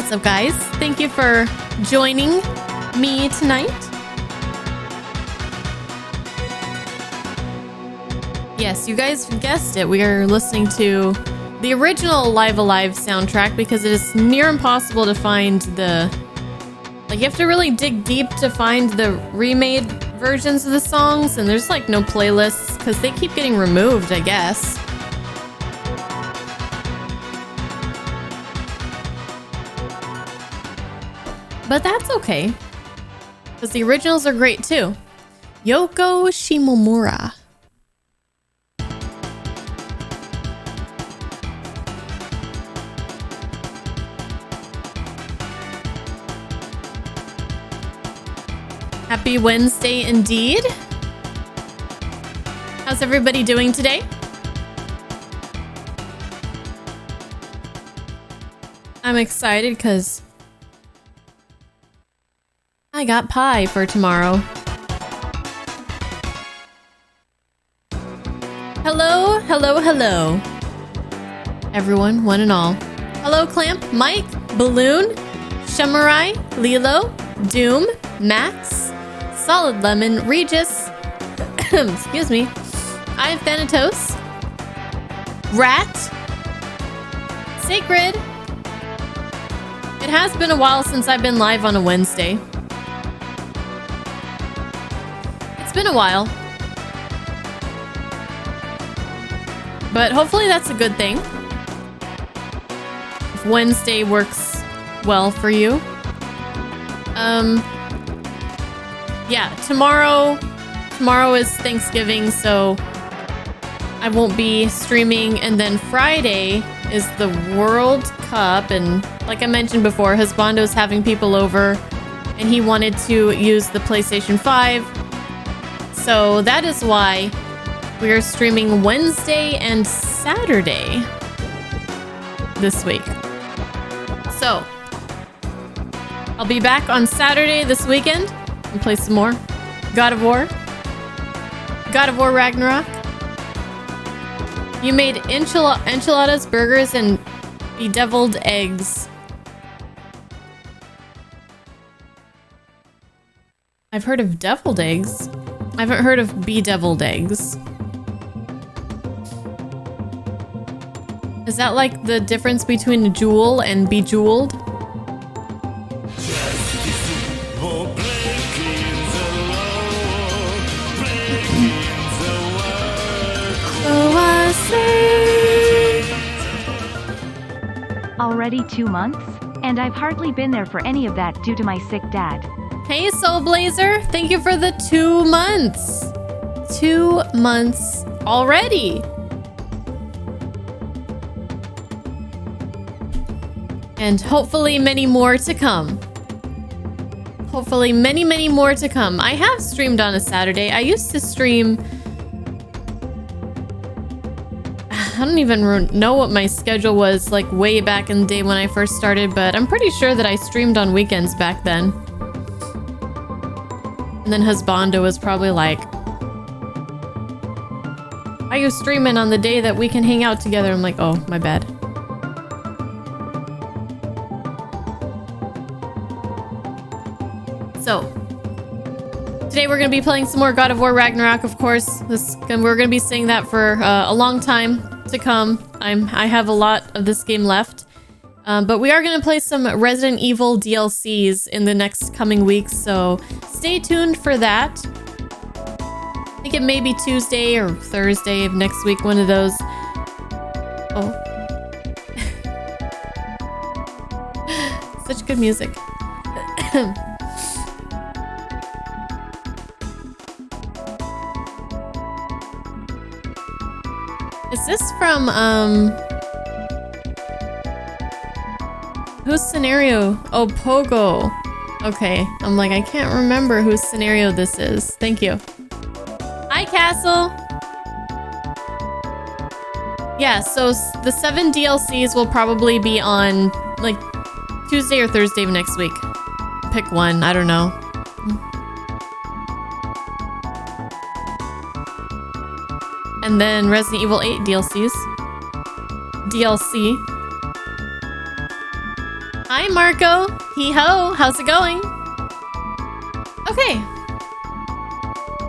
What's up, guys? Thank you for joining me tonight. Yes, you guys guessed it. We are listening to the original Live Alive soundtrack because it is near impossible to find the... Like, you have to really dig deep to find the remade versions of the songs, and there's like no playlists because they keep getting removed, I guess. But that's okay, because the originals are great too. Yoko Shimomura. Happy Wednesday indeed. How's everybody doing today? I'm excited because I got pie for tomorrow. Hello, hello, hello. Everyone, one and all. Hello, Clamp, Mike, Balloon, Shamarai, Lilo, Doom, Max, Solid Lemon, Regis, excuse me, I have Thanatos, Rat, Sacred. It has been a while since I've been live on a Wednesday. It's been a while. But hopefully that's a good thing. If Wednesday works well for you. Yeah, tomorrow is Thanksgiving, so I won't be streaming, and then Friday is the World Cup, and like I mentioned before, Husbando's having people over, and he wanted to use the PlayStation 5, so that is why we are streaming Wednesday and Saturday this week. So I'll be back on Saturday this weekend and play some more God of War Ragnarok. You made enchiladas, burgers, and bedeviled eggs. I've heard of deviled eggs. I haven't heard of bedeviled eggs. Is that like the difference between a jewel and bejeweled? Already 2 months? And I've hardly been there for any of that due to my sick dad. Hey, Soul Blazer, thank you for the 2 months. 2 months already. And hopefully many more to come. Hopefully many, many more to come. I have streamed on a Saturday. I used to stream... I don't even know what my schedule was like way back in the day when I first started, but I'm pretty sure that I streamed on weekends back then. And then Husbando was probably like, "Are you streaming on the day that we can hang out together?" I'm like, "Oh, my bad." So, today we're going to be playing some more God of War Ragnarok, of course. We're going to be saying that for a long time to come. I have a lot of this game left. But we are going to play some Resident Evil DLCs in the next coming weeks, so stay tuned for that. I think it may be Tuesday or Thursday of next week, one of those. Oh. Such good music. Is this from, whose scenario? Oh, Pogo. Okay, I'm like, I can't remember whose scenario this is. Thank you. Hi, Castle. Yeah, so the 7 DLCs will probably be on, like, Tuesday or Thursday of next week. Pick one, I don't know. And then Resident Evil 8 DLC. Hi, Marco. Hee-ho. How's it going? Okay.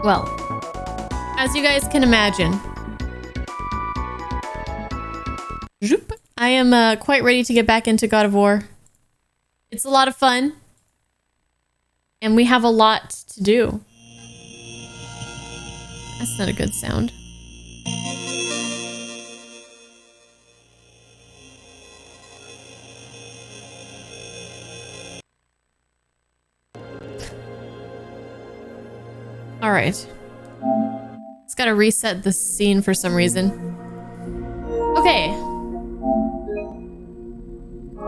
Well, as you guys can imagine, I am quite ready to get back into God of War. It's a lot of fun. And we have a lot to do. That's not a good sound. All right. It's got to reset the scene for some reason. Okay.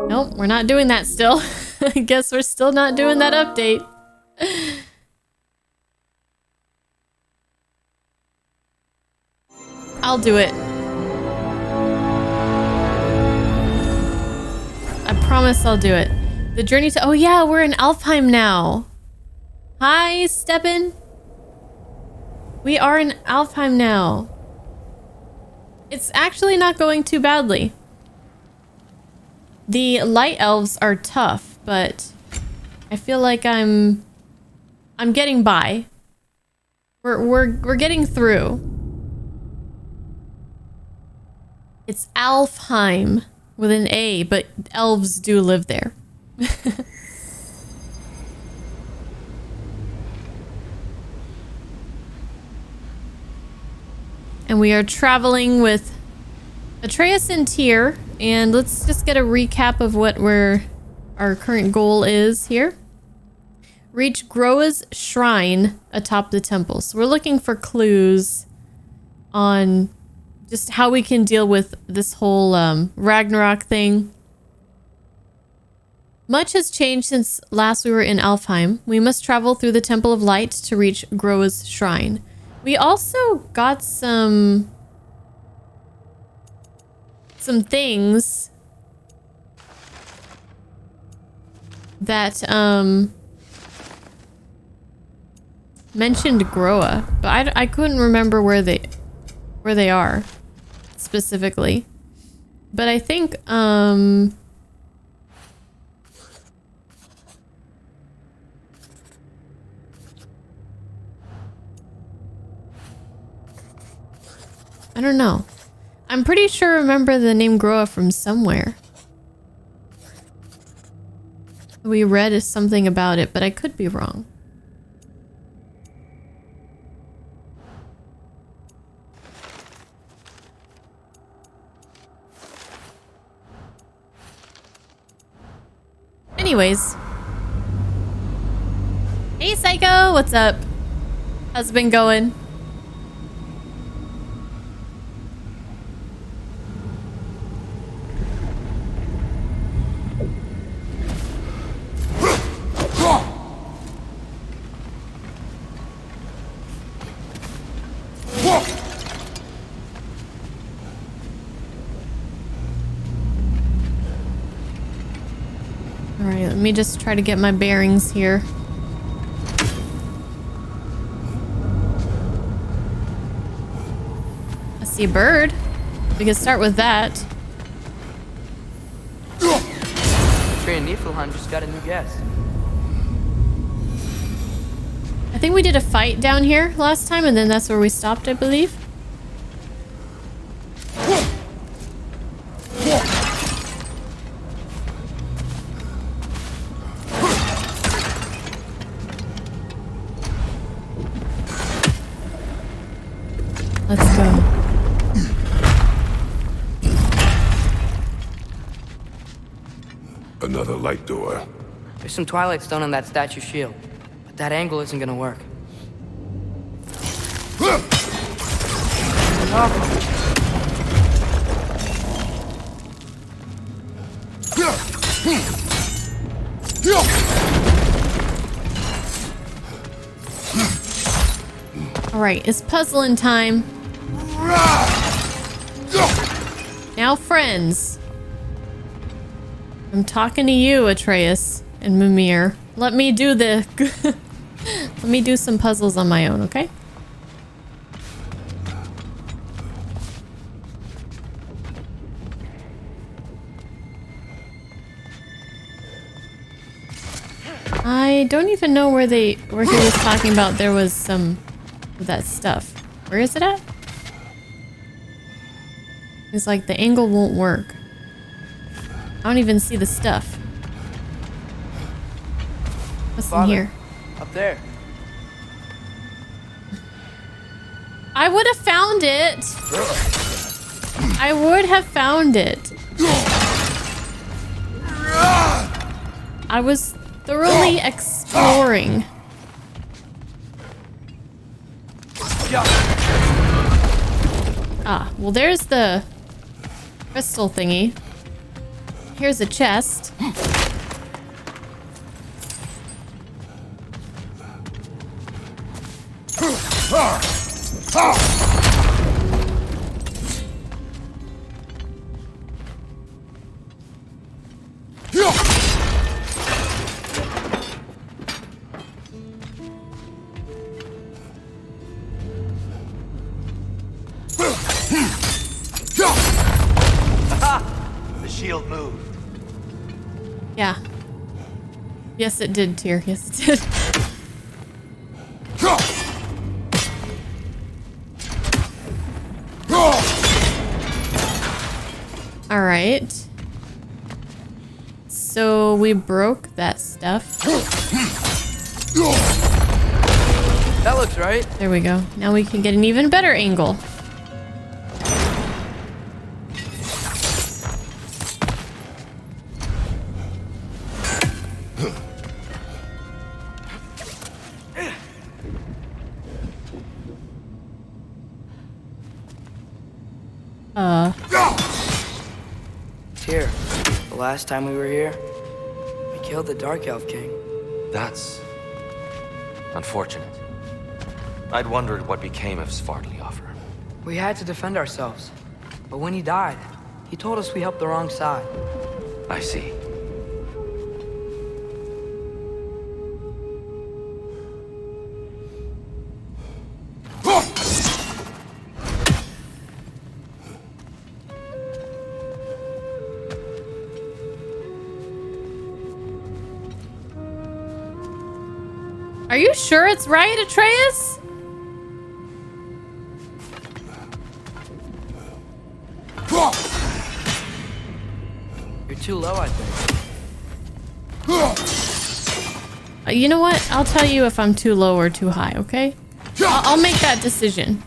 Nope, we're not doing that still. I guess we're still not doing that update. I'll do it. I promise I'll do it. The journey to... Oh yeah, we're in Alfheim now. Hi, Steppen. We are in Alfheim now. It's actually not going too badly. The light elves are tough, but I feel like I'm getting by. We're getting through. It's Alfheim with an A, but elves do live there. And we are traveling with Atreus and Tyr, and let's just get a recap of what our current goal is here. Reach Groa's shrine atop the temple. So we're looking for clues on just how we can deal with this whole Ragnarok thing. Much has changed since last we were in Alfheim. We must travel through the Temple of Light to reach Groa's shrine. We also got some things that mentioned Groa, but I couldn't remember where they are specifically. But I think I don't know. I'm pretty sure I remember the name Groa from somewhere. We read something about it, but I could be wrong. Anyways. Hey, Psycho! What's up? How's it been going? Alright, let me just try to get my bearings here. I see a bird. We can start with that. Trey and Niflheim just got a new guest. I think we did a fight down here last time, and then that's where we stopped, I believe. Let's go. Another light door. There's some Twilight Stone on that statue shield, but that angle isn't gonna work. Alright, it's puzzling time. Now, friends. I'm talking to you, Atreus and Mimir. Let me do the... Let me do some puzzles on my own, okay? I don't even know where he was talking about there was some of that stuff. Where is it at? It's like the angle won't work. I don't even see the stuff. What's in Father, here? Up there. I would have found it. I would have found it. I was thoroughly exploring. Ah, well, there's the crystal thingy. Here's a chest. The shield moved. Yeah. Yes, it did, Tyr. Yes, it did. All right. So we broke that stuff. That looks right. There we go. Now we can get an even better angle. Here, the last time we were here, we killed the Dark Elf King. That's unfortunate. I'd wondered what became of Svartalfheim. We had to defend ourselves. But when he died, he told us we helped the wrong side. I see. Are you sure it's right, Atreus? You're too low, I think. You know what? I'll tell you if I'm too low or too high, okay? I'll make that decision.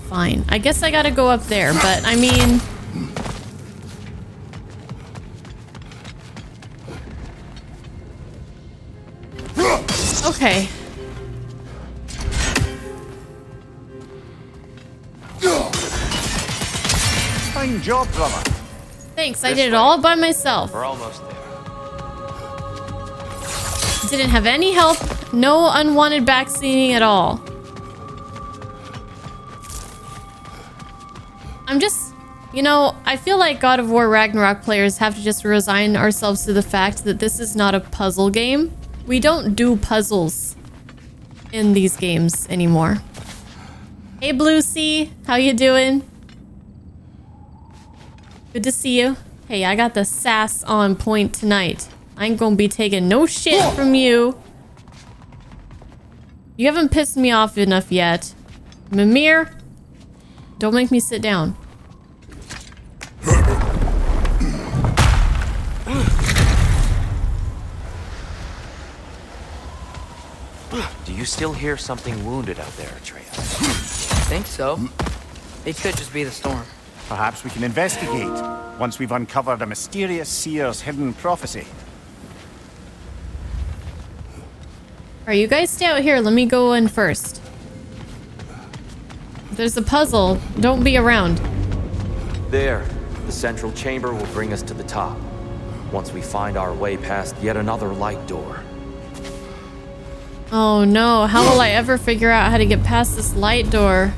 Fine. I guess I gotta go up there, but I mean... Okay. Fine job, brother. Thanks, I did it all by myself. We're almost there. Didn't have any help, no unwanted backseating at all. I'm just, you know, I feel like God of War Ragnarok players have to just resign ourselves to the fact that this is not a puzzle game. We don't do puzzles in these games anymore. Hey, Blue Sea, how you doing? Good to see you. Hey, I got the sass on point tonight. I ain't gonna be taking no shit from you. You haven't pissed me off enough yet. Mimir, don't make me sit down. Do you still hear something wounded out there, Atreus? I think so. It could just be the storm. Perhaps we can investigate once we've uncovered a mysterious seer's hidden prophecy. Alright, you guys stay out here. Let me go in first. If there's a puzzle, don't be around. There. The central chamber will bring us to the top. Once we find our way past yet another light door. Oh no, how will I ever figure out how to get past this light door?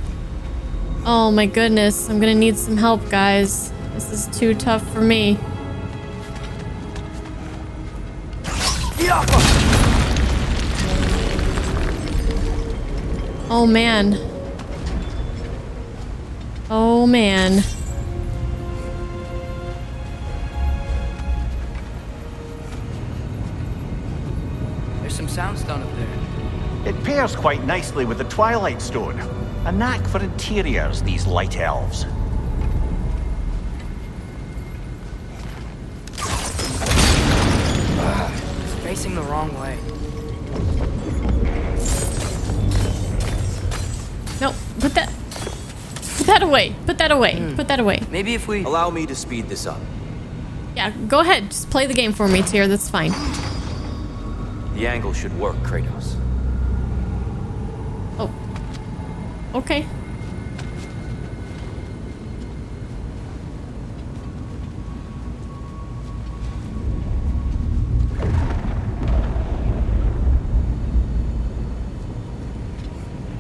Oh my goodness, I'm gonna need some help, guys. This is too tough for me. Oh man. Oh man. It pairs quite nicely with the Twilight Stone. A knack for interiors, these light elves. It's facing the wrong way. No, put that away. Put that away. Put that away. Maybe if we... Allow me to speed this up. Yeah, go ahead. Just play the game for me, Tyr. That's fine. The angle should work, Kratos. Oh. Okay.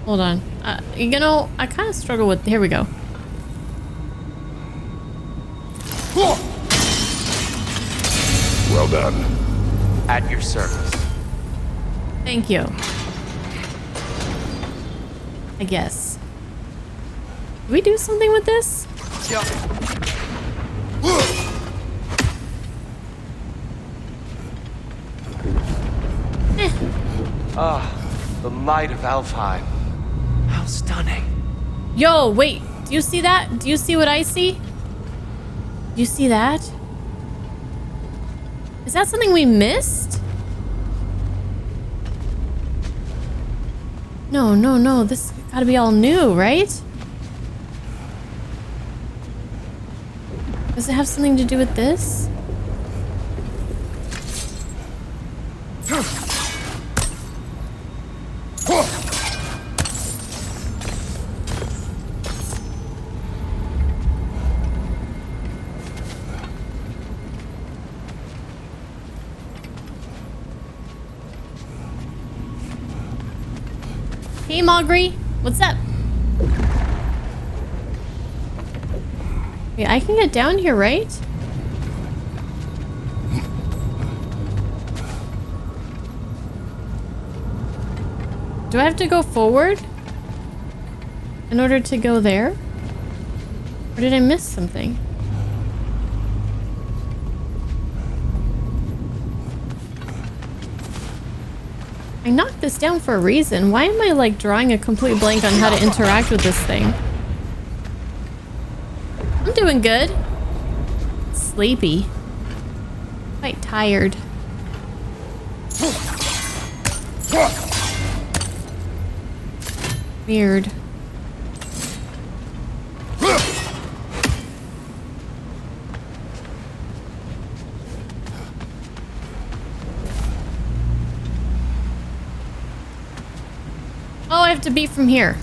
Hold on. You know, I kind of struggle with... Here we go. Well done. At your service. Thank you. I guess. Do we do something with this? The light of Alfheim. How stunning. Yo, wait. Do you see that? Do you see what I see? Do you see that? Is that something we missed? No, no, no. This gotta be all new, right? Does it have something to do with this? Hey, Mogri. What's up? Wait, I can get down here, right? Do I have to go forward in order to go there? Or did I miss something? I knocked this down for a reason. Why am I like drawing a complete blank on how to interact with this thing? I'm doing good. Sleepy. Quite tired. Weird. Oh, I have to be from here.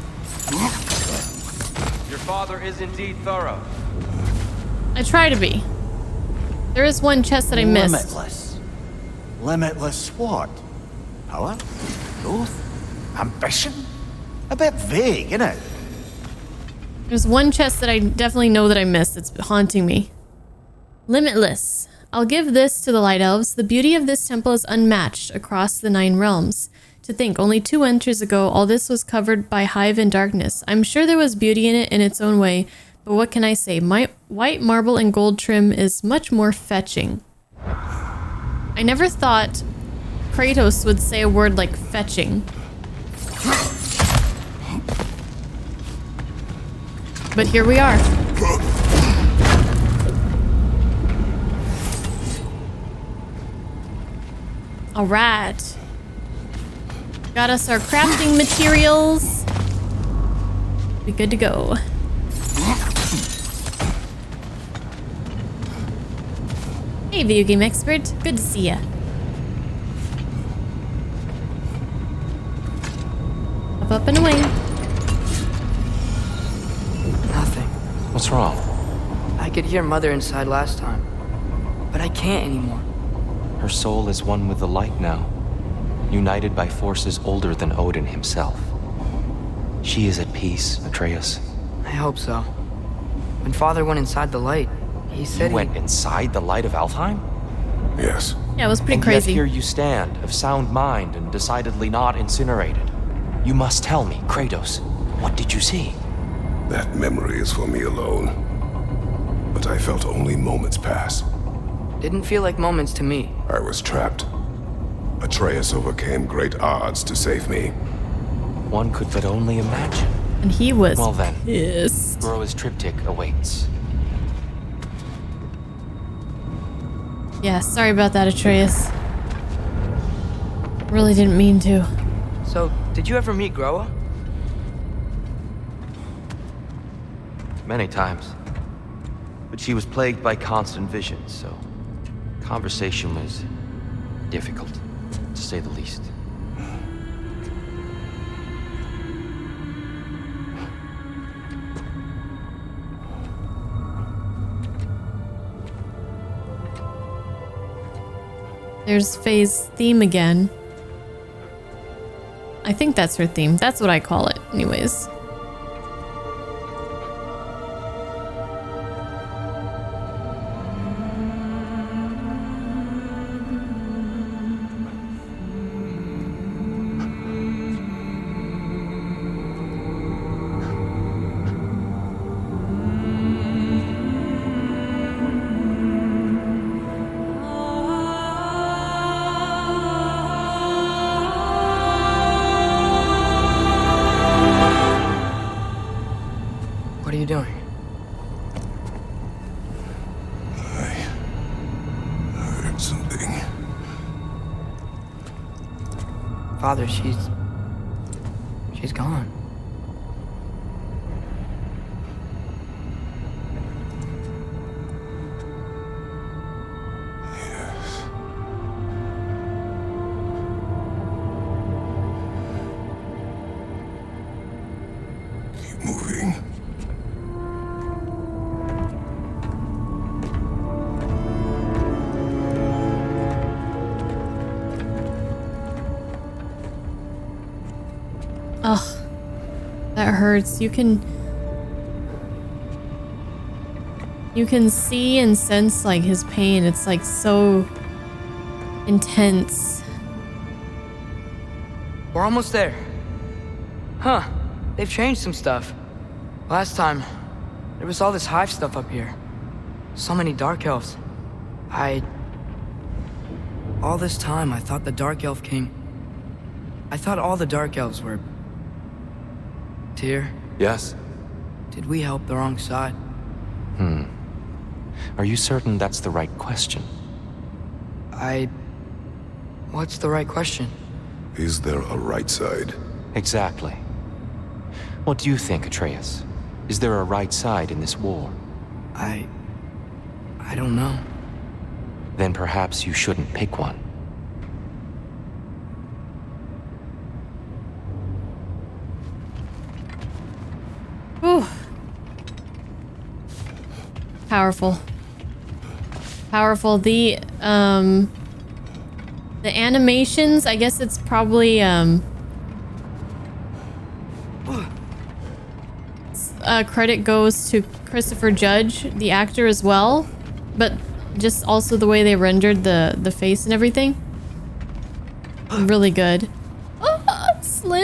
Your father is indeed thorough. I try to be. There is one chest that I missed. Limitless. Limitless what? Power? Growth? Ambition? A bit vague, innit? There's one chest that I definitely know that I missed. It's haunting me. Limitless. I'll give this to the Light Elves. The beauty of this temple is unmatched across the 9 realms. To think, only 2 winters ago, all this was covered by hive and darkness. I'm sure there was beauty in it in its own way, but what can I say? My white marble and gold trim is much more fetching. I never thought Kratos would say a word like fetching. But here we are. All right. Got us our crafting materials. Be good to go. Hey, video game expert. Good to see ya. Up and away. Nothing. What's wrong? I could hear Mother inside last time, but I can't anymore. Her soul is one with the light now, united by forces older than Odin himself. She is at peace, Atreus. I hope so. When Father went inside the light, he said You went inside the light of Alfheim? Yes. Yeah, it was pretty And crazy. yet here you stand, of sound mind and decidedly not incinerated. You must tell me, Kratos, what did you see? That memory is for me alone. But I felt only moments pass. Didn't feel like moments to me. I was trapped. Atreus overcame great odds to save me. One could but only imagine. And he was Well then, pissed. Groa's triptych awaits. Yeah, sorry about that, Atreus. Really didn't mean to. So, did you ever meet Groa? Many times. But she was plagued by constant visions, so conversation was difficult, to say the least. There's Faye's theme again. I think that's her theme. That's what I call it, anyways. What are you doing? I heard something. Father, she's gone. Yes. Keep moving. Ugh. That hurts. You can see and sense like his pain. It's like so intense. We're almost there. Huh. They've changed some stuff. Last time, there was all this hive stuff up here. So many dark elves. All this time, I thought the Dark Elf King... I thought all the Dark Elves were... Tyr, Yes? did we help the wrong side? Are you certain that's the right question? What's the right question? Is there a right side? Exactly. What do you think, Atreus? Is there a right side in this war? I don't know. Then perhaps you shouldn't pick one. Whew. Powerful. Powerful. The animations, I guess it's probably, credit goes to Christopher Judge, the actor as well, but just also the way they rendered the face and everything. Really good. Oh, Slim!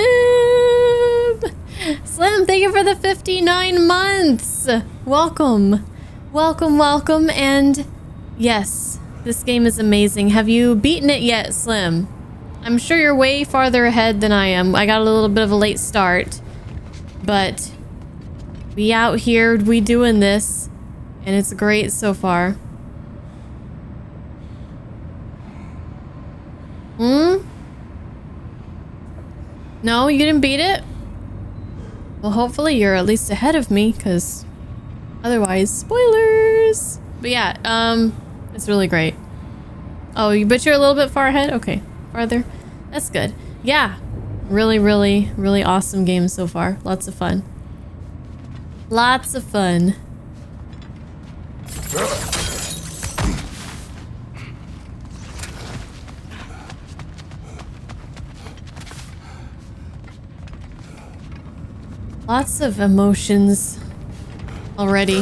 Slim, thank you for the 59 months! Welcome. Welcome, welcome, and yes, this game is amazing. Have you beaten it yet, Slim? I'm sure you're way farther ahead than I am. I got a little bit of a late start, but we out here, we doing this, and it's great so far. No, you didn't beat it? Well, hopefully you're at least ahead of me, because otherwise, spoilers! But yeah, it's really great. Oh, but you're a little bit far ahead? Okay, farther. That's good. Yeah, really, really, really awesome game so far. Lots of fun. Lots of fun. Lots of emotions already.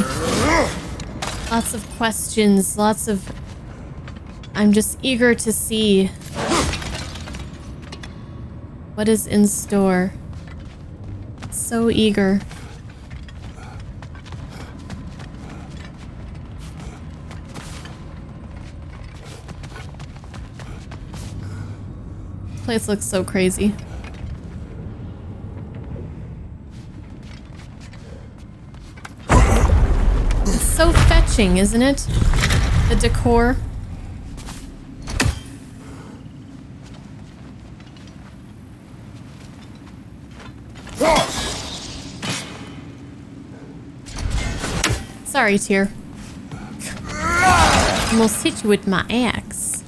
Lots of questions, lots of... I'm just eager to see what is in store. So eager. place looks so crazy. It's so fetching, isn't it? The decor. Sorry, Tyr. Almost hit you with my axe.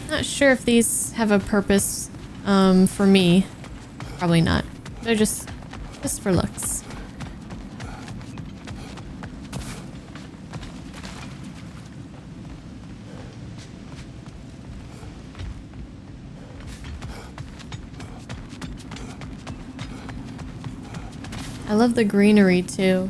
Not sure if these have a purpose for me. Probably not. They're just for looks. I love the greenery too.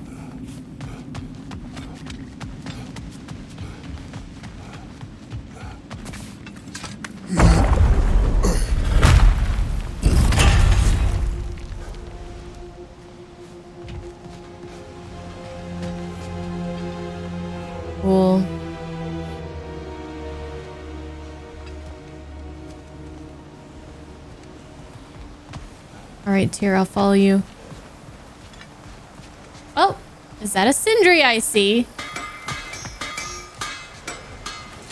Cool. All right, Tyr, I'll follow you. Oh, is that a Sindri I see?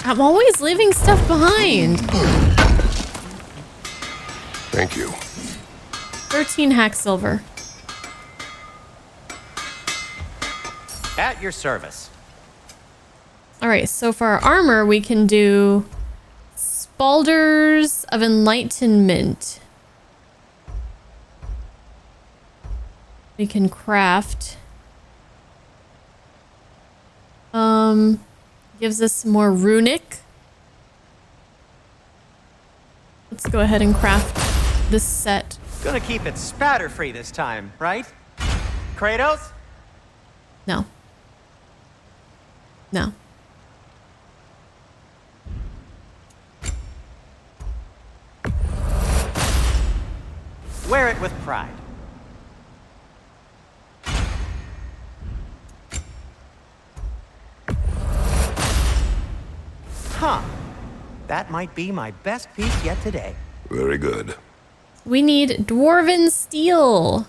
I'm always leaving stuff behind. Thank you. 13 hack silver. At your service. All right, so for our armor, we can do Spalders of Enlightenment. We can craft. Gives us some more runic. Let's go ahead and craft this set. Gonna keep it spatter-free this time, right? Kratos? No. No. Wear it with pride. Huh. That might be my best piece yet today. Very good. We need dwarven steel.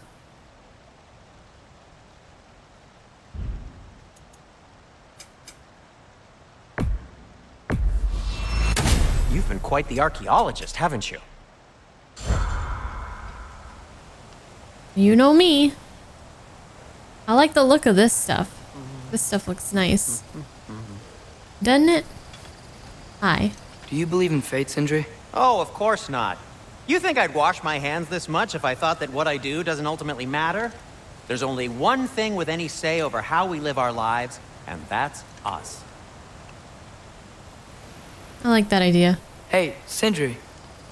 You've been quite the archaeologist, haven't you? You know me. I like the look of this stuff. This stuff looks nice. Doesn't it? Hi. Do you believe in fate, Sindri? Oh, of course not. You think I'd wash my hands this much if I thought that what I do doesn't ultimately matter? There's only one thing with any say over how we live our lives, and that's us. I like that idea. Hey, Sindri,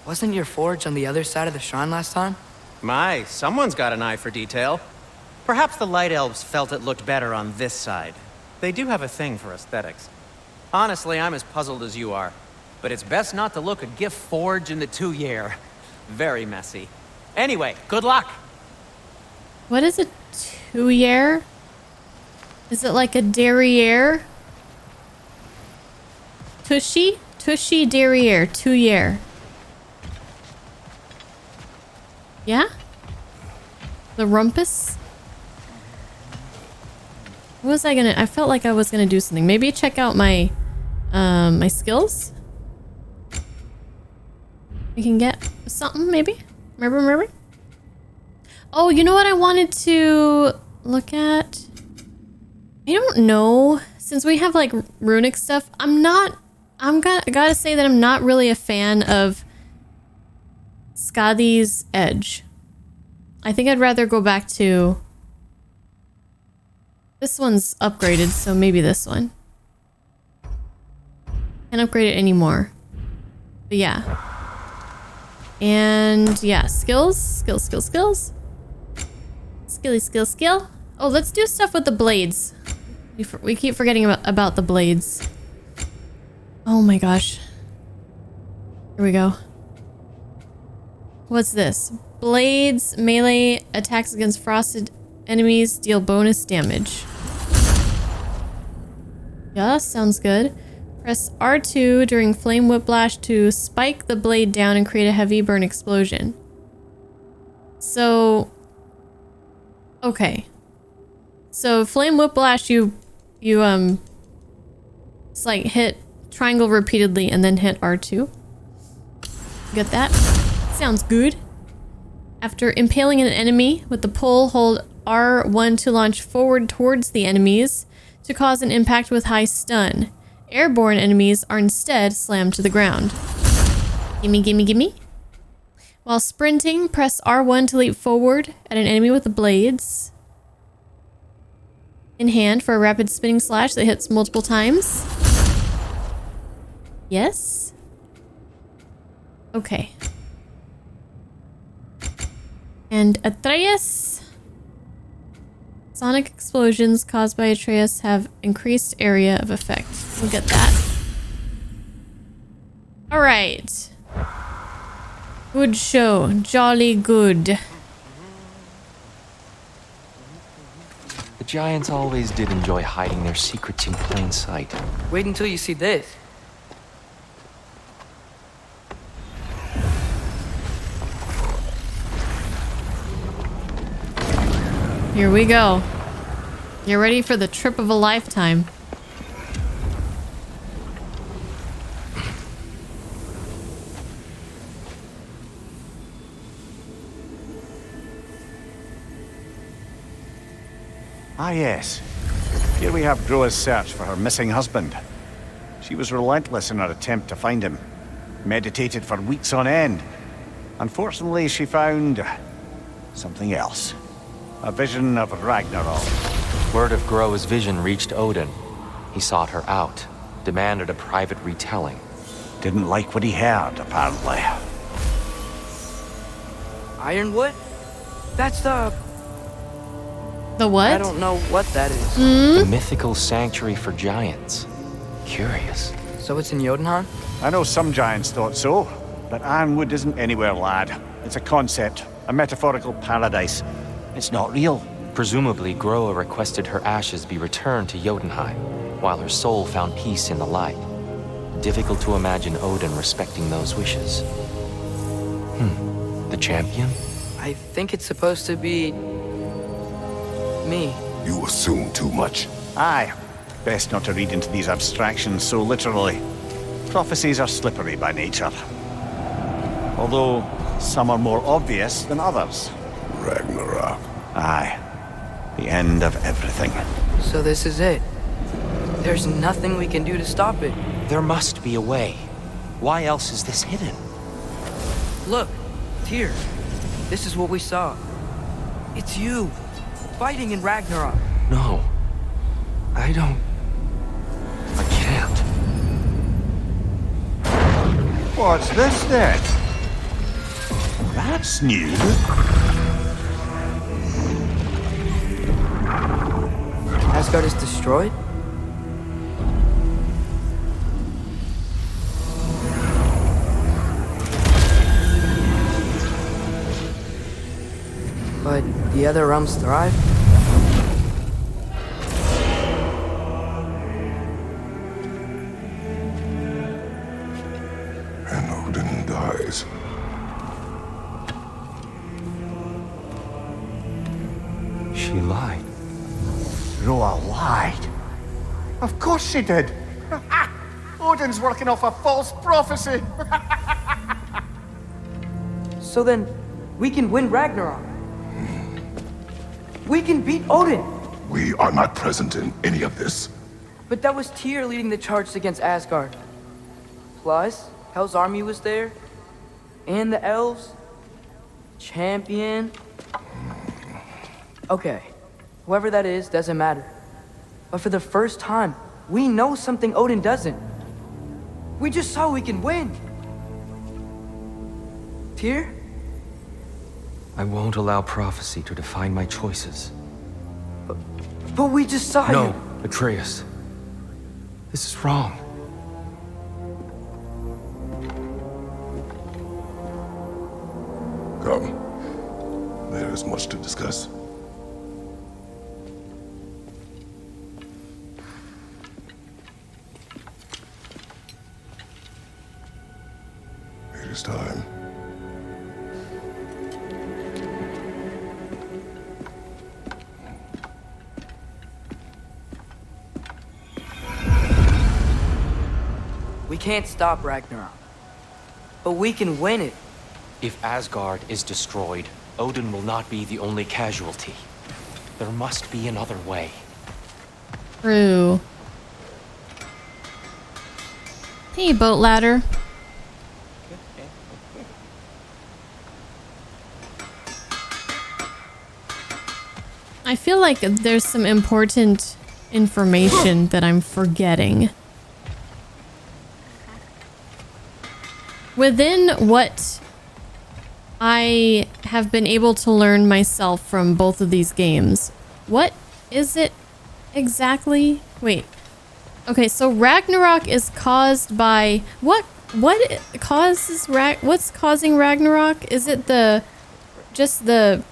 wasn't your forge on the other side of the shrine last time? My, someone's got an eye for detail. Perhaps the Light Elves felt it looked better on this side. They do have a thing for aesthetics. Honestly, I'm as puzzled as you are. But it's best not to look a gift forge in the 2-year. Very messy. Anyway, good luck! What is a 2-year? Is it like a derriere? Tushy? Tushy derriere, 2-year. Yeah? The rumpus? What was I gonna... I felt like I was gonna do something. Maybe check out my... my skills? We can get something, maybe? Maybe? Oh, you know what I wanted to look at? I don't know. Since we have, like, runic stuff, gotta say that I'm not really a fan of Skadi's Edge. I think I'd rather go back to... This one's upgraded, so maybe this one. Can't upgrade it anymore. But yeah. And yeah, skills. Skill. Oh, let's do stuff with the blades. We keep forgetting about the blades. Oh my gosh. Here we go. What's this? Blades, melee, attacks against frosted enemies, deal bonus damage. Yeah, sounds good. Press R2 during flame whiplash to spike the blade down and create a heavy burn explosion. So, okay. So flame whiplash, you it's like hit triangle repeatedly and then hit R2. Get that? Sounds good. After impaling an enemy with the pole, hold R1 to launch forward towards the enemies to cause an impact with high stun. Airborne enemies are instead slammed to the ground. Gimme, gimme, gimme. While sprinting, press R1 to leap forward at an enemy with the blades in hand for a rapid spinning slash that hits multiple times. Yes? Okay. And Atreus. Sonic explosions caused by Atreus have increased area of effect. We'll get that. Alright. Good show. Jolly good. The Giants always did enjoy hiding their secrets in plain sight. Wait until you see this. Here we go. You're ready for the trip of a lifetime. Ah, yes. Here we have Groa's search for her missing husband. She was relentless in her attempt to find him. Meditated for weeks on end. Unfortunately, she found something else. A vision of Ragnarok. Word of Groa's vision reached Odin. He sought her out, demanded a private retelling. Didn't like what he heard, apparently. Ironwood? That's the... The what? I don't know what that is. The mythical sanctuary for giants. Curious. So it's in Jotunheim? I know some giants thought so, but Ironwood isn't anywhere, lad. It's a concept, a metaphorical paradise. It's not real. Presumably, Groa requested her ashes be returned to Jotunheim, while her soul found peace in the light. Difficult to imagine Odin respecting those wishes. The champion? I think it's supposed to be... me. You assume too much. Aye. Best not to read into these abstractions so literally. Prophecies are slippery by nature. Although, some are more obvious than others. Ragnarok. Aye. The end of everything. So this is it. There's nothing we can do to stop it. There must be a way. Why else is this hidden? Look, Tyr. This is what we saw. It's you, fighting in Ragnarok. No. I can't. What's this then? That's new. Asgard is destroyed? But the other realms thrive? And Odin dies. She lied. Groa lied. Of course she did. Odin's working off a false prophecy. So then, we can win Ragnarok. We can beat Odin. We are not present in any of this. But that was Tyr leading the charge against Asgard. Plus, Hell's army was there. And the elves. Champion. Okay. Whoever that is, doesn't matter. But for the first time, we know something Odin doesn't. We just saw we can win. Tyr? I won't allow prophecy to define my choices. But we just saw No, you. Atreus. This is wrong. Come. There is much to discuss. can't stop Ragnarok. But we can win it. If Asgard is destroyed, Odin will not be the only casualty. There must be another way. True. Hey, boat ladder. I feel like there's some important information that I'm forgetting. Within what I have been able to learn myself from both of these games, what is it exactly? Wait. Okay, so Ragnarok is caused by what's causing Ragnarok? Is it just the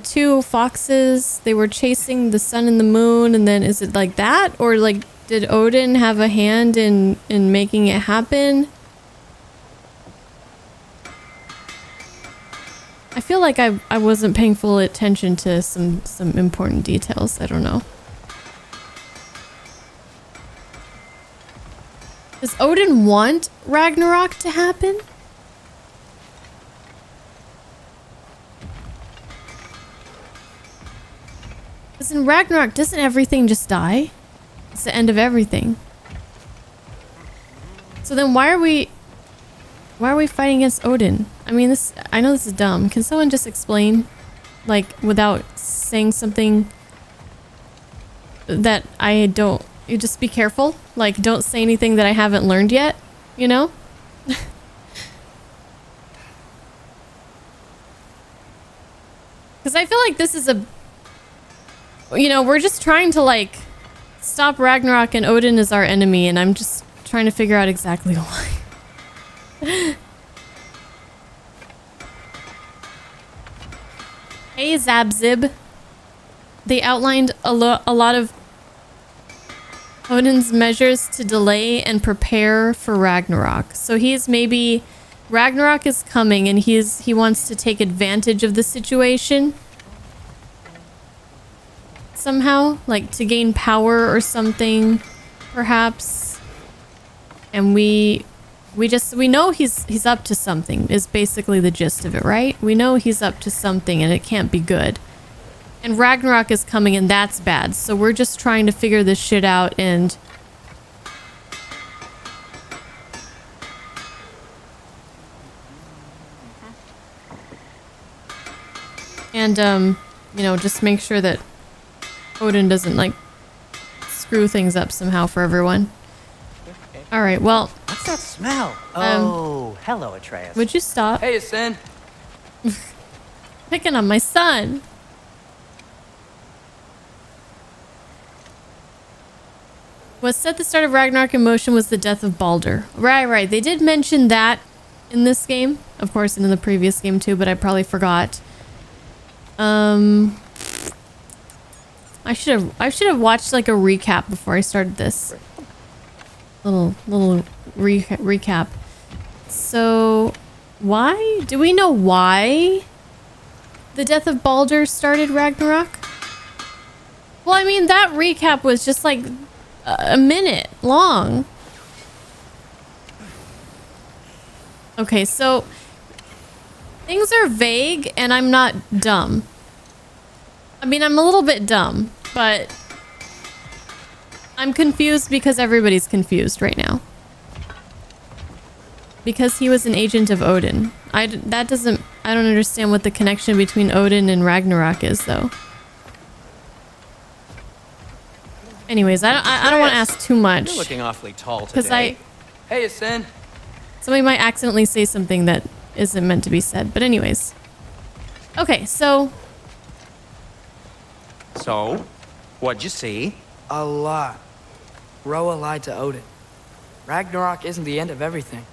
two foxes? They were chasing the sun and the moon, and then is it like that, or like did Odin have a hand in making it happen? I feel like I wasn't paying full attention to some important details. I don't know. Does Odin want Ragnarok to happen? Because in Ragnarok, doesn't everything just die? It's the end of everything. So then why are we fighting against Odin? I mean, I know this is dumb. Can someone just explain, like, without saying something that I don't... You just be careful. Like, don't say anything that I haven't learned yet, you know? Because I feel like this is a... You know, we're just trying to, like, stop Ragnarok and Odin is our enemy, and I'm just trying to figure out exactly why. Hey, Zabzib. They outlined a lot of Odin's measures to delay and prepare for Ragnarok. So he's maybe... Ragnarok is coming and he wants to take advantage of the situation. Somehow, like to gain power or something, perhaps. And we know he's up to something is basically the gist of it, right? We know he's up to something and it can't be good. And Ragnarok is coming and that's bad. So we're just trying to figure this shit out and... you know, just make sure that Odin doesn't, like, screw things up somehow for everyone. Alright, well... What's that smell? Oh, hello, Atreus. Would you stop? Hey, Sin. Picking on my son. What set the start of Ragnarok in motion was the death of Baldur. Right. They did mention that in this game. Of course, and in the previous game too, but I probably forgot. I should have watched like a recap before I started this. Little recap. So, why? Do we know why the death of Baldur started Ragnarok? Well, I mean, that recap was just like a minute long. Okay, so things are vague and I'm not dumb. I mean, I'm a little bit dumb, but I'm confused because everybody's confused right now. Because he was an agent of Odin. I don't understand what the connection between Odin and Ragnarok is, though. Anyways, I don't want to ask too much. You're looking awfully tall today. Because Hey, Sin. somebody might accidentally say something that isn't meant to be said. But anyways. Okay, so... So, what'd you see? A lot. Roa lied to Odin. Ragnarok isn't the end of everything.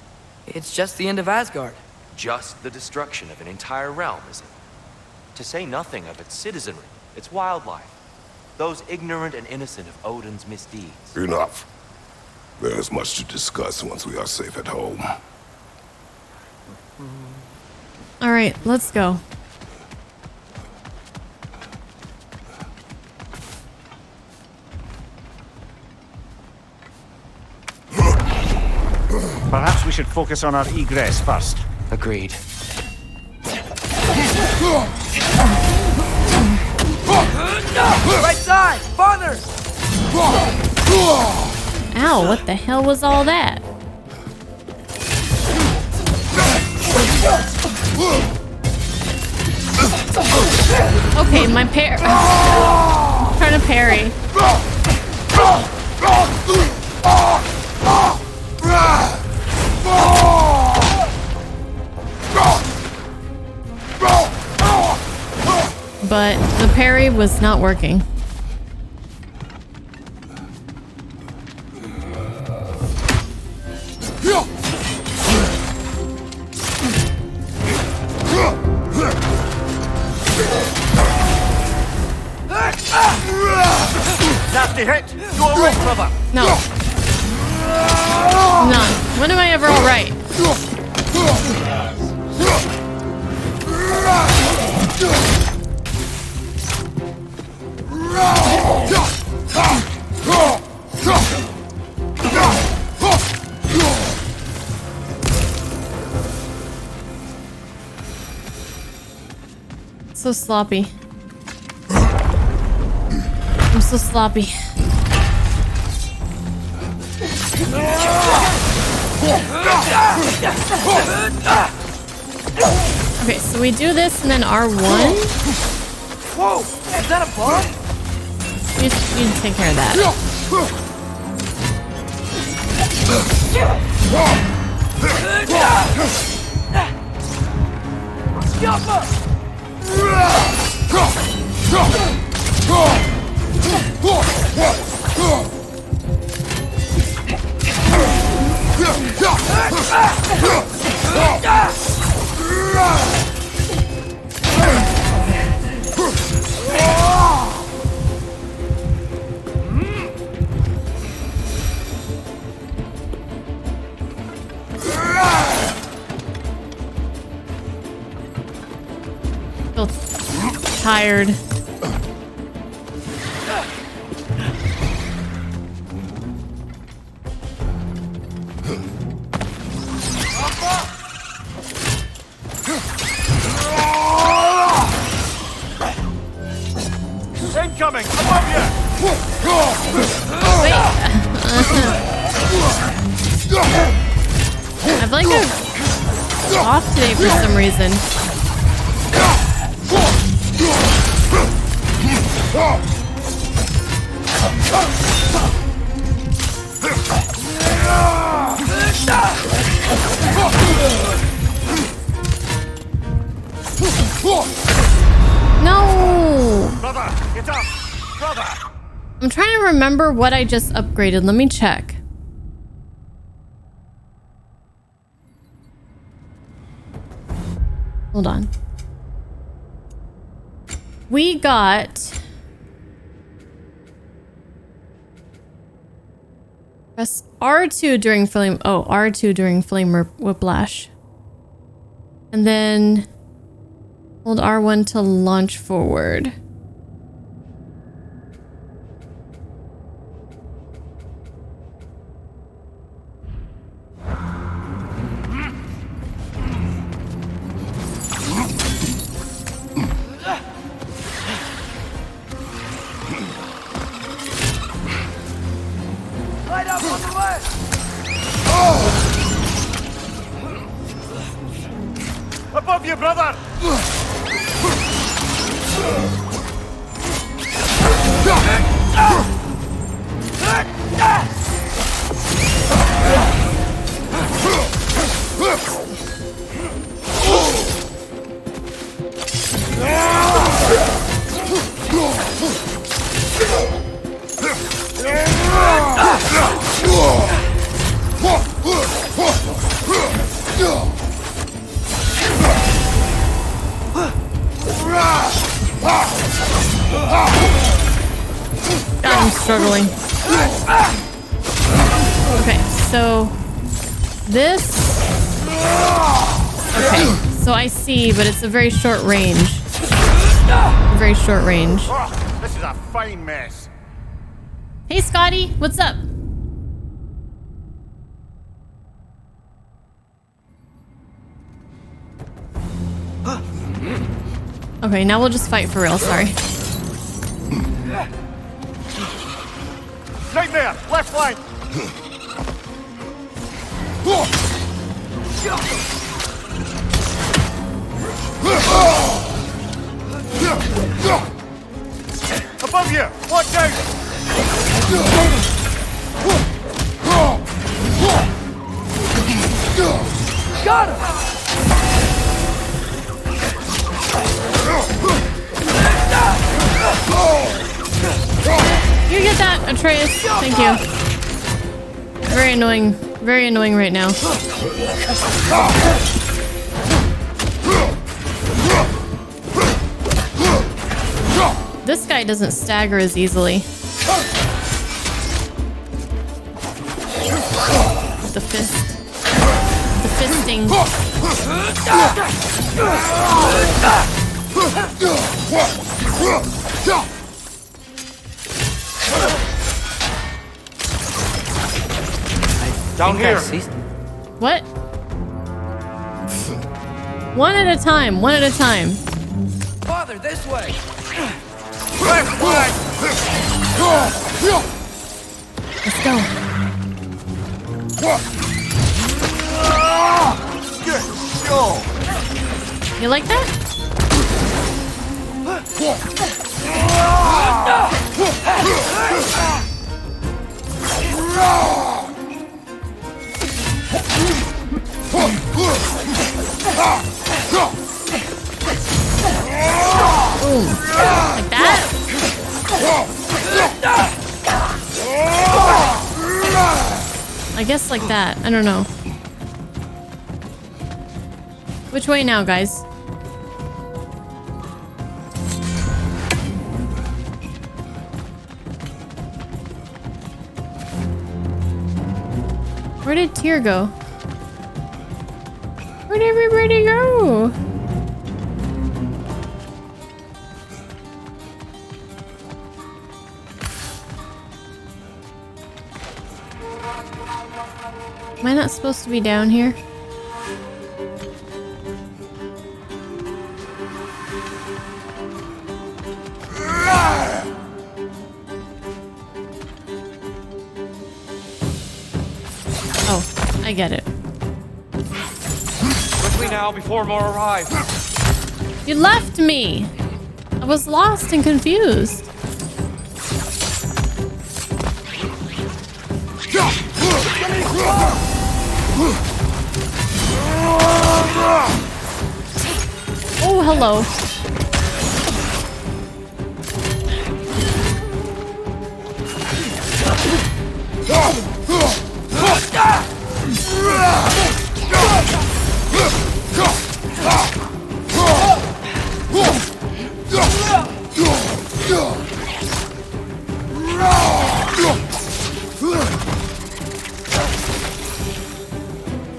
It's just the end of Asgard. Just the destruction of an entire realm, is it? To say nothing of its citizenry, its wildlife, those ignorant and innocent of Odin's misdeeds. Enough. There's much to discuss once we are safe at home. Alright, let's go. should focus on our egress first. Agreed. Right side! Farther! Ow, what the hell was all that? Okay, my trying to parry. But the parry was not working. Nasty hit! You alright, brother? No. None. When am I ever alright? So sloppy. I'm so sloppy. Okay, so we do this and then R1. Whoa! Is that a bomb? You take care of that. Feel tired. Incoming! Above you! Wait. I've like a off today for some reason. No! Brother, get up! Brother! I'm trying to remember what I just upgraded. Let me check. Hold on. We got... Press R2 during flame... Oh, R2 during flame whiplash. And then... Hold R1 to launch forward. Light up on the left! Above you, brother! God, I'm struggling. Okay, so this... Okay, so I see, but it's a very short range. Very short range. Oh, this is a fine mess. Hey, Scotty, what's up? Okay, now we'll just fight for real. Sorry. Nightmare! Left flank! Above you! Watch out! Got him! You get that, Atreus? Thank you. Very annoying. Very annoying right now. This guy doesn't stagger as easily. The fist. The fisting. Down here. What? One at a time. One at a time. Father, this way! Left flank! Let's go. Good show! You like that? Boom. Like that? I guess like that. I don't know. Which way now, guys? Where did Tyr go? Where'd everybody go? Am I not supposed to be down here? Oh, I get it. Quickly now before more arrive. You left me! I was lost and confused. Oh, hello.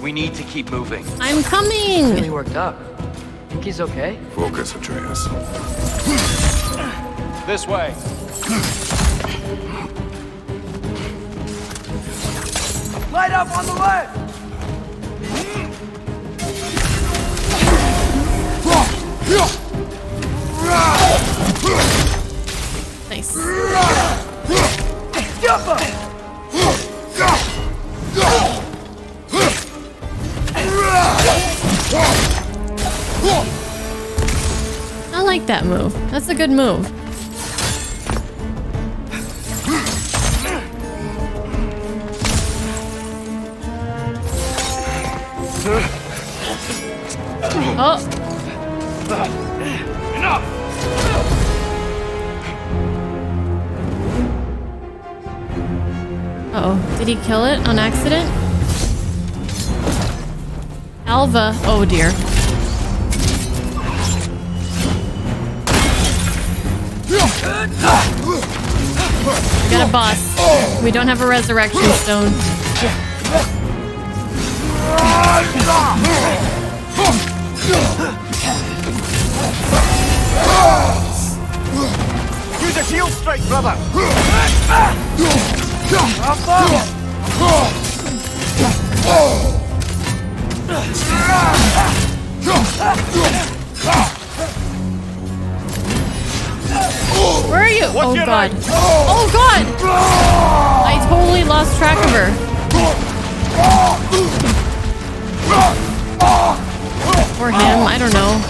We need to keep moving. I'm coming! Really worked up. Think he's okay? Focus, Atreus. This way. Light up on the left! Nice. I like that move. That's a good move. Oh. Enough! Uh-oh. Did he kill it on accident? Alva. Oh dear. We got a boss. We don't have a resurrection stone. Use a shield strike, brother! you? Oh god. Oh god! I totally lost track of her. Or him, I don't know.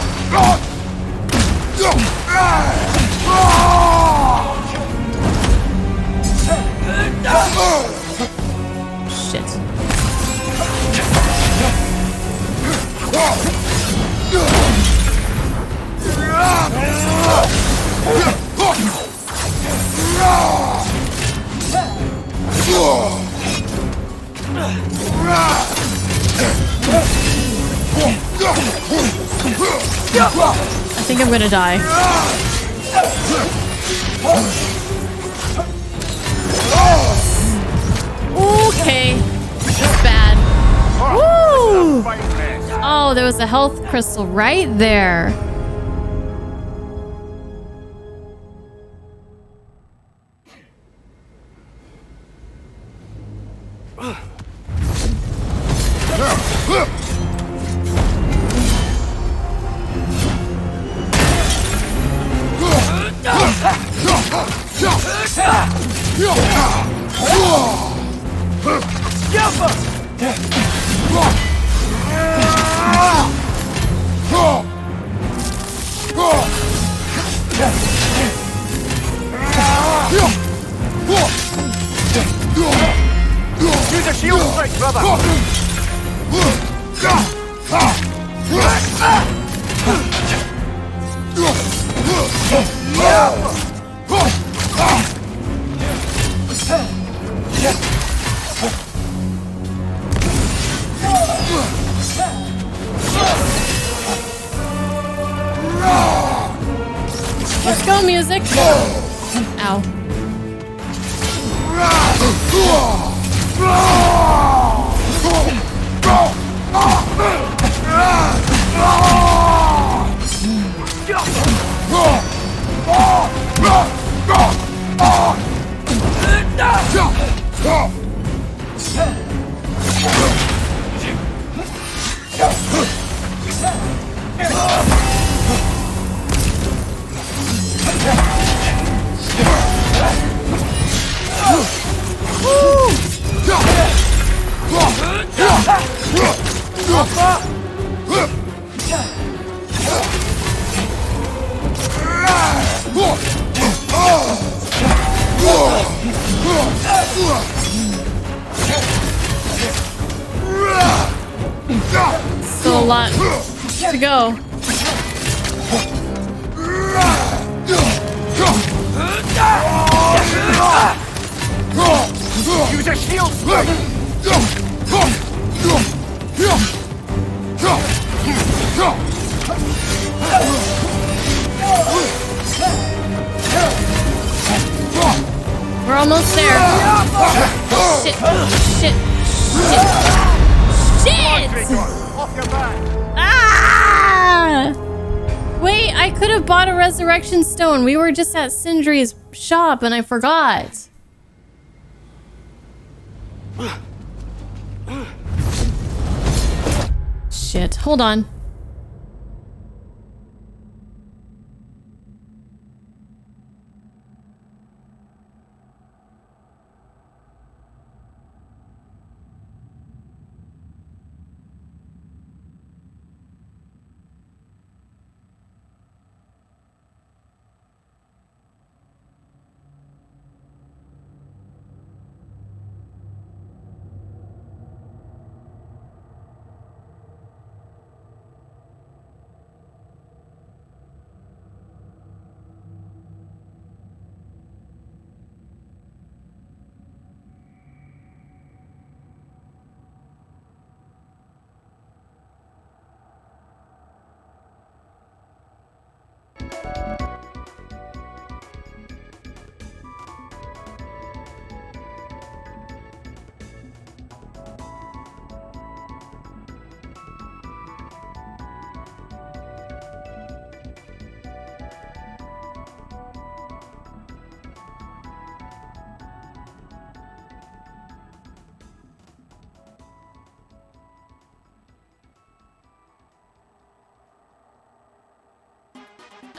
Shit. I think I'm gonna die. Okay. That's bad. Woo! Oh, there was a health crystal right there. Use a shield strike, brother! Let's go, music. Ow. Still a lot to go. Use a shield strike! We're almost there. Shit. Shit. Shit. Shit! Off your back! Ah! Wait, I could have bought a resurrection stone. We were just at Sindri's shop and I forgot. Shit, hold on.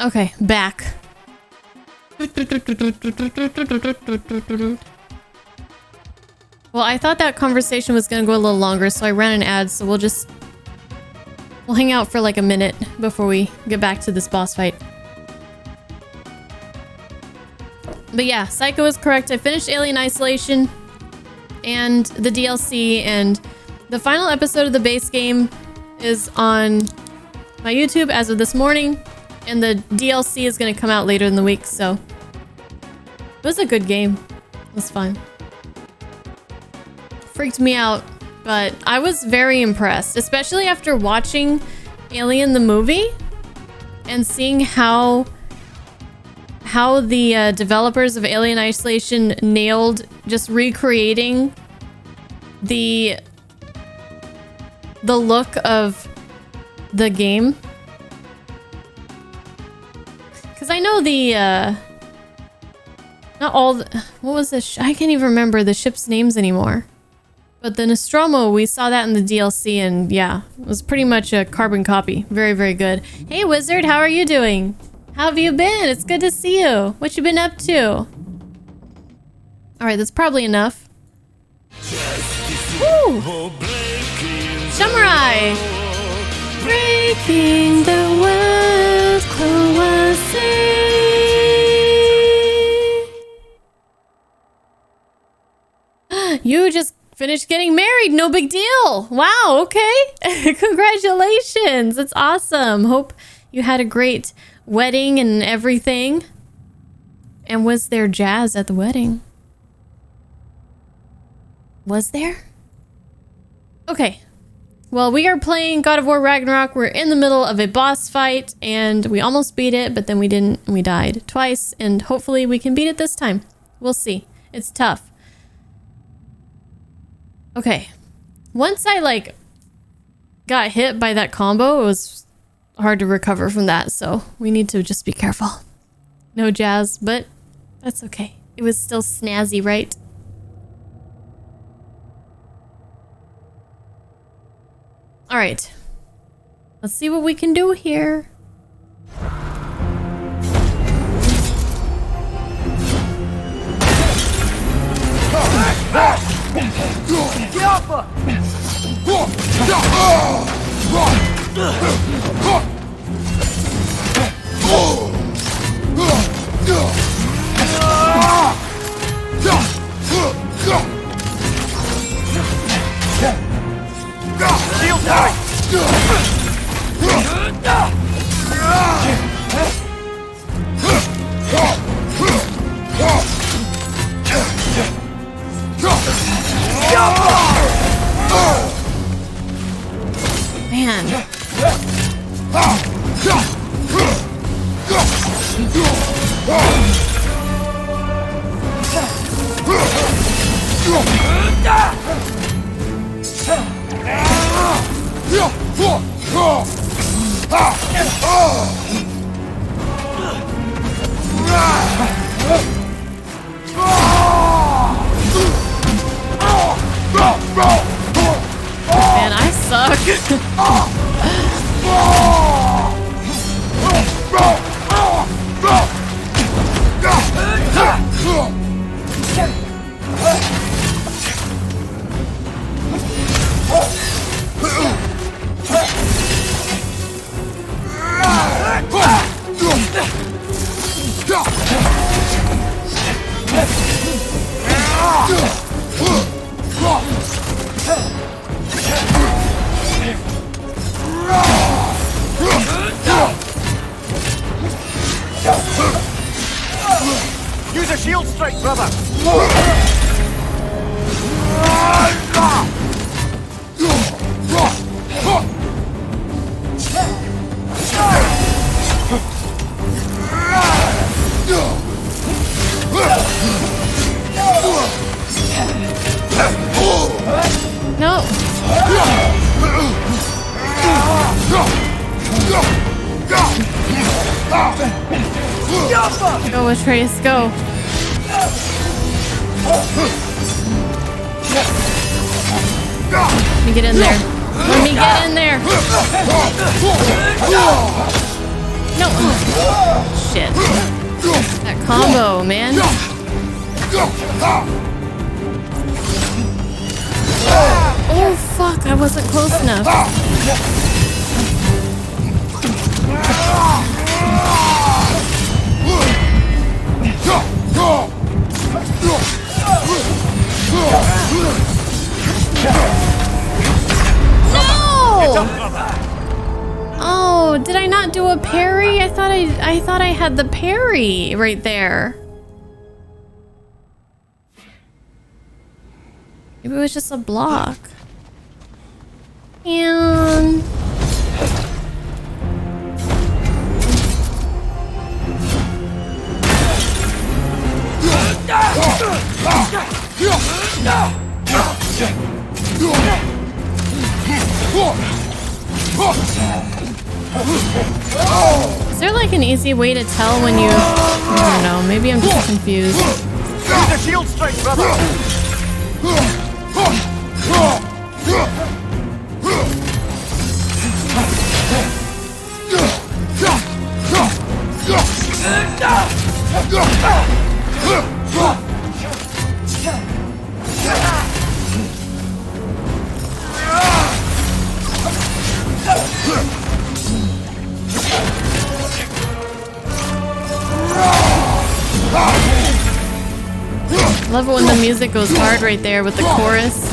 Okay, back. Well, I thought that conversation was going to go a little longer, so I ran an ad, so we'll hang out for like a minute before we get back to this boss fight. But yeah, Psycho is correct. I finished Alien Isolation and the DLC, and the final episode of the base game is on my YouTube as of this morning, and the DLC is going to come out later in the week, so it was a good game. It was fun. Freaked me out, but I was very impressed, especially after watching Alien the movie and seeing how the developers of Alien Isolation nailed just recreating the look of the game. Because I know not all what was this? I can't even remember the ship's names anymore. But the Nostromo, we saw that in the DLC, and yeah, it was pretty much a carbon copy. Very, very good. Hey, Wizard, how are you doing? How have you been? It's good to see you. What you been up to? All right, that's probably enough. Woo! Samurai! Breaking the world, You just finished getting married. No big deal. Wow, okay. Congratulations. That's awesome. Hope you had a great wedding and everything. And was there jazz at the wedding? Was there? Okay. Well, we are playing God of War Ragnarok. We're in the middle of a boss fight, and we almost beat it, but then we didn't. We died twice, and hopefully we can beat it this time. We'll see. It's tough. Okay. Once I, got hit by that combo, it was hard to recover from that, so we need to just be careful. No jazz, but that's okay. It was still snazzy, right? All right. Let's see what we can do here. Man. Man, I suck. Use a shield strike, brother! No. Go, Atreus, go. Let me get in there. Let me get in there. No. Shit. That combo, man. Oh fuck, I wasn't close enough. No! Oh, did I not do a parry? I thought I had the parry right there. Maybe it was just a block. And is there like an easy way to tell when you... I don't know, maybe I'm just confused. The shield strike, brother! Love it when the music goes hard right there with the chorus.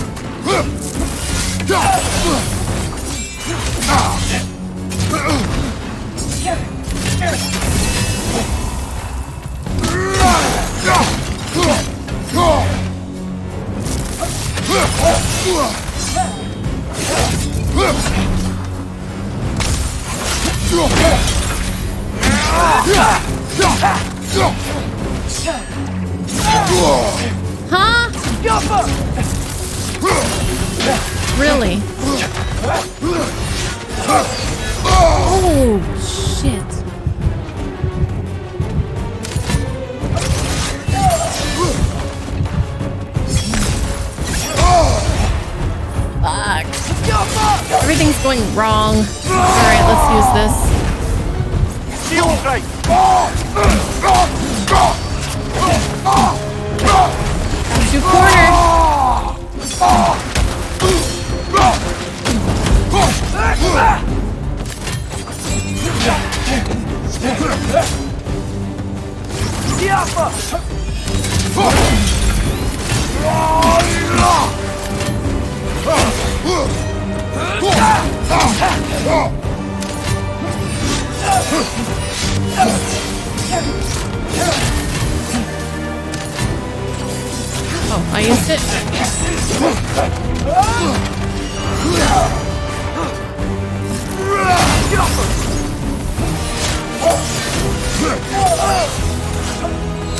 Huh? Really? Oh, shit. Fuck. Everything's going wrong. Alright, let's use this. Shield strike! Got you cornered. Oh, I used it.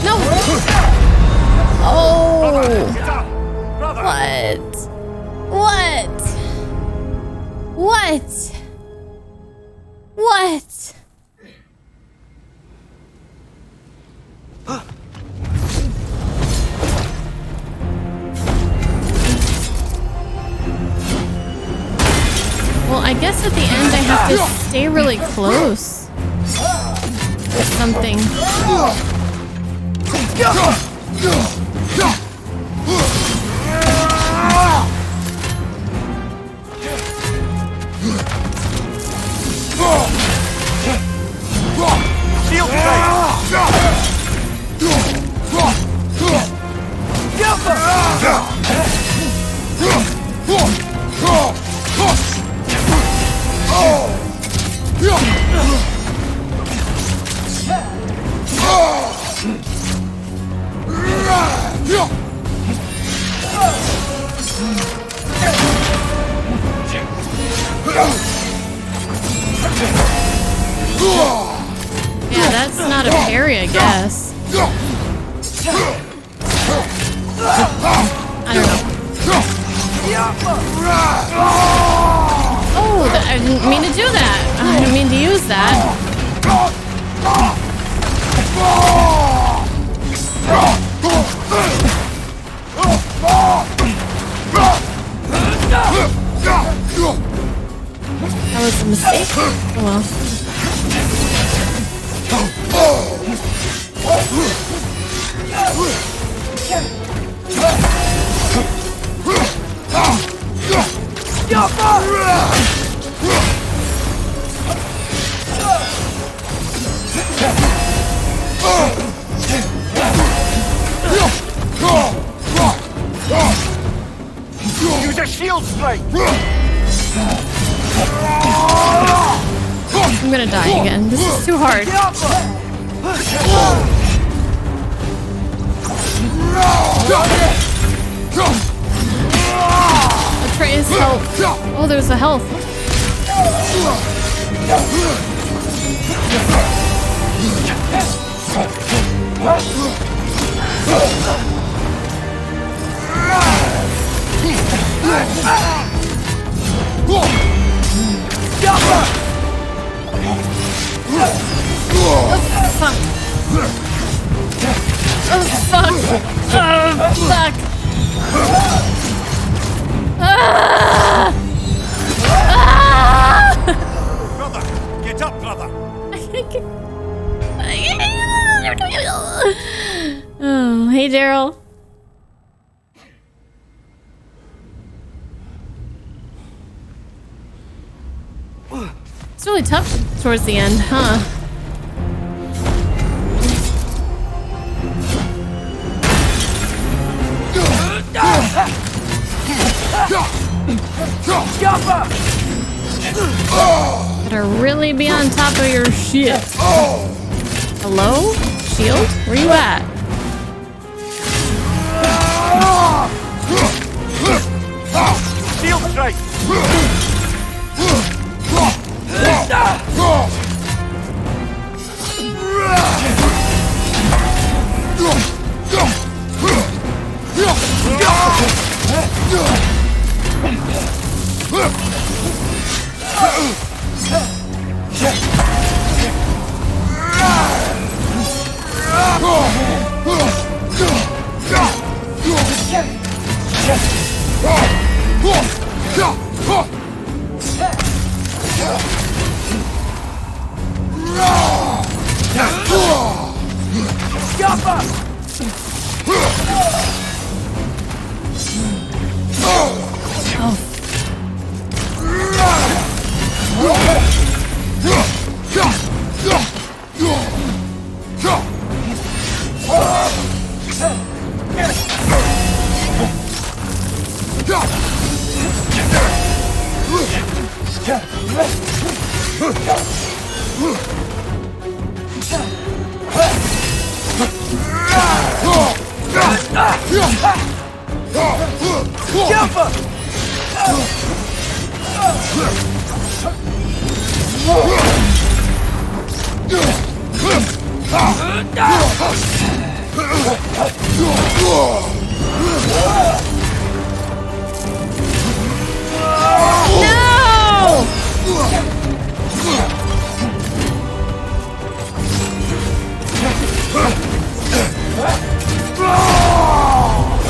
No. Oh. What? What? What? What? Well, I guess at the end I have to stay really close. Or something. Shield strike! Yeah, that's not a parry, I guess. I don't know. Oh, I didn't mean to do that. I didn't mean to use that. That was a mistake. Oh well. Use a shield strike! I'm gonna die again. This is too hard. Atreus, help. Oh, there's a health. Fuck. Oh, fuck. Oh, fuck. Ah! Ah! Brother! Get up, brother! Oh, hey, Daryl. It's really tough towards the end, huh? Better really be on top of your shit. Hello? Shield? Where you at? Shield strike!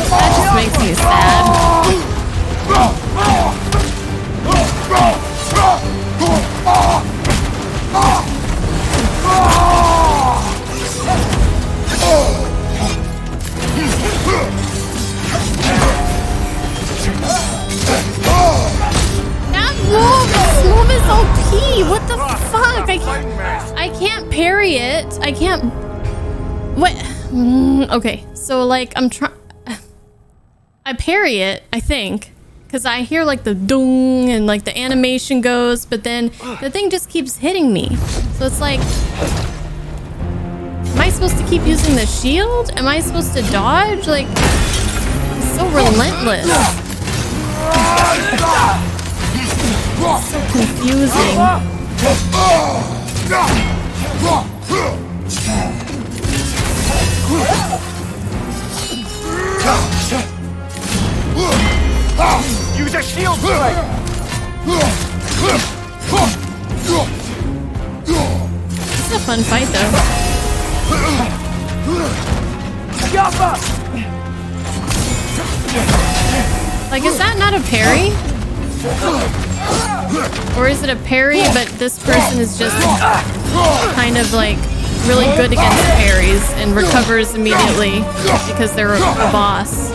That just makes me sad. This move is OP. What the fuck? I can't parry it. I can't. What? Okay, so like I'm trying. I parry it, I think, because I hear like the dong and like the animation goes, but then the thing just keeps hitting me. So it's like, am I supposed to keep using the shield? Am I supposed to dodge? Like, it's so relentless. So confusing. Use a shield strike! It's a fun fight though. Like, is that not a parry? Or is it a parry, but this person is just kind of like really good against parries and recovers immediately because they're a boss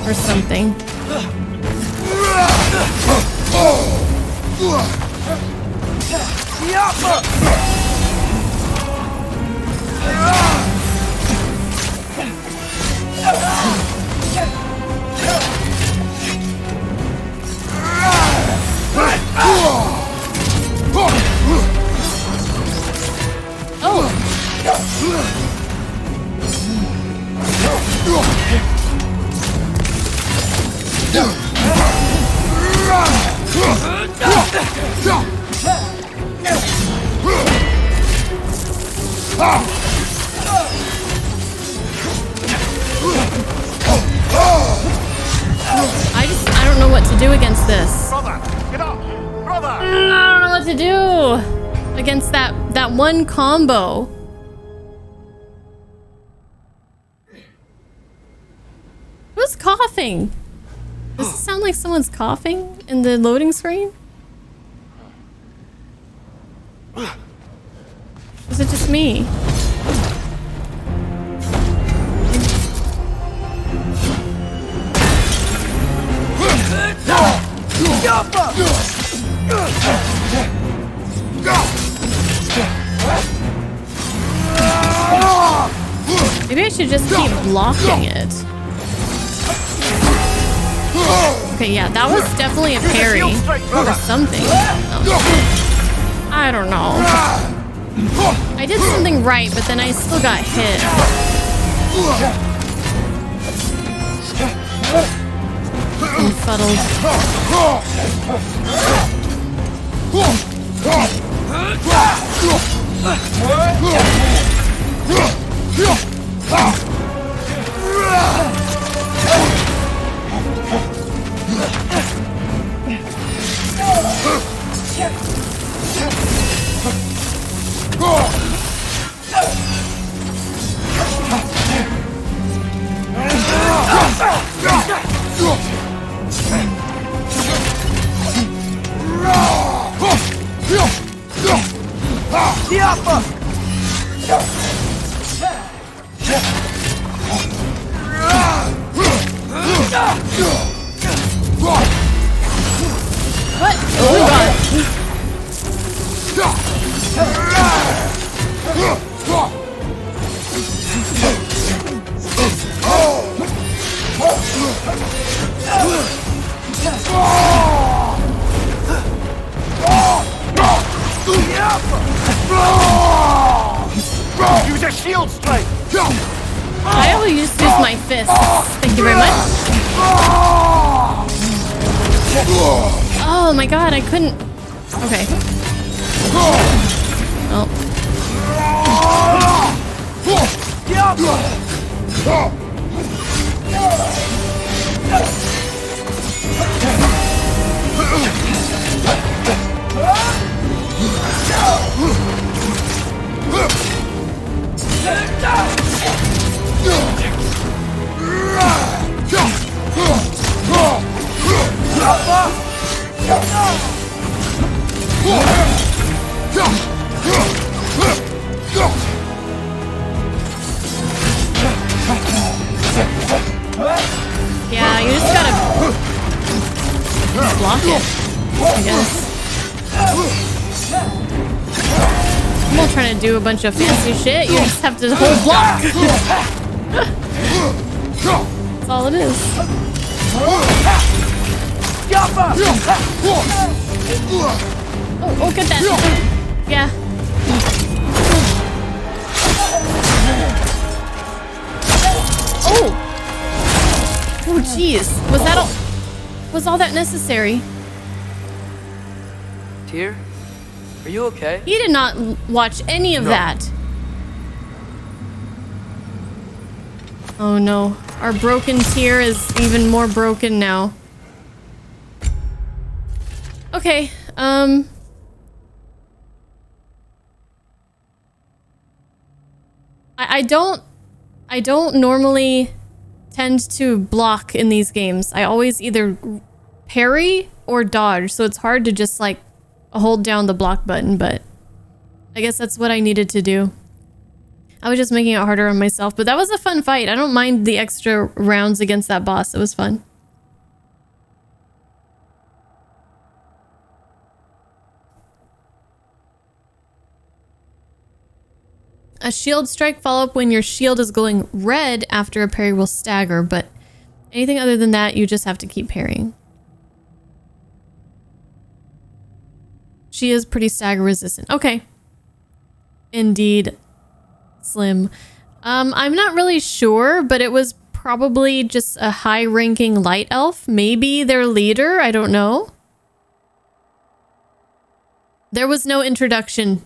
or something. I don't know what to do against this. Brother, get up! Brother! I don't know what to do against that one combo. Who's coughing? Does it sound like someone's coughing in the loading screen? Is it just me? Maybe I should just keep blocking it. Okay, yeah, that was definitely a parry or something. Oh. I don't know. I did something right, but then I still got hit. Befuddled. What? Oh my god. Use a shield strike! I always use my fist. Thank you very much. Oh my god, I couldn't. Okay. Oh. Yeah, you just gotta block it, I guess. I'm not trying to do a bunch of fancy shit. You just have to hold block. That's all it is. Oh, get that. Yeah. Oh. Oh, jeez. Was all that necessary? Tyr, are you okay? He did not watch any of that. Oh no. Our broken Tyr is even more broken now. Okay, I don't normally tend to block in these games. I always either parry or dodge, so it's hard to just like hold down the block button, but I guess that's what I needed to do. I was just making it harder on myself, but that was a fun fight. I don't mind the extra rounds against that boss. It was fun. A shield strike follow-up when your shield is going red after a parry will stagger, but anything other than that, you just have to keep parrying. She is pretty stagger resistant. Okay. Indeed. Slim. I'm not really sure, but it was probably just a high-ranking light elf. Maybe their leader, I don't know. There was no introduction.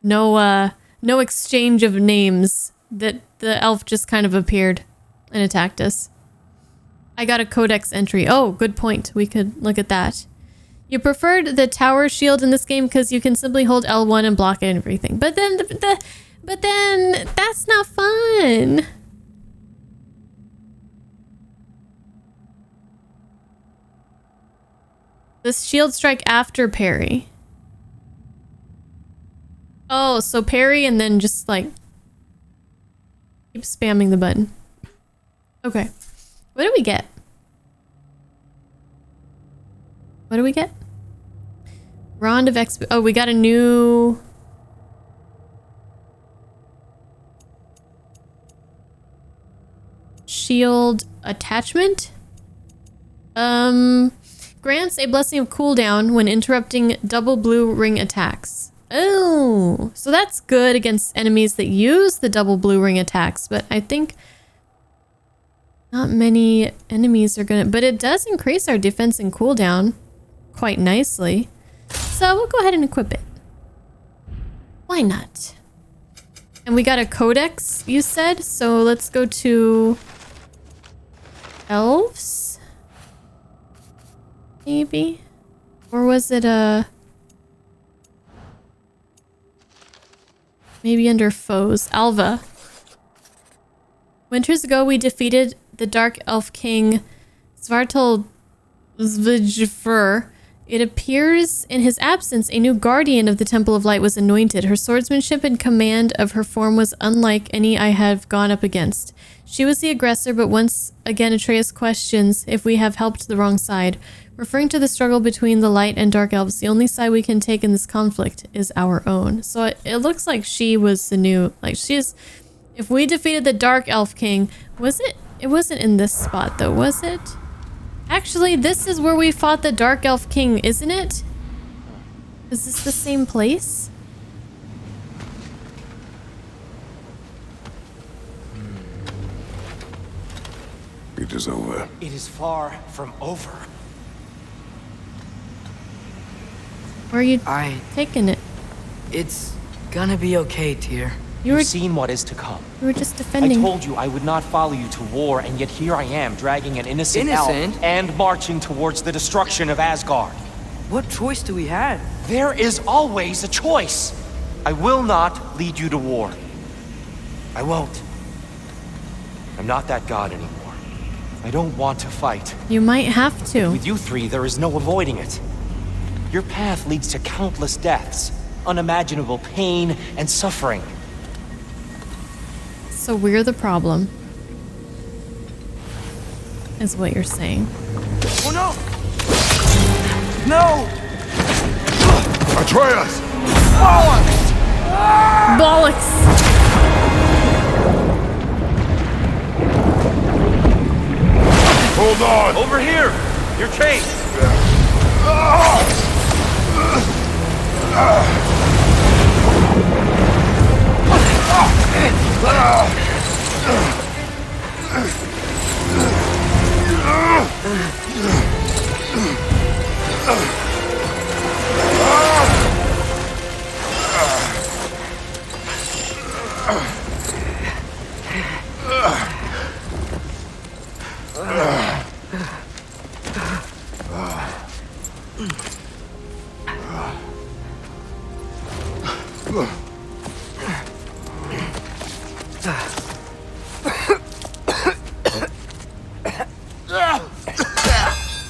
No no exchange of names. That the elf just kind of appeared and attacked us. I got a codex entry. Oh, good point. We could look at that. You preferred the tower shield in this game because you can simply hold L1 and block everything. But then that's not fun. The shield strike after parry. Oh, so parry and then just like keep spamming the button. Okay. What do we get? What do we get? Rond of XP. Oh, we got a new... shield attachment? Grants a blessing of cooldown when interrupting double blue ring attacks. Oh, so that's good against enemies that use the double blue ring attacks, but I think not many enemies are gonna, but it does increase our defense and cooldown quite nicely. So we'll go ahead and equip it. Why not? And we got a codex, you said, so let's go to elves. Maybe? Or was it maybe under foes? Alva. Winters ago, we defeated the Dark Elf King Svartal Zvijfur. It appears in his absence, a new guardian of the Temple of Light was anointed. Her swordsmanship and command of her form was unlike any I have gone up against. She was the aggressor, but once again Atreus questions if we have helped the wrong side. Referring to the struggle between the light and dark elves, the only side we can take in this conflict is our own. So it looks like she was the new, like she's, if we defeated the Dark Elf King, was it? It wasn't in this spot though, was it? Actually, this is where we fought the Dark Elf King, isn't it? Is this the same place? It is over. It is far from over. Where are you taking it? It's gonna be okay, Tyr. You've seen what is to come. You were just defending. I told you I would not follow you to war, and yet here I am, dragging an innocent elf and marching towards the destruction of Asgard. What choice do we have? There is always a choice. I will not lead you to war. I won't. I'm not that god anymore. I don't want to fight. You might have to. With you three, there is no avoiding it. Your path leads to countless deaths, unimaginable pain and suffering. So we're the problem, is what you're saying. Oh no! No! Atreus! Bollocks! Hold on! Over here! You're chased!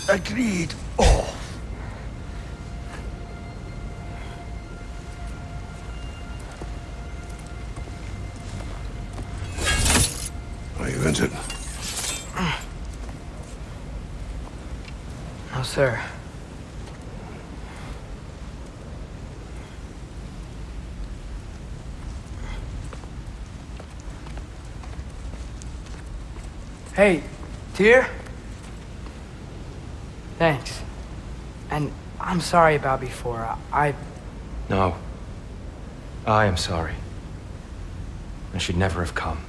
Agreed. Oh. Are you injured? No, sir. Hey, Tyr? Thanks. And I'm sorry about before. No. I am sorry. I should never have come.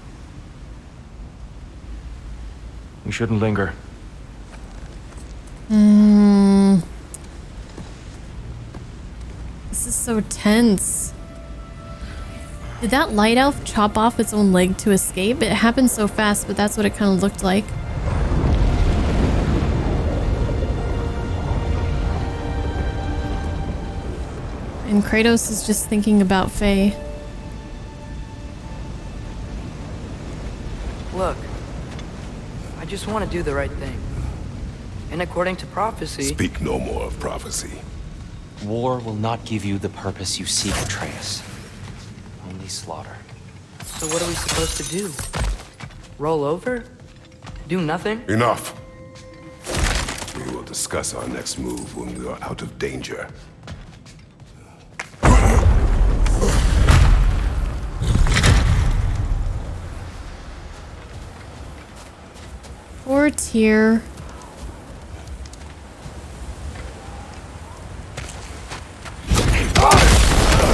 We shouldn't linger. This is so tense. Did that light elf chop off its own leg to escape? It happened so fast, but that's what it kind of looked like. And Kratos is just thinking about Faye. Look, I just want to do the right thing. And according to prophecy... Speak no more of prophecy. War will not give you the purpose you seek, Atreus. Only slaughter. So what are we supposed to do? Roll over? Do nothing? Enough. We will discuss our next move when we are out of danger. Poor Tyr.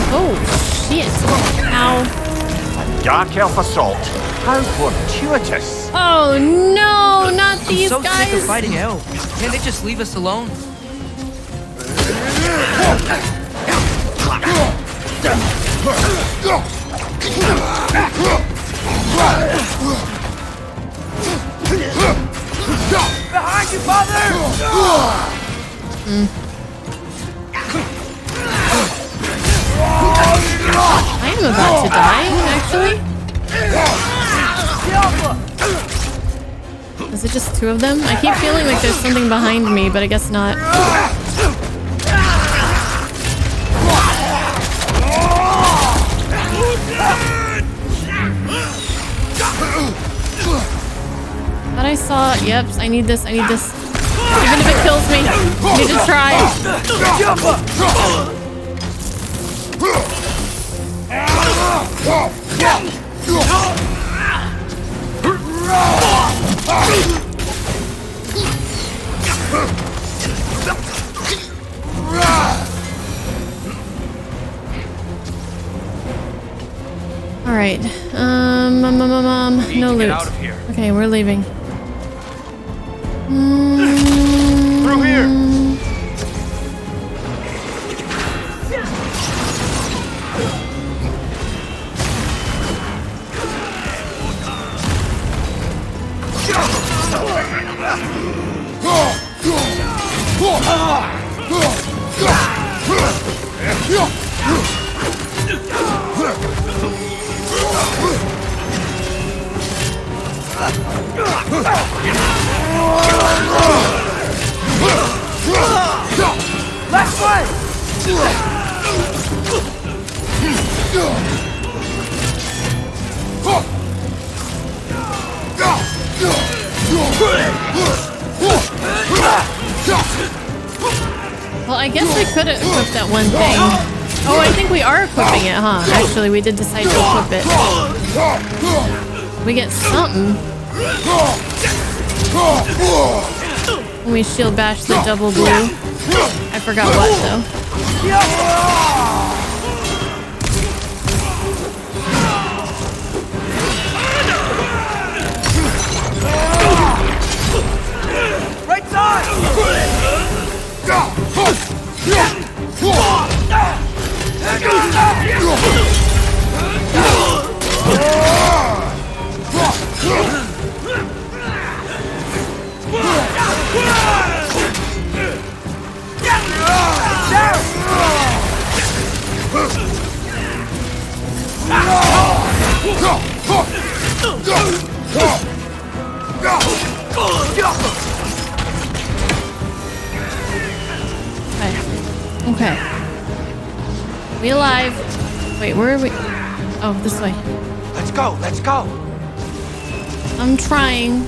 Oh, shit. Ow. Dark elf assault. How fortuitous. Oh, no, not these I'm so guys. sick of fighting elves. Can't they just leave us alone? Behind you, father! I am about to die, actually. Is it just two of them? I keep feeling like there's something behind me, but I guess not. Thought I saw. Yep, I need this. I need this. Even if it kills me, I need to try. All right. No loot. out of here. Okay, we're leaving. Through here. Last one! Well, I guess we could equip that one thing. Oh, I think we are equipping it, huh? Actually, we did decide to equip it. We get something. When we shield bash the double blue. I forgot what, though. Right side! Okay. We alive. Wait, where are we? Oh, this way. Let's go. Let's go. I'm trying.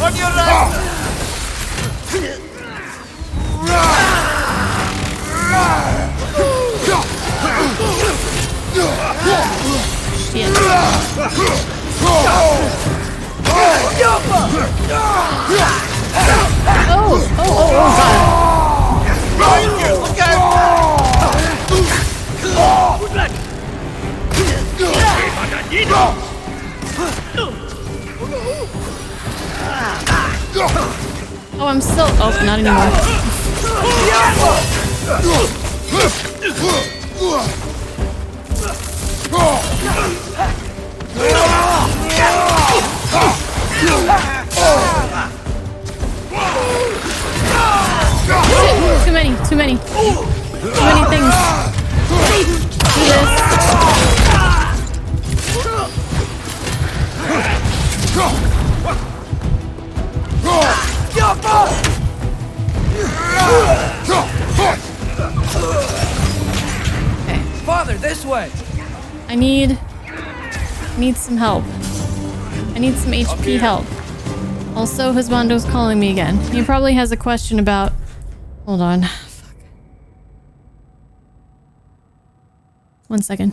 On your left. Shit. Oh, I'm still. Oh, not anymore. Too many. Too many things. Do this. Okay. Father, this way! I need some help. I need some HP help. Also, Husbando's calling me again. He probably has a question about... Hold on. Fuck. 1 second.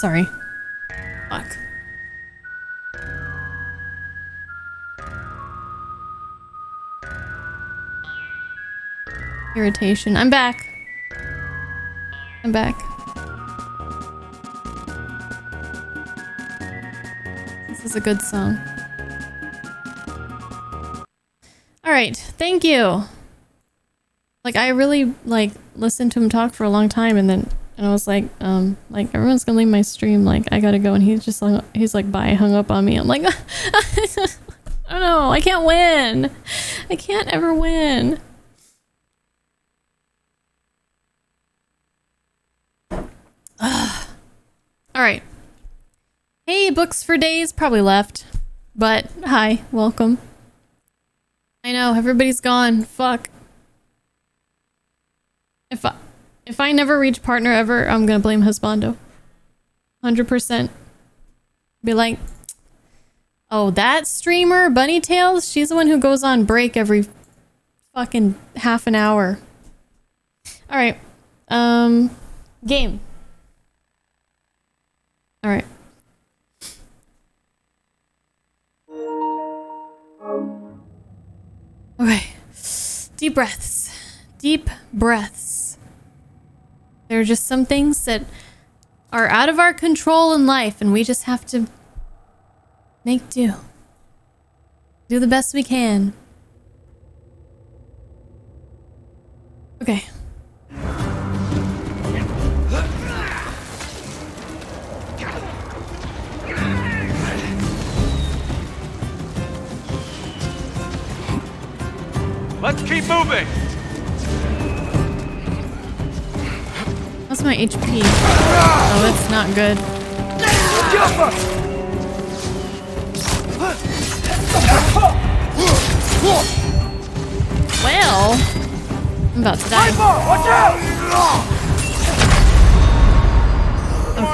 sorry. Fuck. Irritation. I'm back. I'm back. This is a good song. Alright, thank you. Like, I really, like, listened to him talk for a long time, and I was like, everyone's gonna leave my stream, like, I gotta go, and he's like, bye, hung up on me. I'm like, I don't know, I can't win. I can't ever win. Alright. Hey, Books for Days probably left, but hi, welcome. I know, everybody's gone. Fuck. If I never reach partner ever, I'm gonna blame Husbando. 100%. Be like, oh, that streamer, Bunny Tails, she's the one who goes on break every fucking half an hour. Alright. Game. Alright. Okay. Deep breaths. Deep breaths. There are just some things that are out of our control in life, and we just have to make do. Do the best we can. Okay. Let's keep moving! What's my HP? Oh, that's not good. Well, I'm about to die. Watch out!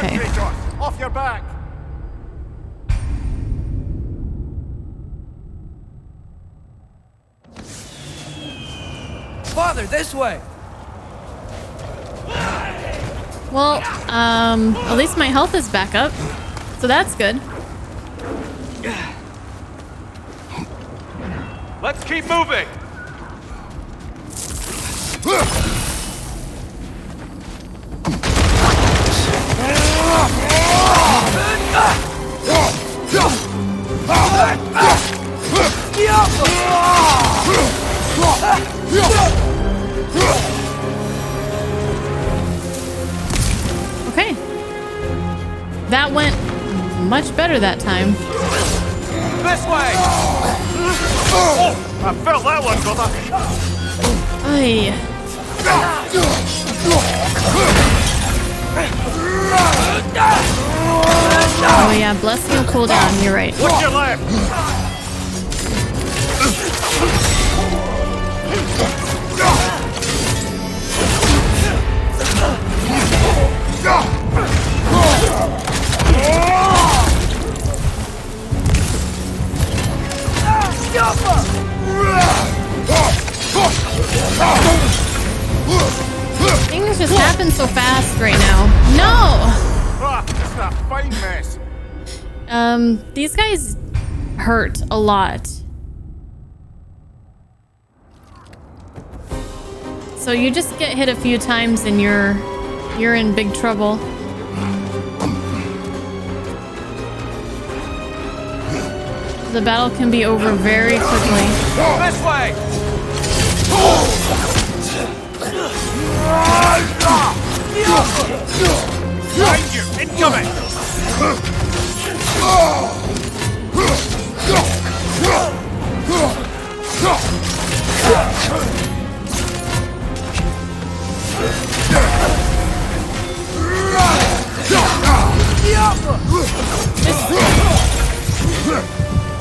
Okay. Off your back! Father, this way! Well, at least my health is back up, so that's good. Let's keep moving! Okay. That went much better that time. This way! Oh, I felt that one, brother. Ay. Oh yeah, blessing will cool down, you're right. Watch your left. Things just happen so fast right now. No! Ah, this is a fine mess. These guys hurt a lot. So you just get hit a few times and you're in big trouble. The battle can be over very quickly. This way! Behind you, incoming!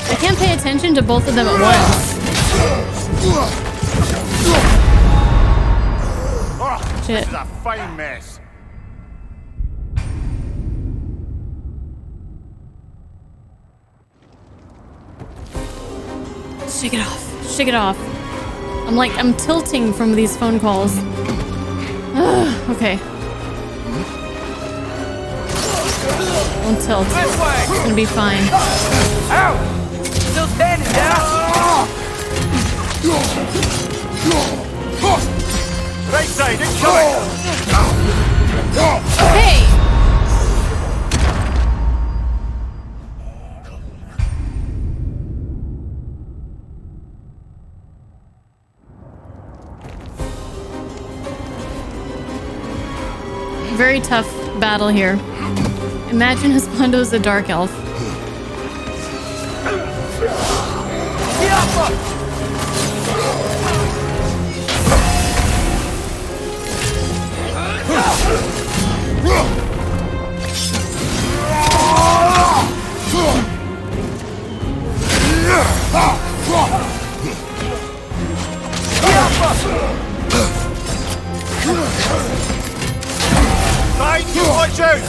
I can't pay attention to both of them at once. Oh, Shit. this is a fine mess. Shake it off. Shake it off. I'm tilting from these phone calls. Okay. Don't tilt. It's gonna be fine. Ow! Still standing, yeah? Right side, incoming! Okay! Very tough battle here. Imagine Husbando's a dark elf. Right, you watch out!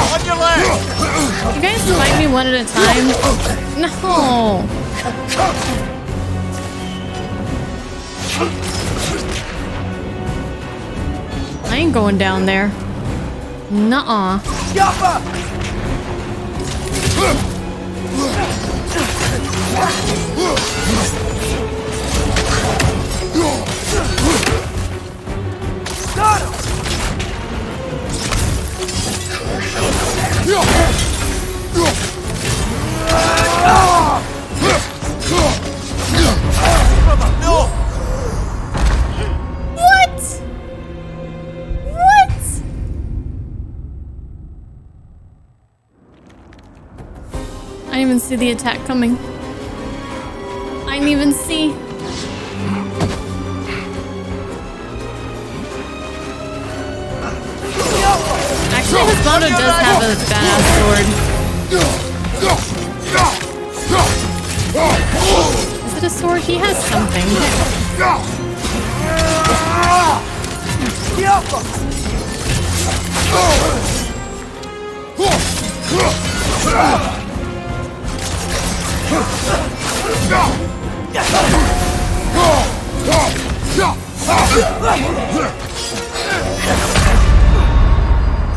On your left! You guys fight me one at a time? No! I ain't going down there. Nuh-uh. What? What? I didn't even see the attack coming. I didn't even see. Actually, Husbando does have a badass sword. Is it a sword? He has something.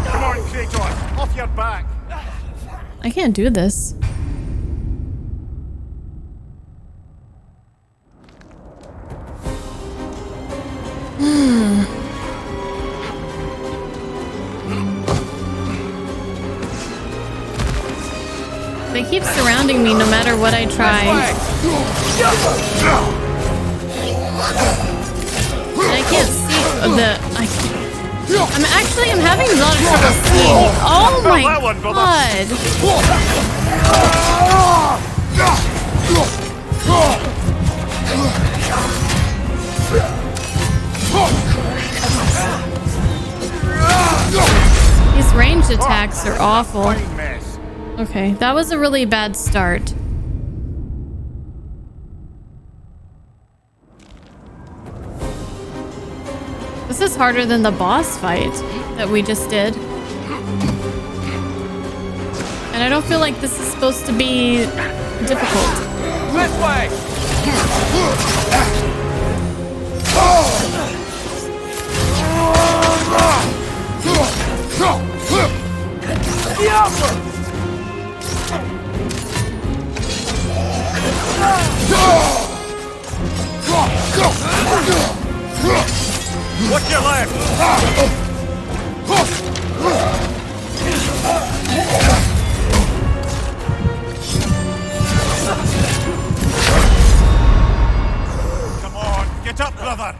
Come on, Kratos, off your back! I can't do this. They keep surrounding me no matter what I try. And I can't see I'm having a lot of trouble seeing. Oh my god! These ranged attacks are awful. Okay, that was a really bad start. This is harder than the boss fight that we just did. And I don't feel like this is supposed to be difficult. This way! Watch your left! Come on, get up, brother!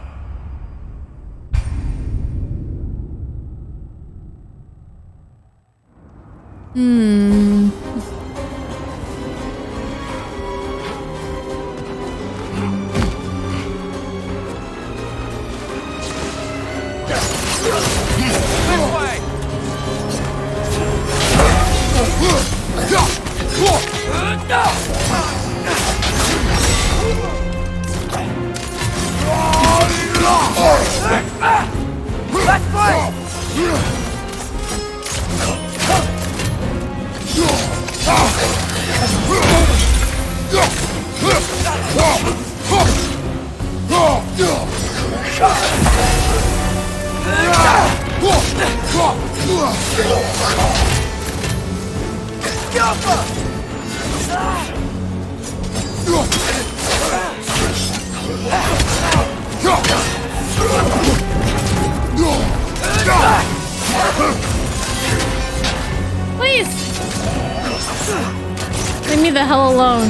hell alone.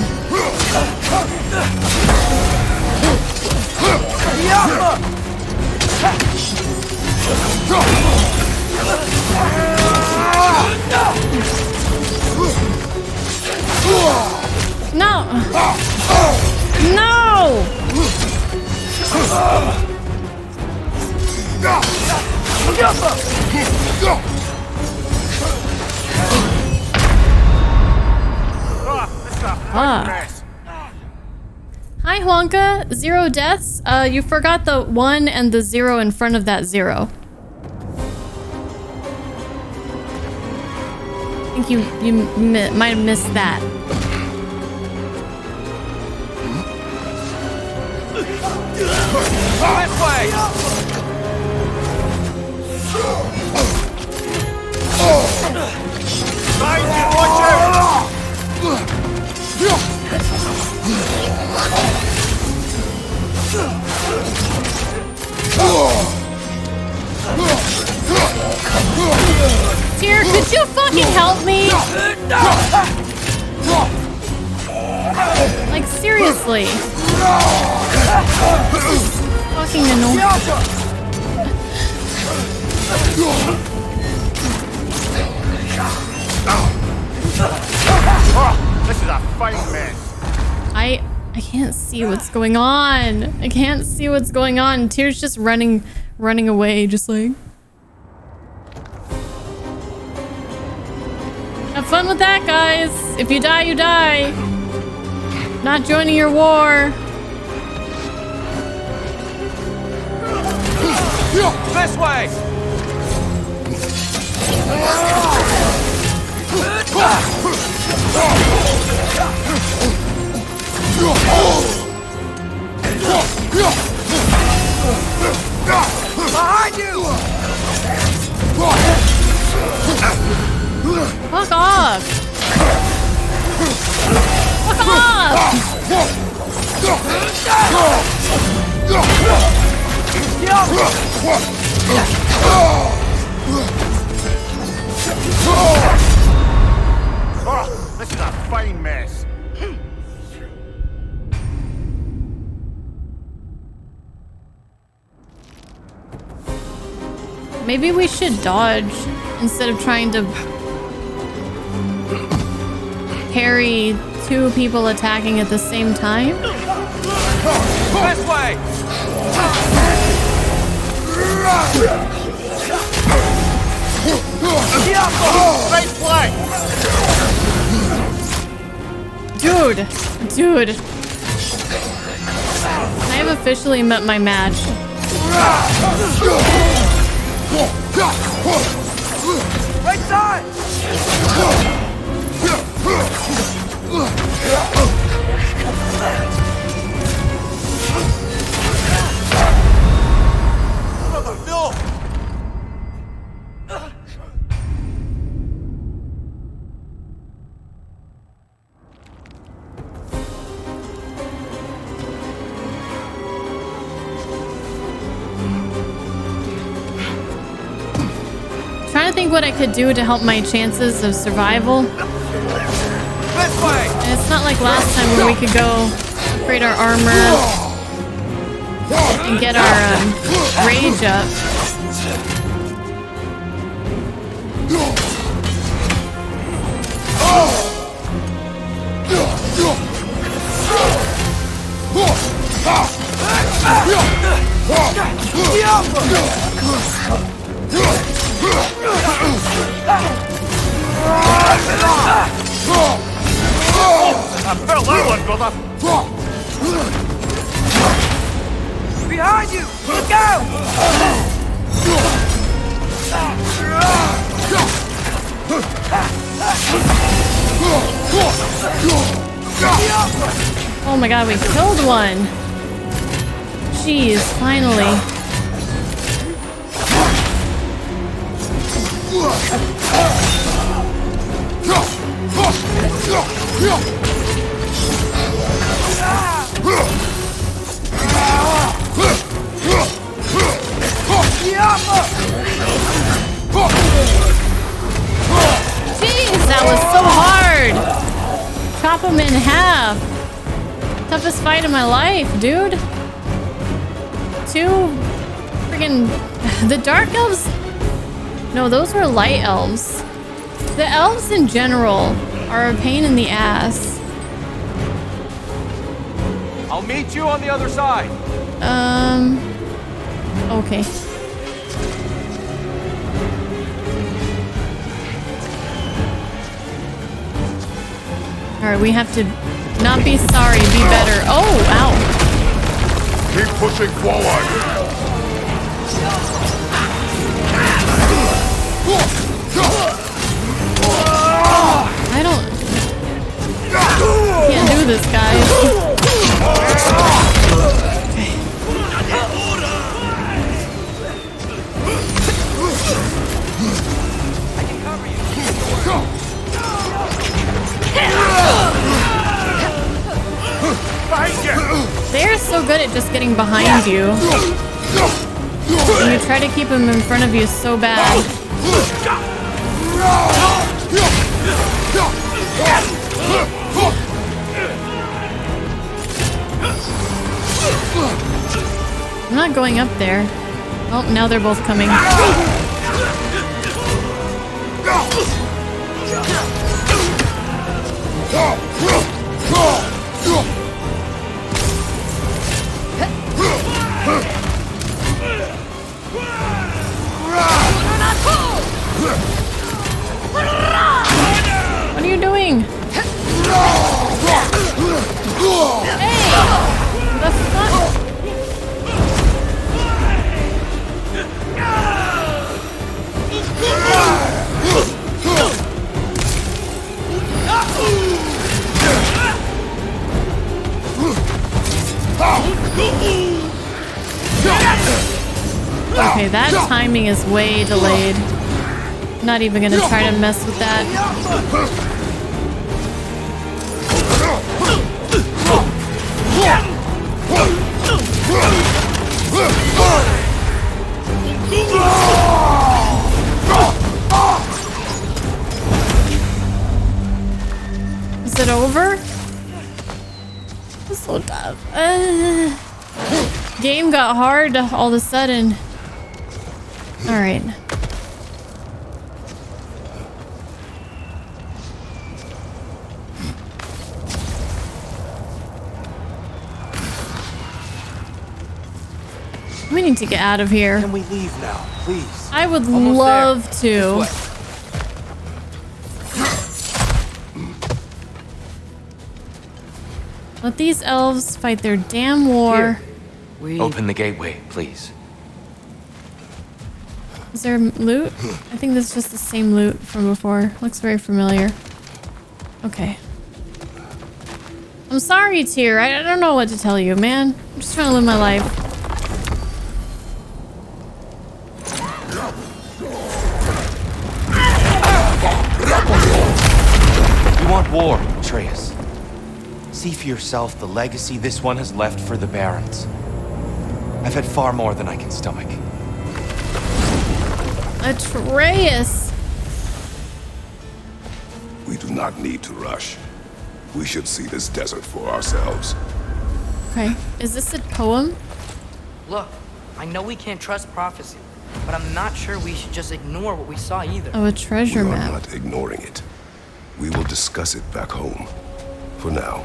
No! No! Hi, Huanka. 0 deaths. You forgot the 1 and the 0 in front of that 0. I think you might have missed that. This way! Watch out! Tyr, could you fucking help me? Like, seriously. Fucking annoying. This is a fine mess. I can't see what's going on. I can't see what's going on. Tyr's just running away, just like. Have fun with that, guys. If you die, you die. Not joining your war. This way! Behind you! Fuck off! Fuck off! Oh, this is a fine mess. Maybe we should dodge instead of trying to parry 2 people attacking at the same time. This way! Right flank! Dude. I have officially met my match. Right side! No! Trying to think what I could do to help my chances of survival. This way! And it's not like last time where we could go upgrade our armor and get our rage up. I felt that one, brother. Behind you! Look out! Oh my god, we killed one. Jeez, finally. Jeez, that was so hard. Chop him in half. Toughest fight of my life, dude. Two friggin' the dark elves. No, those were light elves. The elves in general are a pain in the ass. I'll meet you on the other side. Okay. Alright, we have to not be sorry, be better. Oh, ow. Keep pushing forward. I can't do this, guys. They're so good at just getting behind you. And you try to keep them in front of you so bad. I'm not going up there. Oh, now they're both coming. What are you doing? Hey! The fuck? Okay, that timing is way delayed. Not even gonna try to mess with that. Is it over? It's so tough. Game got hard all of a sudden. All right. We need to get out of here. Can we leave now, please? I would love to. Let these elves fight their damn war. Open the gateway, please. Is there loot? I think this is just the same loot from before. Looks very familiar. Okay. I'm sorry, Tyr. I don't know what to tell you, man. I'm just trying to live my life. You want war, Atreus. See for yourself the legacy this one has left for the Barons. I've had far more than I can stomach. Atreus! We do not need to rush. We should see this desert for ourselves. Okay. Is this a poem? Look, I know we can't trust prophecy, but I'm not sure we should just ignore what we saw either. Oh, a treasure We are map. not ignoring it. We will discuss it back home. For now,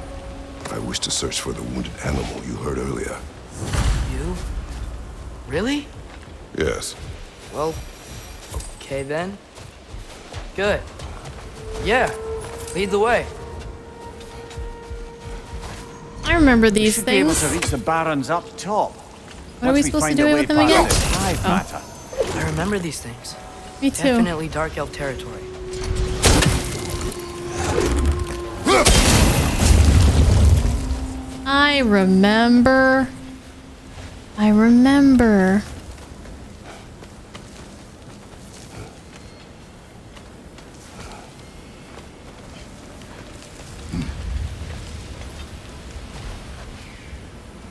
I wish to search for the wounded animal you heard earlier. You? Really? Yes. Well, okay then. Good. Yeah, lead the way. I remember We these should be able things. to reach the barons up top. What are we Once supposed to find do a with way them again? past this hive matter. I remember these things. Me too. Definitely Dark Elf territory. I remember. I remember.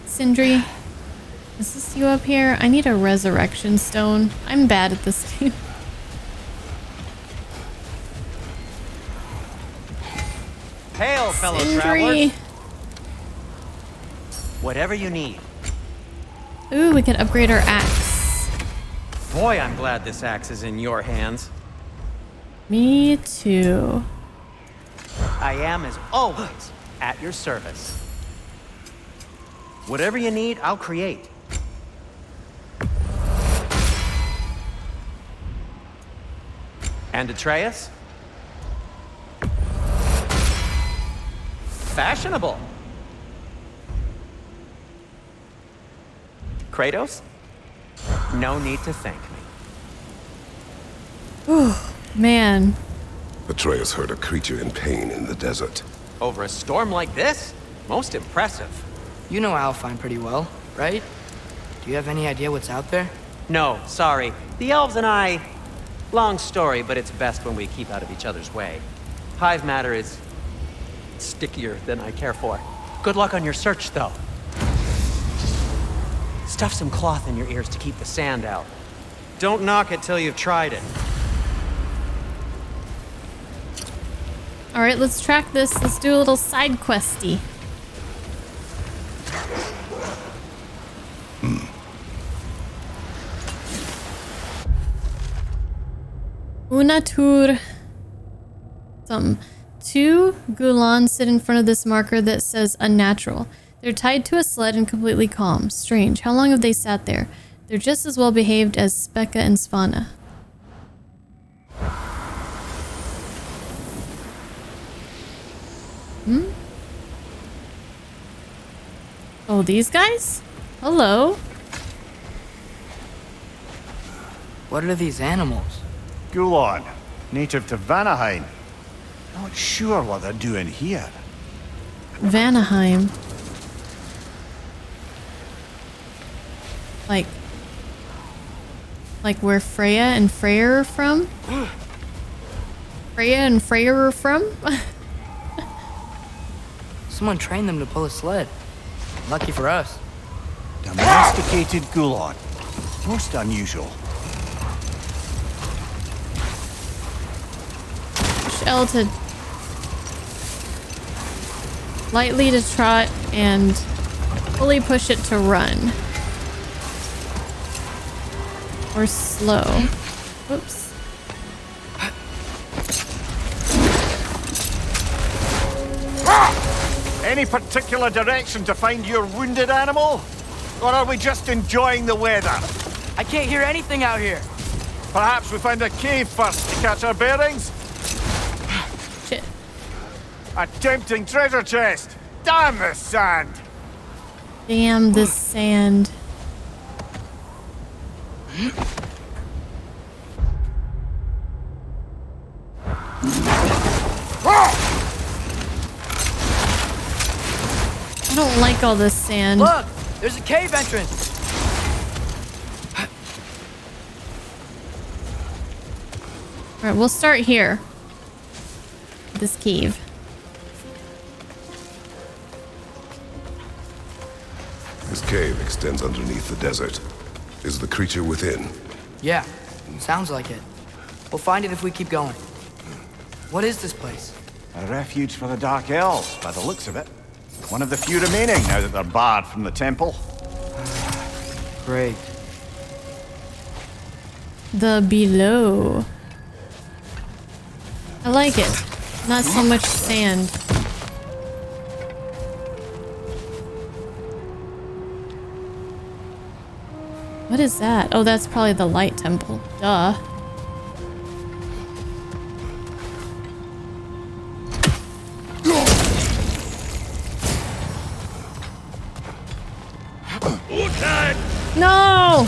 Sindri, is this you up here? I need a resurrection stone. I'm bad at this game. Hail, fellow Sindri. travelers. Whatever you need. Ooh, we can upgrade our axe. Boy, I'm glad this axe is in your hands. Me too. I am, as always, at your service. Whatever you need, I'll create. And Atreus? Fashionable. Kratos? No need to thank me. Man. Atreus heard a creature in pain in the desert. Over a storm like this? Most impressive. You know Alfheim pretty well, right? Do you have any idea what's out there? No, sorry. The elves and I... Long story, but it's best when we keep out of each other's way. Hive matter is... stickier than I care for. Good luck on your search, though. Stuff some cloth in your ears to keep the sand out. Don't knock it till you've tried it. All right, let's track this. Let's do a little side questy. Unatur. Two Gulans sit in front of this marker that says unnatural. They're tied to a sled and completely calm. Strange. How long have they sat there? They're just as well behaved as Spekka and Svana. Oh, these guys? Hello. What are these animals? Gulan, native to Vanaheim. Not sure what they're doing here. Vanaheim. Like where Freya and Freyr are from? Freya and Freyr are from? Someone trained them to pull a sled. Lucky for us. Domesticated Gulan. Most unusual. Push L to lightly to trot and fully push it to run. Or slow. Whoops. Any particular direction to find your wounded animal? Or are we just enjoying the weather? I can't hear anything out here. Perhaps we find a cave first to catch our bearings? Shit. A tempting treasure chest! Damn the sand! Damn this sand. I don't like all this sand. Look! There's a cave entrance! Alright, we'll start here. This cave. This cave extends underneath the desert. Is the creature within? Yeah, sounds like it. We'll find it if we keep going. What is this place? A refuge for the Dark Elves, by the looks of it. One of the few remaining now that they're barred from the temple. Great. The below. I like it. Not so much sand. What is that? Oh, that's probably the light temple. Duh. No!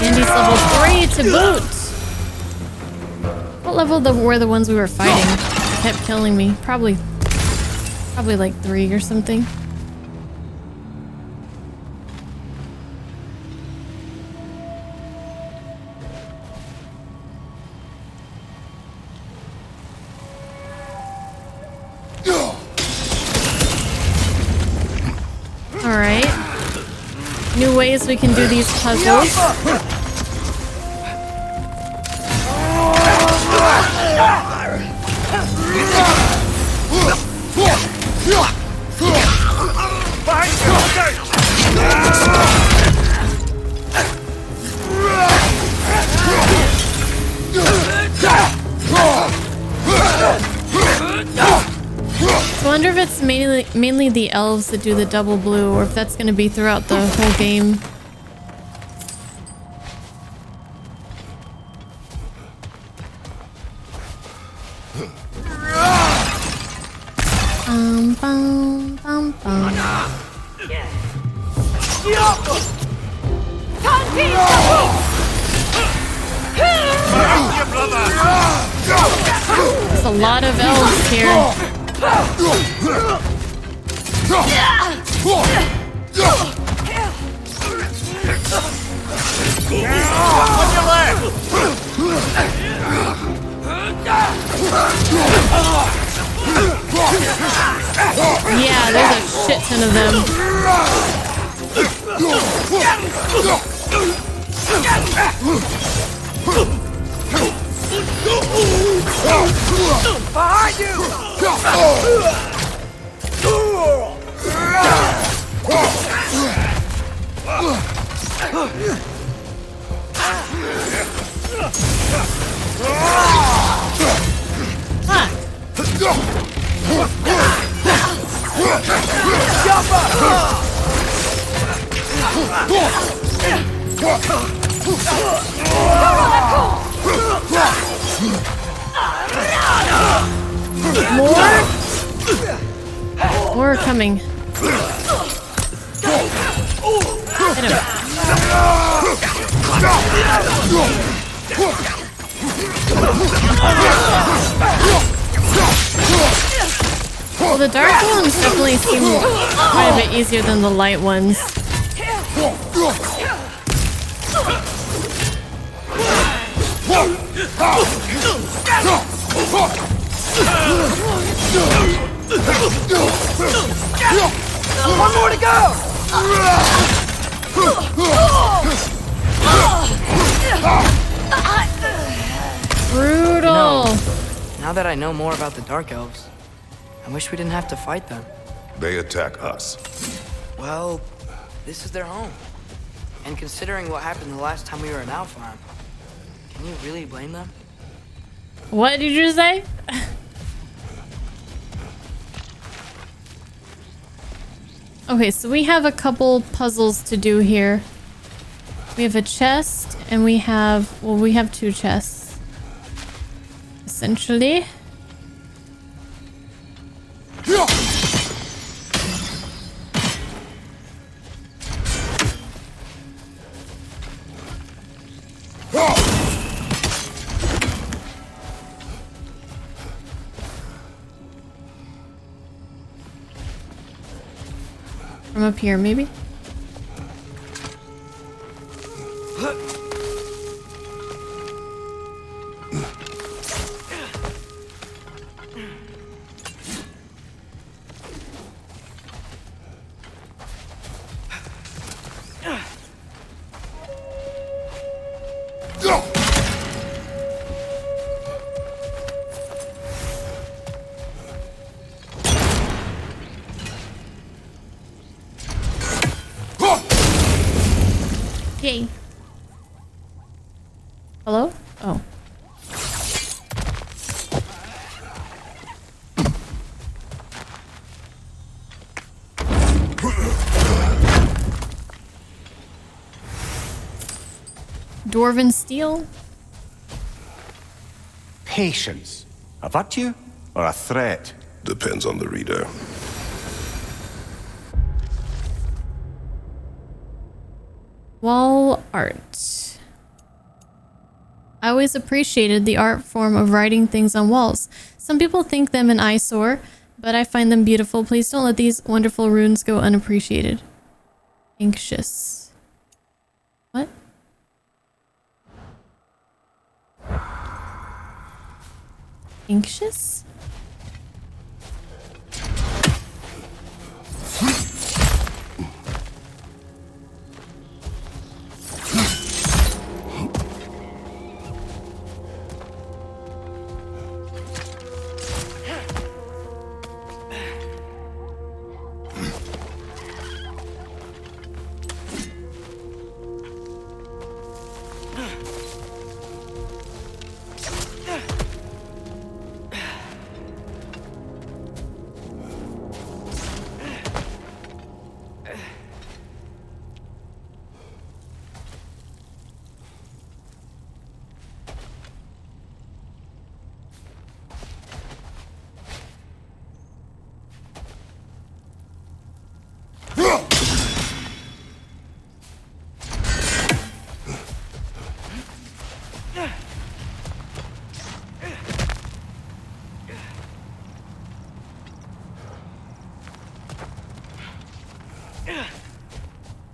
Andy's level 3 to boot. What level were the ones we were fighting? They kept killing me. Probably like 3 or something. Alright. New ways we can do these puzzles. I wonder if it's mainly the elves that do the double blue, or if that's going to be throughout the whole game. Bum, bum, bum. There's a lot of elves here. Yeah, there's a shit ton of them. Behind you! More are coming. Hit him. Well, the dark ones definitely seem quite a bit easier than the light ones. One more to go! Brutal. Now that I know more about the Dark Elves, I wish we didn't have to fight them. They attack us. Well, this is their home. And considering what happened the last time we were in Alfheim, can you really blame them? What did you say? Okay, so we have a couple puzzles to do here. We have a chest, and we have two chests. Essentially. From up here, maybe? Yay. Hello? Oh. Dwarven steel? Patience. A virtue or a threat? Depends on the reader. Wall art. I always appreciated the art form of writing things on walls. Some people think them an eyesore, but I find them beautiful. Please don't let these wonderful runes go unappreciated. Anxious. What? Anxious?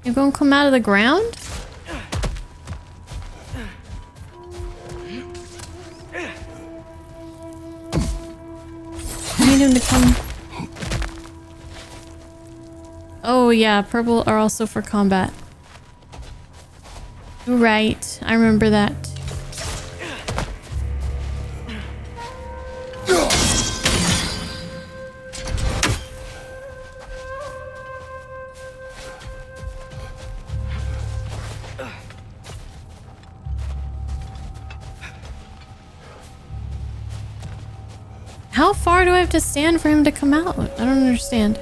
You gonna come out of the ground? I need him to come. Oh yeah, purple are also for combat. Right, I remember that. How far do I have to stand for him to come out? I don't understand.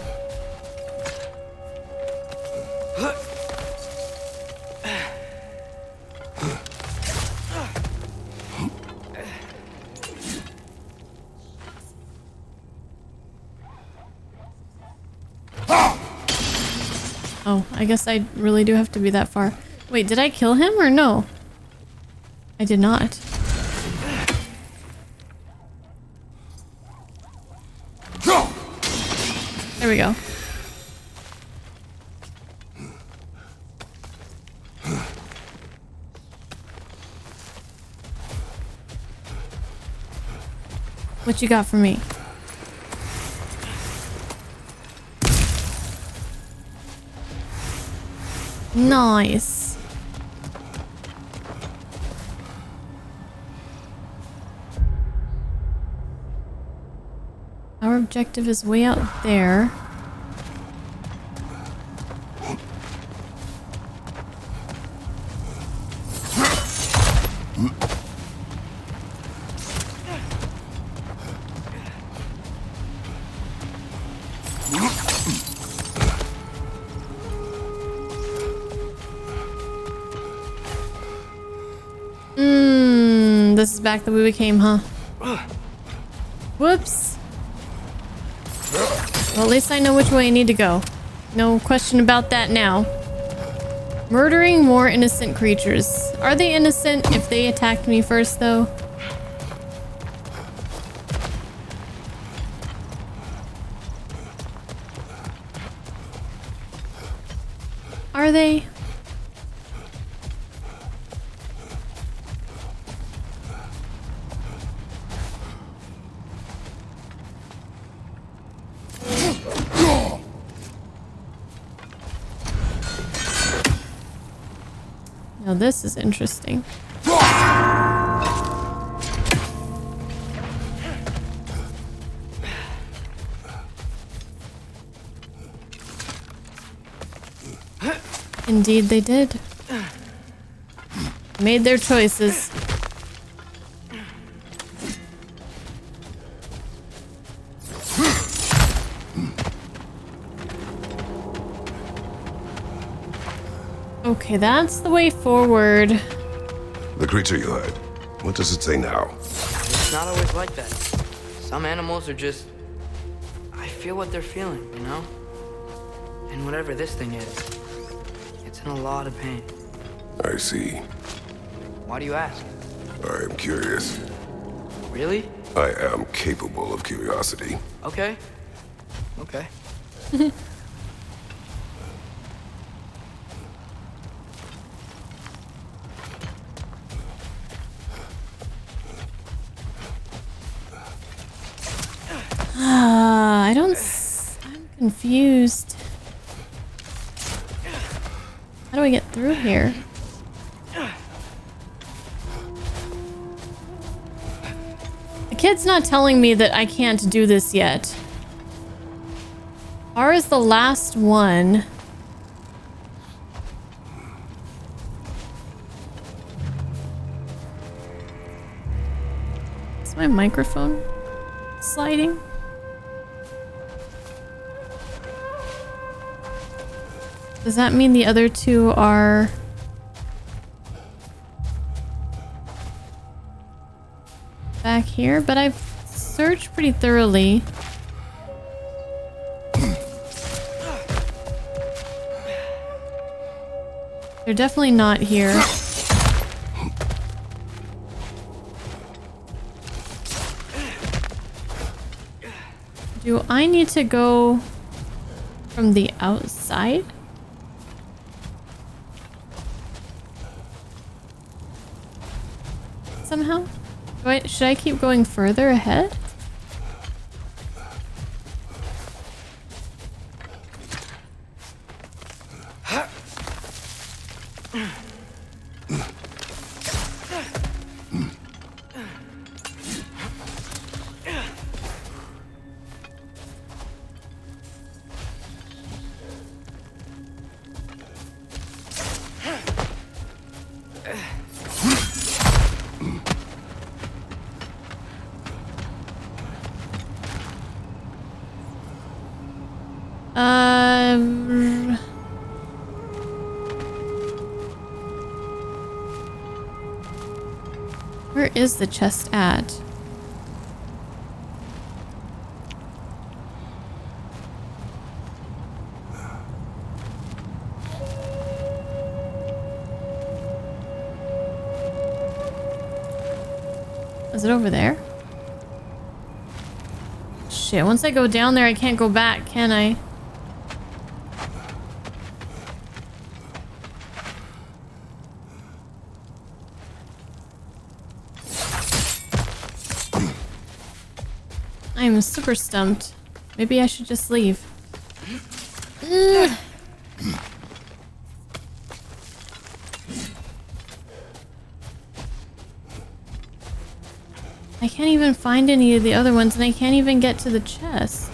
Oh, I guess I really do have to be that far. Wait, did I kill him or no? I did not. There we go. What you got for me? Nice. Our objective is way out there. This is back the way we came, huh? Whoops. Well, at least I know which way I need to go. No question about that now. Murdering more innocent creatures. Are they innocent if they attacked me first, though? Are they? Now this is interesting. Indeed they did. Made their choices. Okay, that's the way forward. The creature you heard, what does it say now? It's not always like that. Some animals are just... I feel what they're feeling, you know? And whatever this thing is, it's in a lot of pain. I see. Why do you ask? I am curious. Really? I am capable of curiosity. Okay. Okay. I'm confused. How do I get through here? The kid's not telling me that I can't do this yet. R is the last one. Is my microphone sliding? Does that mean the other two are... back here? But I've searched pretty thoroughly. They're definitely not here. Do I need to go from the outside? somehow? Should I keep going further ahead? Where is the chest at? Is it over there? Shit, once I go down there, I can't go back, can I? I'm super stumped. Maybe I should just leave. Ugh. I can't even find any of the other ones, and I can't even get to the chest.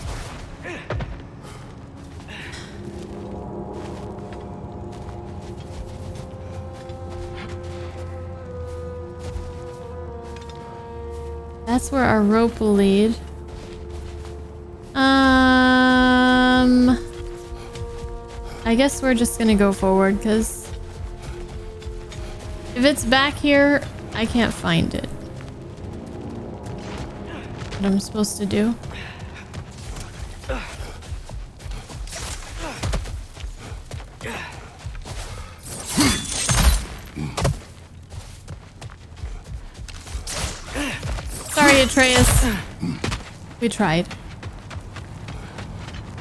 That's where our rope will lead. I guess we're just gonna go forward, because if it's back here, I can't find it. What I'm supposed to do? Sorry, Atreus. We tried.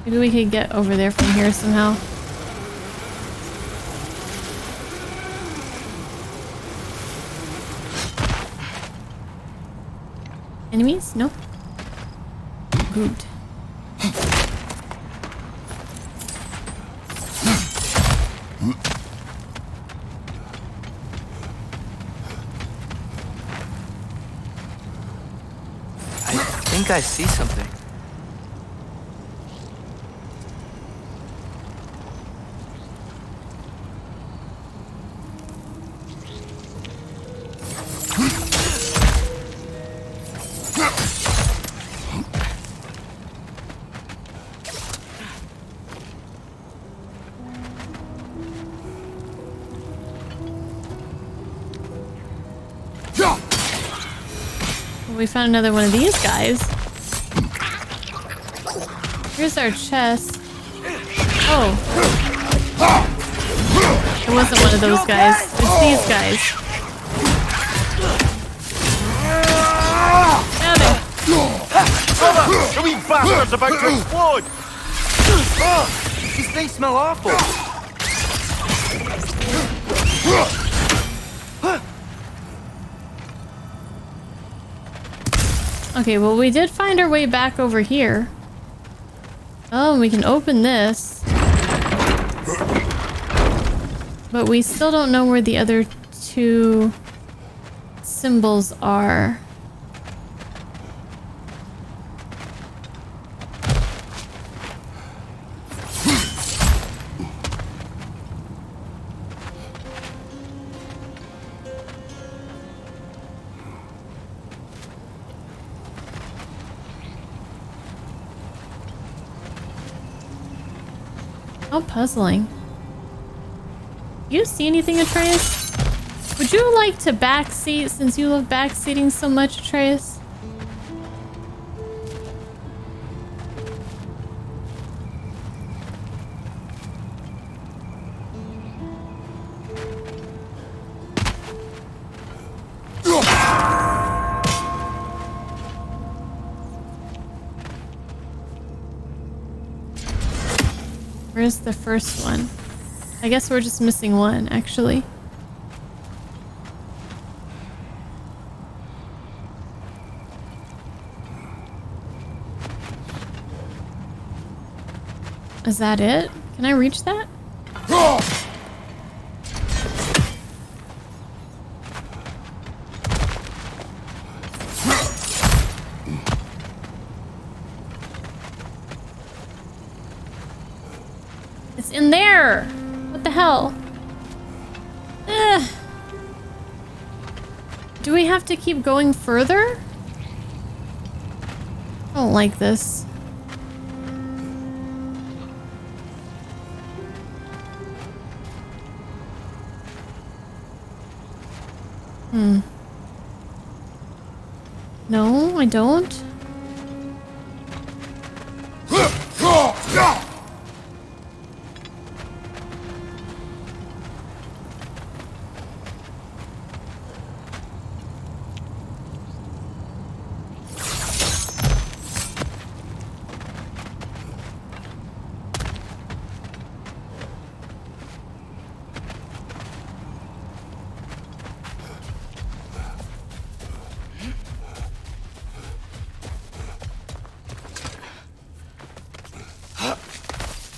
Maybe we could get over there from here somehow. Enemies? Nope. Good. I think I see something. We found another one of these guys. Here's our chest. Oh. It wasn't one of those guys. It's these guys. Got it. Are we bastards about to explode? These things smell awful. Okay, well, we did find our way back over here. Oh, we can open this. But we still don't know where the other two symbols are. How puzzling. You see anything, Atreus? Would you like to backseat since you love backseating so much, Atreus? Where's the first one? I guess we're just missing one, actually. Is that it? Can I reach that? It's in there! What the hell? Ugh. Do we have to keep going further? I don't like this. No, I don't.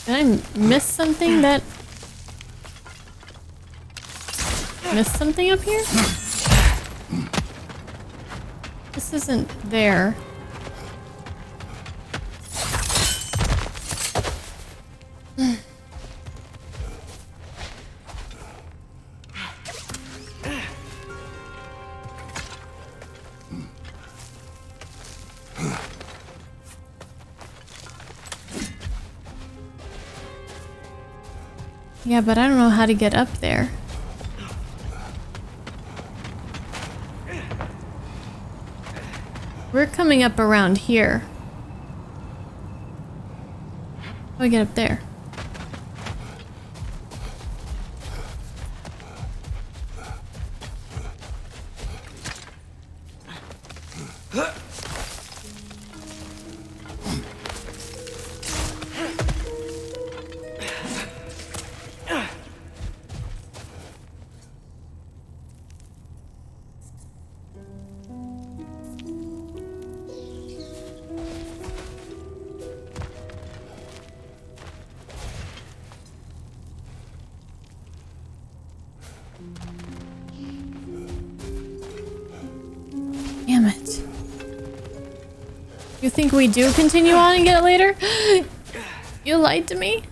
Did I miss something that... Missed something up here? This isn't there. Yeah, but I don't know how to get up there. We're coming up around here. How do I get up there? Damn it. You think we do continue on and get it later? You lied to me?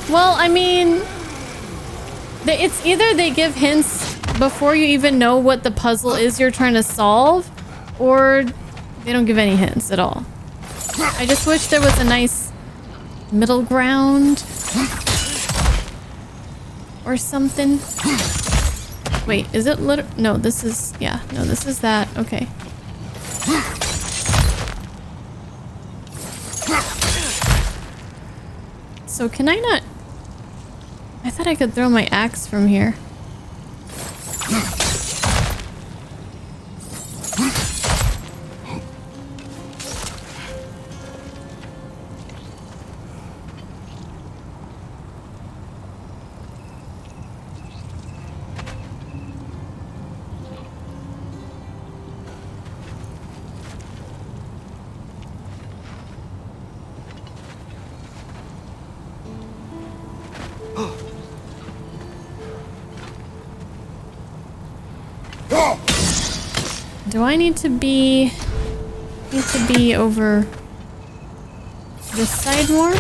Well, I mean, it's either they give hints before you even know what the puzzle is you're trying to solve, or they don't give any hints at all. I just wish there was a nice middle ground or something. Wait, is it no, this is, yeah, no, this is that. Okay. So can I not? I thought I could throw my axe from here. Do I need to be over this side more?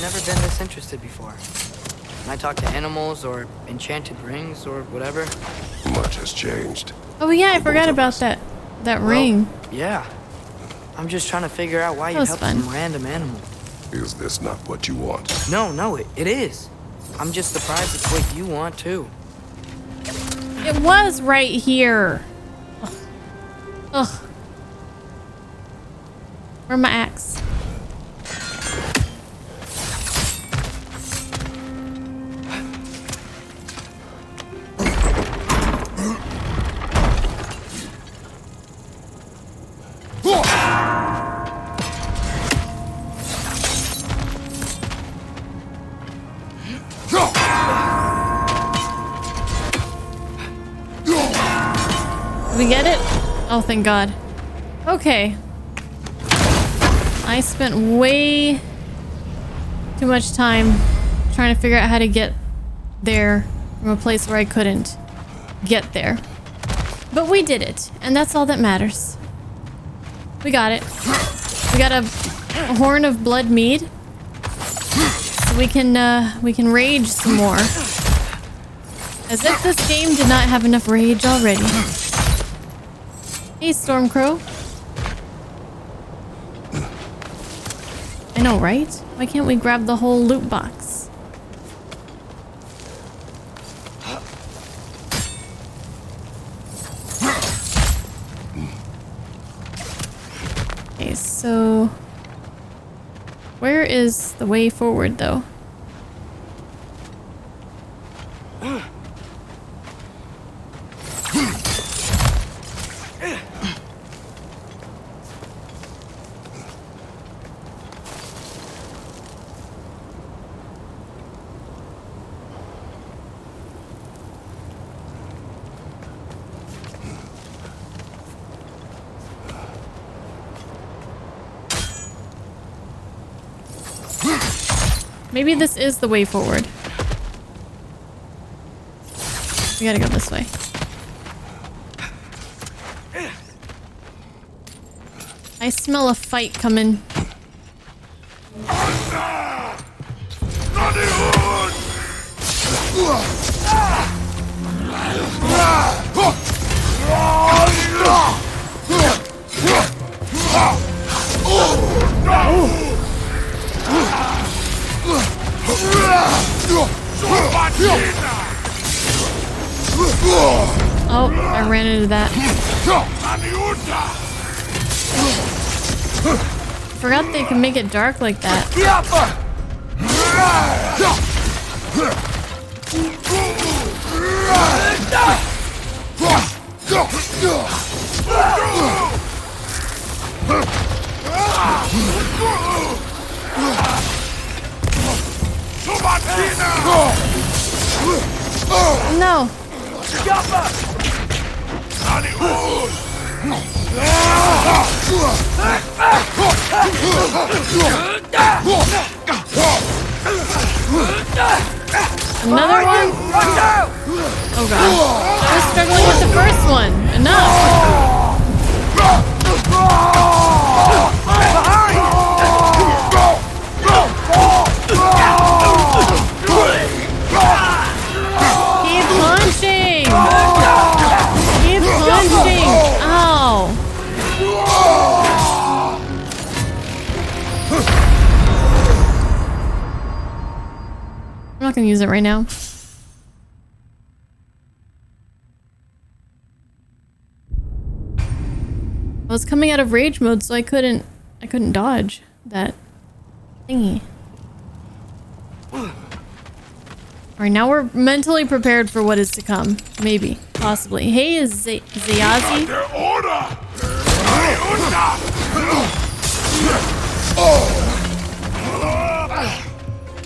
Never been this interested before. When I talk to animals or enchanted rings or whatever. Much has changed. Oh yeah, I forgot about that ring. Yeah. I'm just trying to figure out why you helped some random animal. Is this not what you want? No, it is. I'm just surprised it's what you want too. It was right here. Ugh. Ugh. Where's my axe? Did we get it? Oh, thank God. Okay. I spent way too much time trying to figure out how to get there from a place where I couldn't get there. But we did it, and that's all that matters. We got it. We got a horn of blood mead. So we can rage some more. As if this game did not have enough rage already. Hey, Stormcrow. I know, right? Why can't we grab the whole loot box? Okay, so... where is the way forward, though? Maybe this is the way forward. We gotta go this way. I smell a fight coming. Oh, I ran into that. Forgot they can make it dark like that. No. Another one? Oh god. I was struggling with the first one. Enough. Keep punching! Keep punching! Ow! I'm not gonna use it right now. I was coming out of rage mode, so I couldn't dodge that thingy. Alright, now we're mentally prepared for what is to come. Maybe. Possibly. Hey, is Zayazi?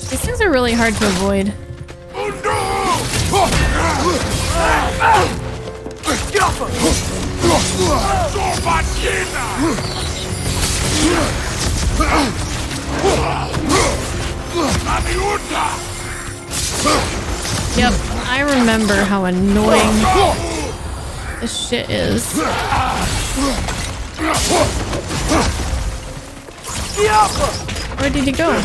These things are really hard to avoid. Yep, I remember how annoying this shit is. Where did he go?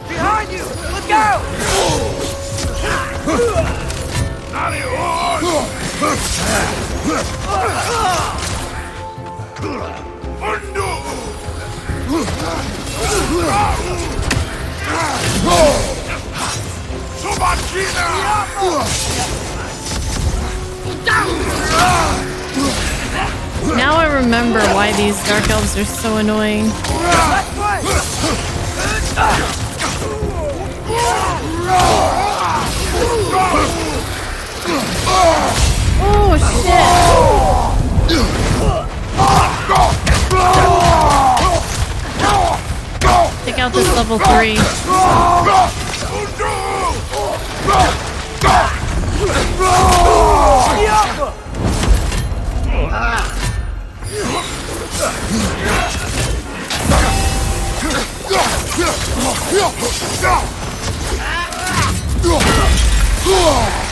Behind you! Look out! Now I remember why these dark elves are so annoying. Oh shit! Take out this level 3.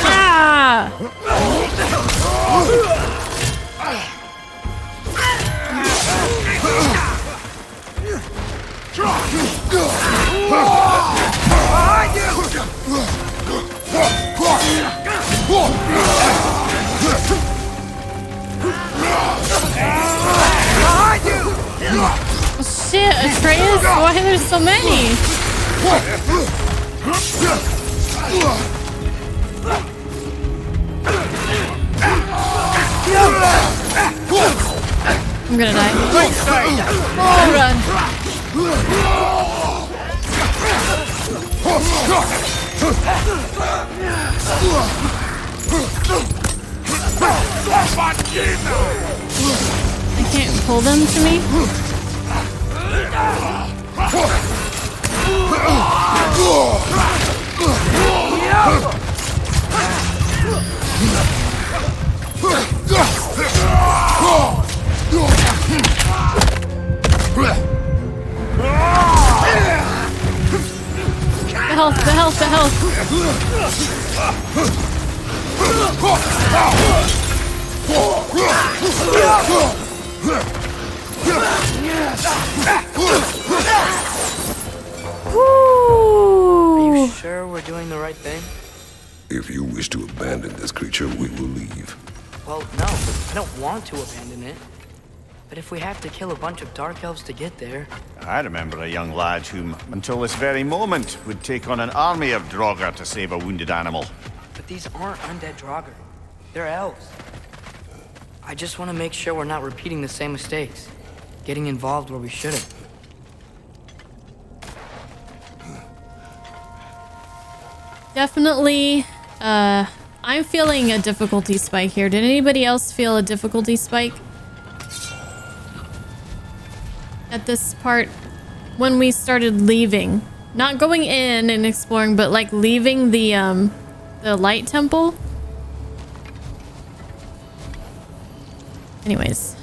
Ah! Oh, shit, Atreus? Why are there so many? I'm gonna die. Oh, run. I can't pull them to me. The health. Are you sure we're doing the right thing? If you wish to abandon this creature, we will leave. Well, no, I don't want to abandon it. But if we have to kill a bunch of dark elves to get there... I remember a young lad whom, until this very moment, would take on an army of Draugr to save a wounded animal. But these aren't undead Draugr. They're elves. I just want to make sure we're not repeating the same mistakes. Getting involved where we shouldn't. Definitely, I'm feeling a difficulty spike here. Did anybody else feel a difficulty spike? At this part, when we started leaving. Not going in and exploring, but like leaving the light temple. Anyways.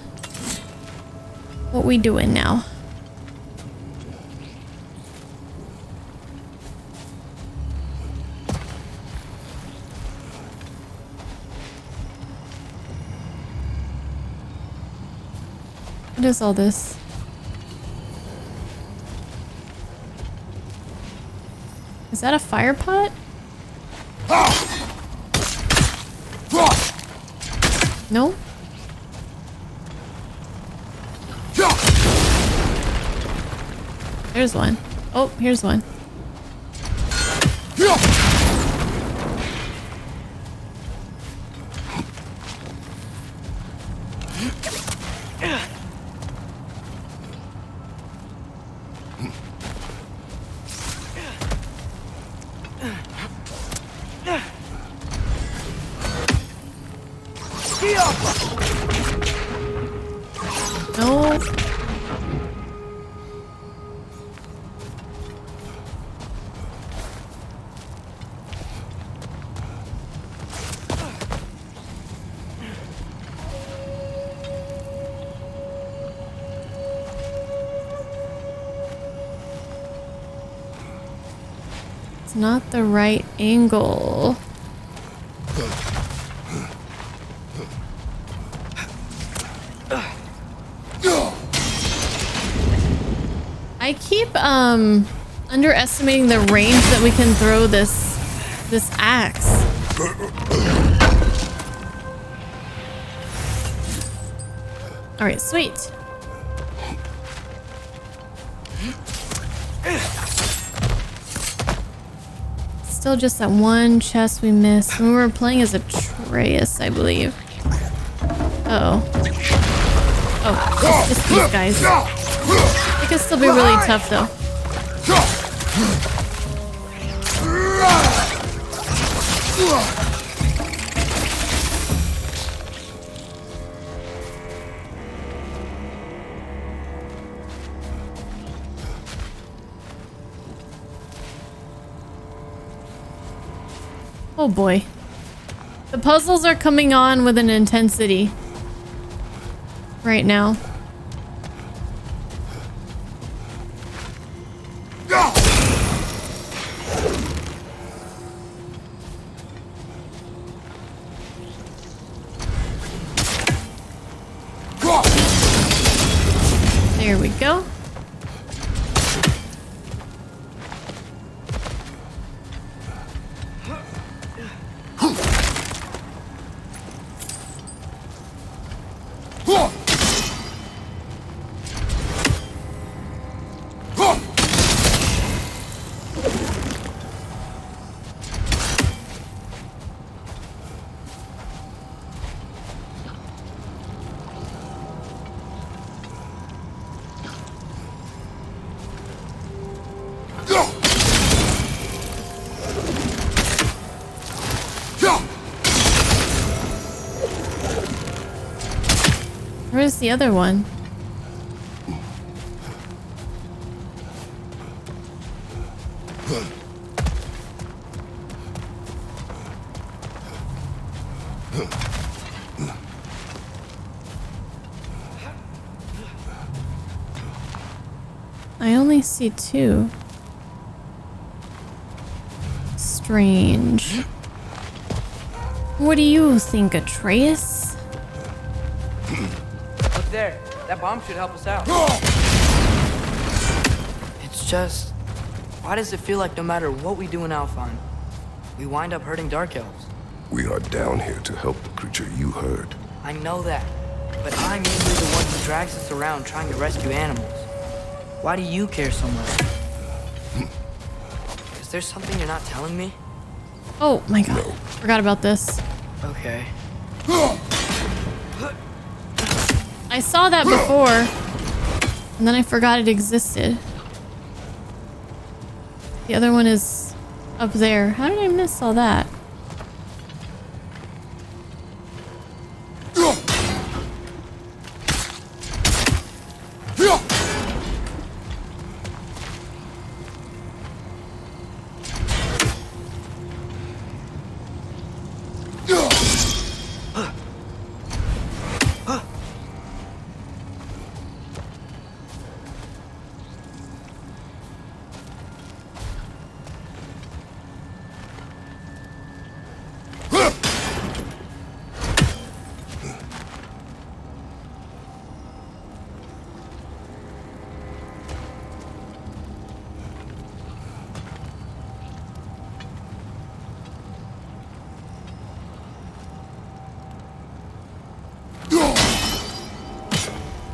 What we doing now? What is all this? Is that a fire pot? No? There's one. Oh, here's one. No. It's not the right angle. I keep underestimating the range that we can throw this axe. All right, sweet. Still just that one chest we missed when we were playing as Atreus, I believe. Uh-oh. Oh, it's just these guys. They can still be really tough though. Oh boy. The puzzles are coming on with an intensity right now. There we go. Where's the other one? I only see two. Strange. What do you think, Atreus? Look there. That bomb should help us out. It's just... why does it feel like no matter what we do in Alphon, we wind up hurting Dark Elves? We are down here to help the creature you heard. I know that, but I'm usually the one who drags us around trying to rescue animals. Why do you care so much? Is there something you're not telling me? Oh my god. No. Forgot about this. Okay. I saw that before, and then I forgot it existed. The other one is up there. How did I miss all that?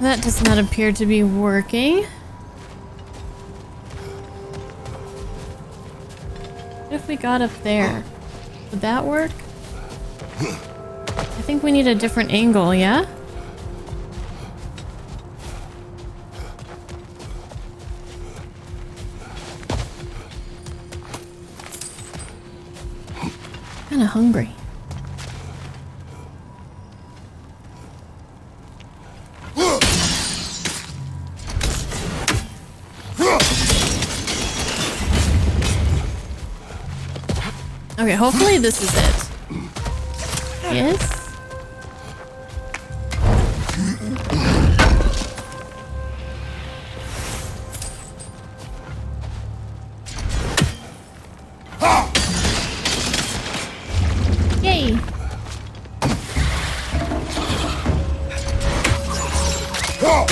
That does not appear to be working. What if we got up there? Would that work? I think we need a different angle, yeah? Kinda hungry. Okay, hopefully this is it. Yes? Yay!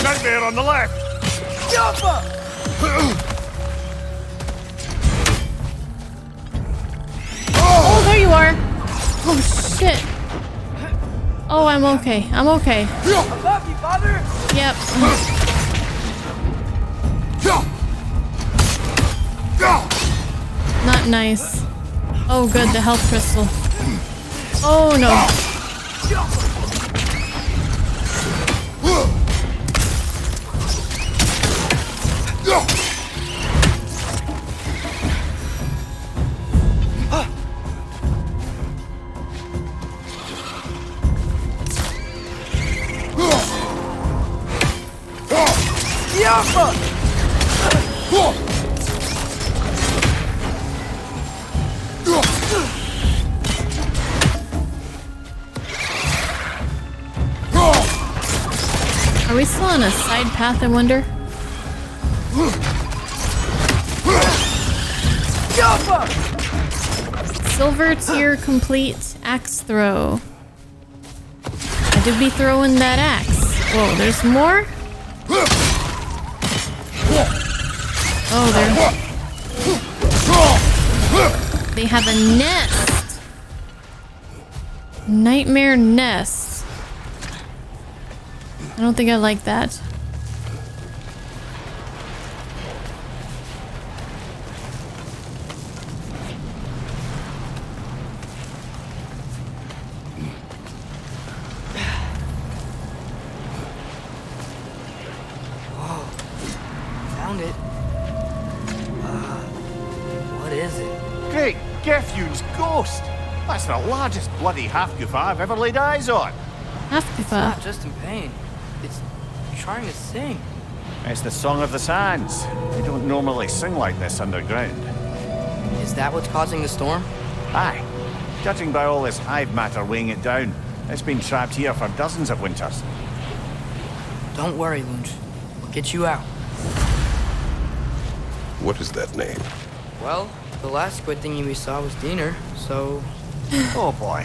Nightmare on the left! Oh, there you are! Oh, shit. Oh, I'm okay. I'm okay. Above you, father! Yep. Not nice. Oh, good. The health crystal. Oh, no. Are we still on a side path, I wonder? Silver tier complete axe throw. I did be throwing that axe. Whoa, there's more? Oh, they have a nest. Nightmare nest. I don't think I like that. Found it. What is it? Great Gefyun's ghost! That's the largest bloody half-goof I've ever laid eyes on. Half It's not just in pain. It's trying to sing. It's the Song of the Sands. They don't normally sing like this underground. Is that what's causing the storm? Aye. Judging by all this hive matter weighing it down, it's been trapped here for dozens of winters. Don't worry, Lunch. We'll get you out. What is that name? Well, the last squid thingy we saw was Diener, so... Oh boy.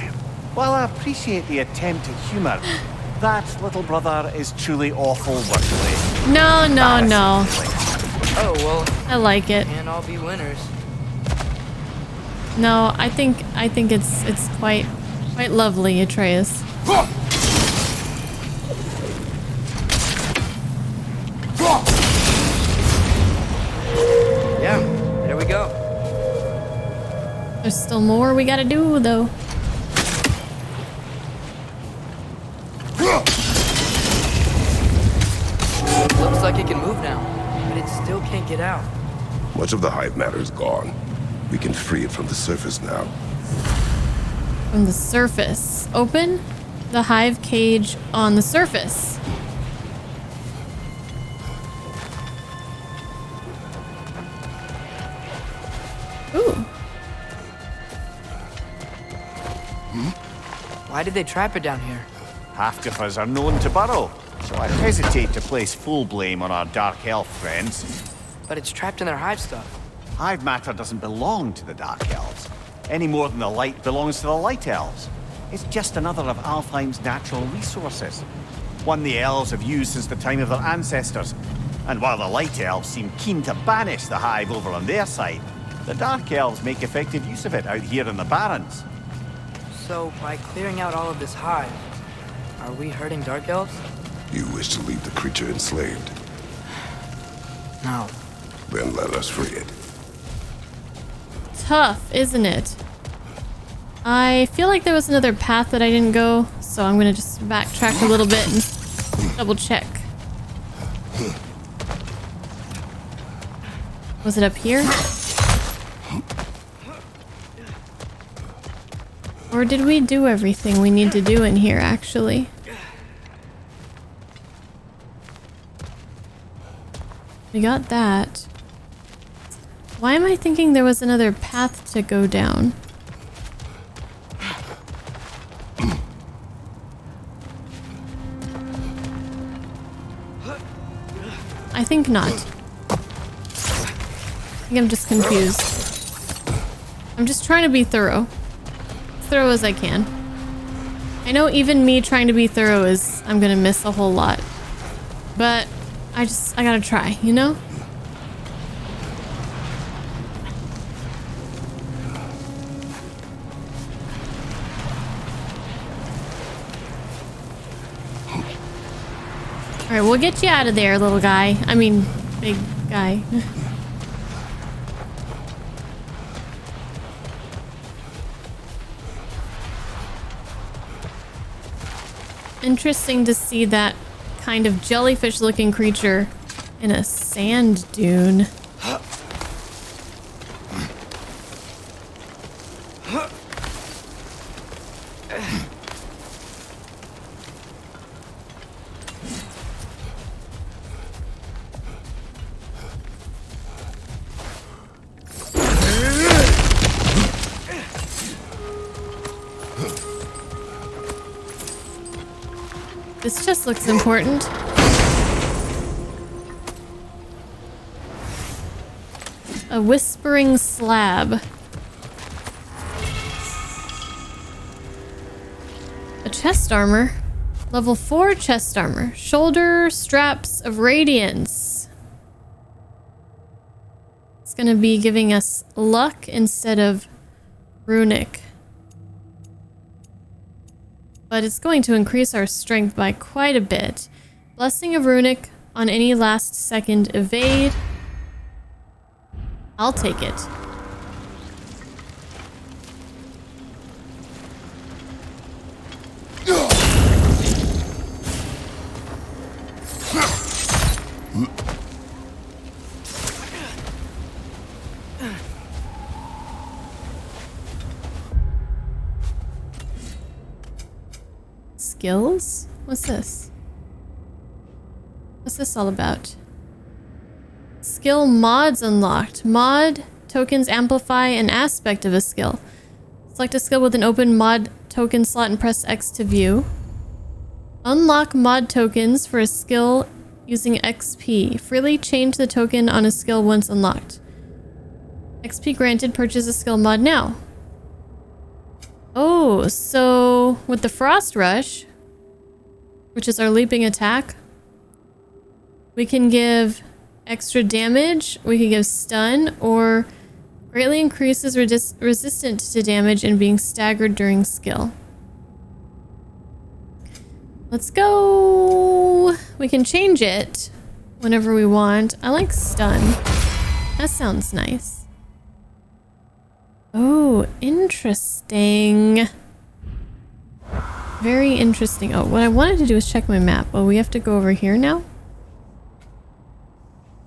While I appreciate the attempt at humour, that little brother is truly awful workily. No. Oh, well, I like it. can't all be winners. No, I think it's quite lovely, Atreus. Yeah, there we go. There's still more we gotta do, though. Looks like it can move now, but it still can't get out. Much of the hive matter is gone. We can free it from the surface now. From the surface. Open the hive cage on the surface. Ooh. Why did they trap it down here? Half-goofers are known to burrow, so I hesitate to place full blame on our dark elf friends. But it's trapped in their hive stuff. Hive matter doesn't belong to the Dark Elves, any more than the light belongs to the Light Elves. It's just another of Alfheim's natural resources, one the Elves have used since the time of their ancestors. And while the Light Elves seem keen to banish the Hive over on their side, the Dark Elves make effective use of it out here in the Barrens. So, by clearing out all of this hive, are we hurting Dark Elves? You wish to leave the creature enslaved? No. Then let us free it. Tough, isn't it? I feel like there was another path that I didn't go, so I'm gonna just backtrack a little bit and double check. Was it up here? Or did we do everything we need to do in here, actually? We got that. Why am I thinking there was another path to go down? I think not. I think I'm just confused. I'm just trying to be thorough. As thorough as I can. I know even me trying to be thorough is... I'm gonna miss a whole lot. But I gotta try, you know? Alright, we'll get you out of there, little guy. I mean, big guy. Interesting to see that kind of jellyfish-looking creature in a sand dune. This just looks important. A whispering slab. A chest armor. Level 4 chest armor. Shoulder straps of radiance. It's gonna be giving us luck instead of runic. But it's going to increase our strength by quite a bit. Blessing of runic on any last second evade. I'll take it. Skills? What's this? What's this all about? Skill mods unlocked. Mod tokens amplify an aspect of a skill. Select a skill with an open mod token slot and press X to view. Unlock mod tokens for a skill using XP. Freely change the token on a skill once unlocked. XP granted, purchase a skill mod now. Oh, so with the Frost Rush, which is our leaping attack, we can give extra damage, we can give stun, or greatly increases resistant to damage and being staggered during skill. Let's go! We can change it whenever we want. I like stun. That sounds nice. Oh, interesting. Very interesting. Oh, what I wanted to do is check my map. Oh, we have to go over here now?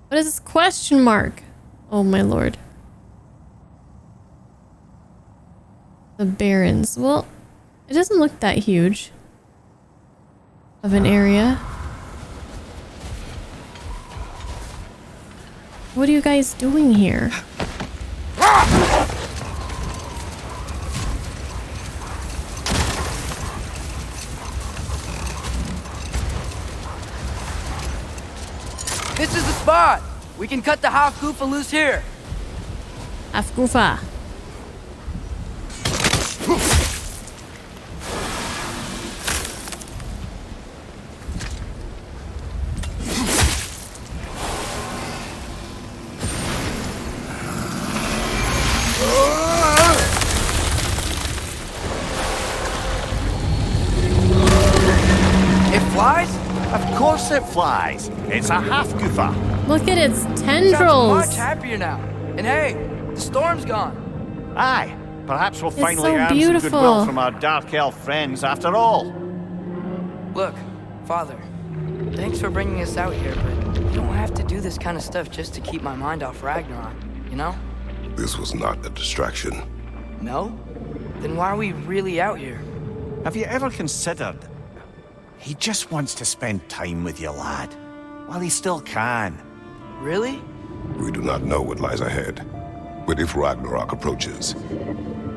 What is this question mark? Oh my lord. The Barrens. Well, it doesn't look that huge of an area. What are you guys doing here? This is the spot! We can cut the half Goofa loose here! Half Goofa. It flies? Of course it flies. It's a half goofa. Look at its Sounds tendrils. much happier now. And hey, the storm's gone. Aye, perhaps we'll It's finally so earn some beautiful. goodwill from our dark elf friends after all. Look, Father, thanks for bringing us out here, but you don't have to do this kind of stuff just to keep my mind off Ragnarok, you know? This was not a distraction. No? Then why are we really out here? Have you ever considered he just wants to spend time with you, lad, while he still can? Really? We do not know what lies ahead. But if Ragnarok approaches,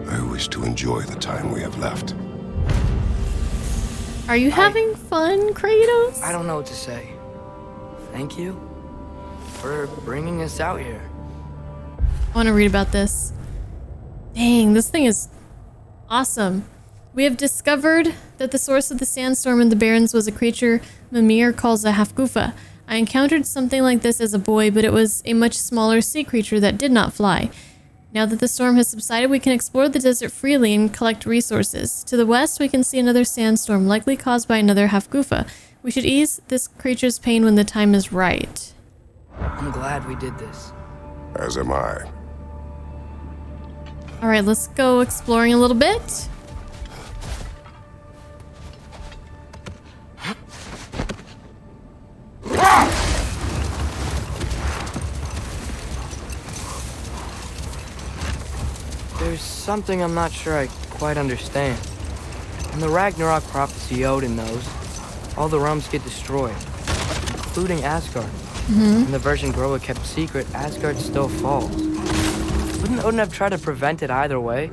I wish to enjoy the time we have left. Are you having fun, Kratos? I don't know what to say. Thank you for bringing us out here. I want to read about this. Dang, this thing is awesome. We have discovered that the source of the sandstorm in the Barrens was a creature Mimir calls a half-goofa. I encountered something like this as a boy, but it was a much smaller sea creature that did not fly. Now that the storm has subsided, we can explore the desert freely and collect resources. To the west, we can see another sandstorm, likely caused by another half-goofa. We should ease this creature's pain when the time is right. I'm glad we did this. As am I. All right, let's go exploring a little bit. There's something I'm not sure I quite understand. In the Ragnarok prophecy Odin knows, all the realms get destroyed, including Asgard. In the version Groa kept secret, Asgard still falls. Wouldn't Odin have tried to prevent it either way?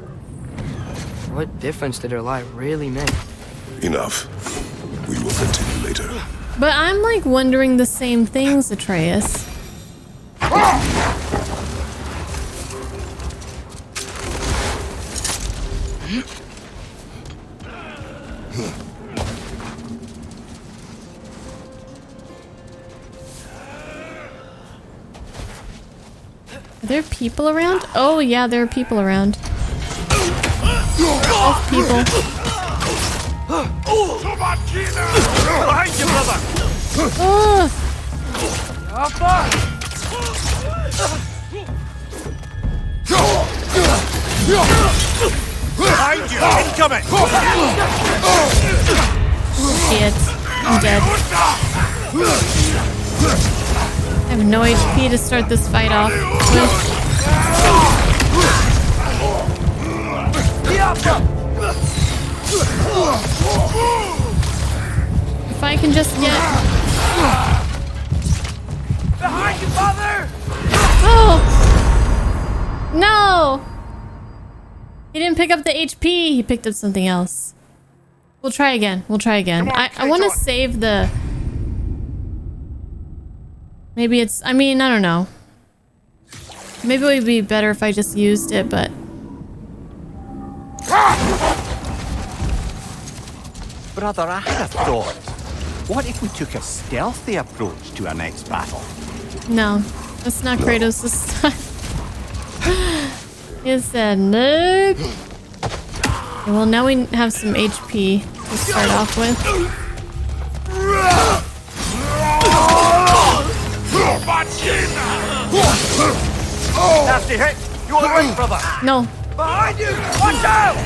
What difference did her lie really make? Enough. We will continue. But I'm like wondering the same things, Atreus. Are there people around? Oh yeah, there are people around. Elf people. Behind you, brother! Oh! Behind you! Incoming! Shit. I'm dead. I have no HP to start this fight off with. If I can just get... Behind you, father! Oh! No! He didn't pick up the HP. He picked up something else. We'll try again. We'll try again. I want to save the... Maybe it's... I mean, I don't know. Maybe it would be better if I just used it, but... Brother, I had a thought. What if we took a stealthy approach to our next battle? No. That's not Kratos this time. He said nope. Okay, well, now we have some HP to start off with. Nasty hit! You alright, brother? No. Behind you! Watch out!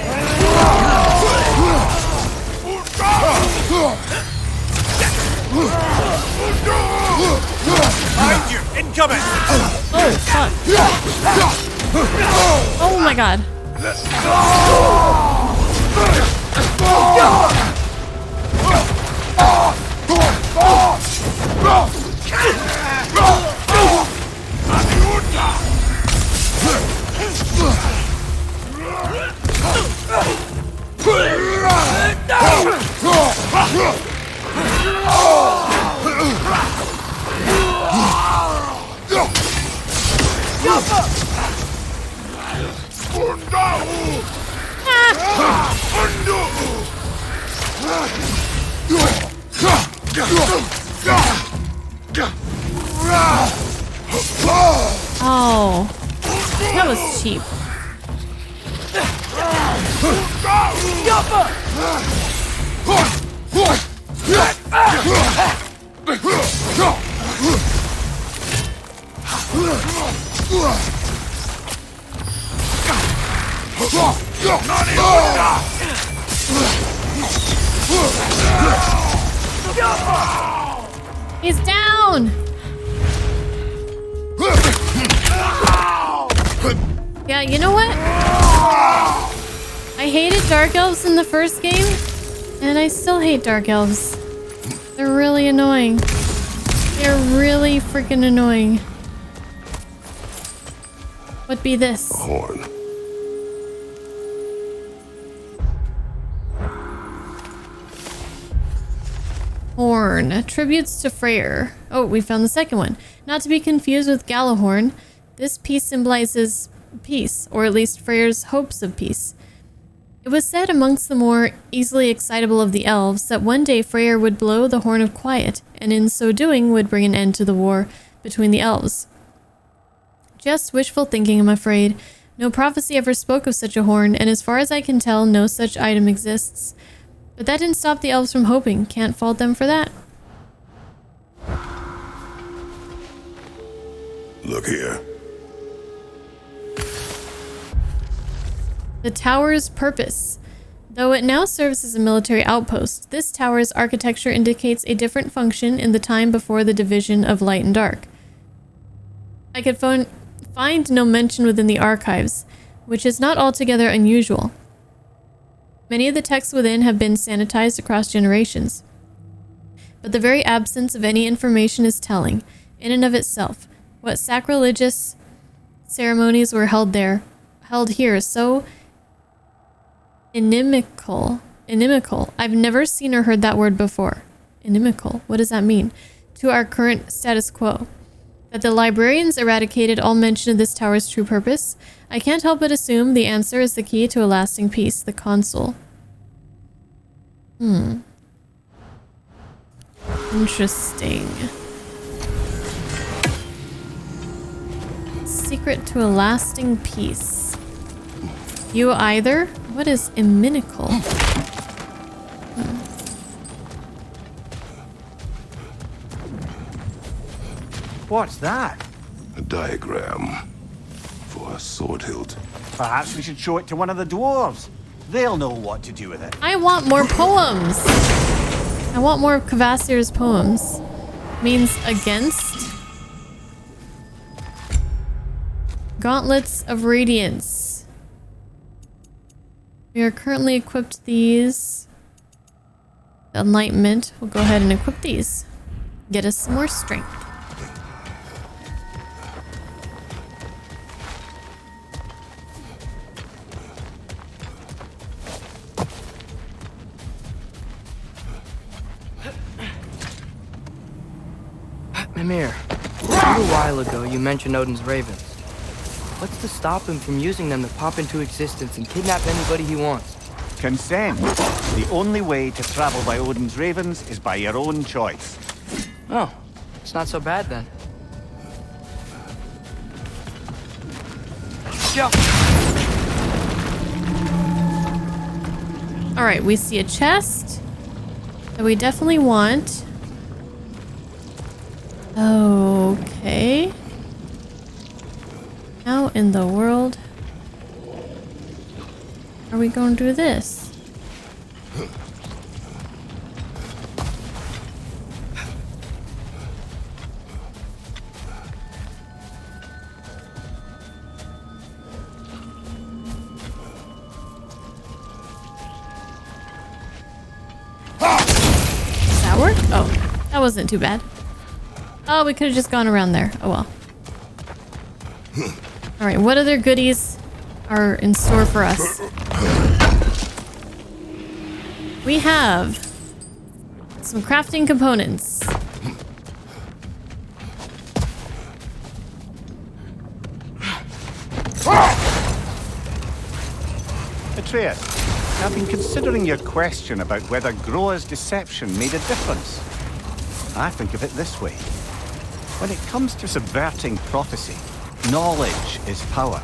Behind you! Incoming! Oh, fuck. Oh my god. Oh, that was cheap. He's down. Yeah, you know what? I hated Dark Elves in the first game, and I still hate Dark Elves. They're really annoying. They're really freaking annoying. What be this? Horn. Horn. Tributes to Freyr. Oh, we found the second one. Not to be confused with Galahorn. This piece symbolizes peace, or at least Freyr's hopes of peace. It was said amongst the more easily excitable of the elves that one day Freyr would blow the Horn of Quiet, and in so doing would bring an end to the war between the elves. Just wishful thinking, I'm afraid. No prophecy ever spoke of such a horn, and as far as I can tell, no such item exists. But that didn't stop the elves from hoping. Can't fault them for that. Look here. The tower's purpose. Though it now serves as a military outpost, this tower's architecture indicates a different function in the time before the division of light and dark. I could find no mention within the archives, which is not altogether unusual. Many of the texts within have been sanitized across generations. But the very absence of any information is telling, in and of itself, what sacrilegious ceremonies were held here so inimical. I've never seen or heard that word before. Inimical. What does that mean? To our current status quo. That the librarians eradicated all mention of this tower's true purpose. I can't help but assume the answer is the key to a lasting peace, the console. Interesting. Secret to a lasting peace. You either? What is inimical? What's that? A diagram for a sword hilt. Perhaps we should show it to one of the dwarves. They'll know what to do with it. I want more poems. I want more of Kvasir's poems. Means against. Gauntlets of Radiance. We are currently equipped these. Enlightenment. We'll go ahead and equip these. Get us some more strength. Mimir, a little while ago you mentioned Odin's ravens. What's to stop him from using them to pop into existence and kidnap anybody he wants? Consent. The only way to travel by Odin's ravens is by your own choice. Oh, it's not so bad then. Yeah. Alright, we see a chest that we definitely want. Okay. How in the world are we going to do this? Does that work? Oh, that wasn't too bad. Oh, we could have just gone around there. Oh well. Alright, what other goodies are in store for us? We have some crafting components. Atreus, I've been considering your question about whether Groa's deception made a difference. I think of it this way. When it comes to subverting prophecy, knowledge is power.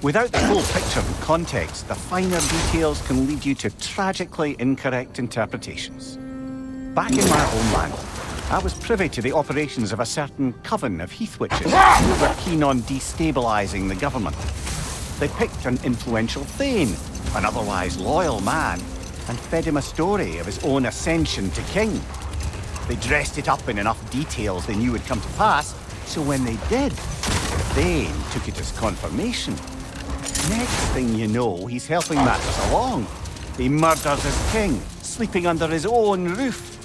Without the full picture and context, the finer details can lead you to tragically incorrect interpretations. Back in my homeland, I was privy to the operations of a certain coven of heath witches who were keen on destabilizing the government. They picked an influential thane, an otherwise loyal man, and fed him a story of his own ascension to king. They dressed it up in enough details they knew would come to pass, so when they did, Thane took it as confirmation. Next thing you know, he's helping matters along. He murders his king, sleeping under his own roof.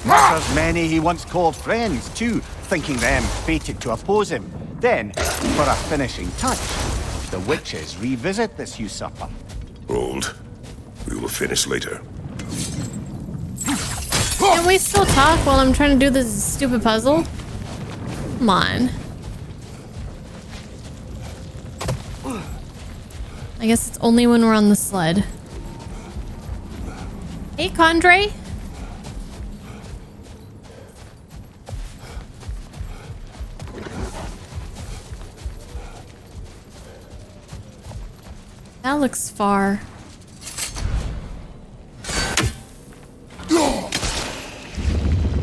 Murders many he once called friends, too, thinking them fated to oppose him. Then, for a finishing touch, the witches revisit this usurper. Hold. We will finish later. Can we still talk while I'm trying to do this stupid puzzle? Come on. I guess it's only when we're on the sled. Hey, Condre. That looks far.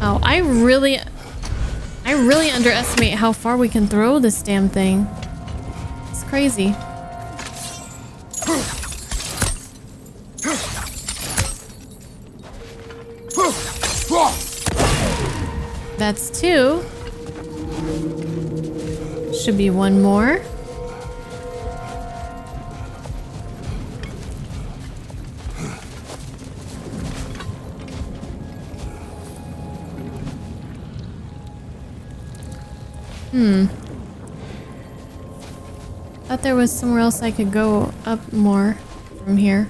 Oh, I really underestimate how far we can throw this damn thing. It's crazy. That's two. Should be one more. Thought there was somewhere else I could go up more from here.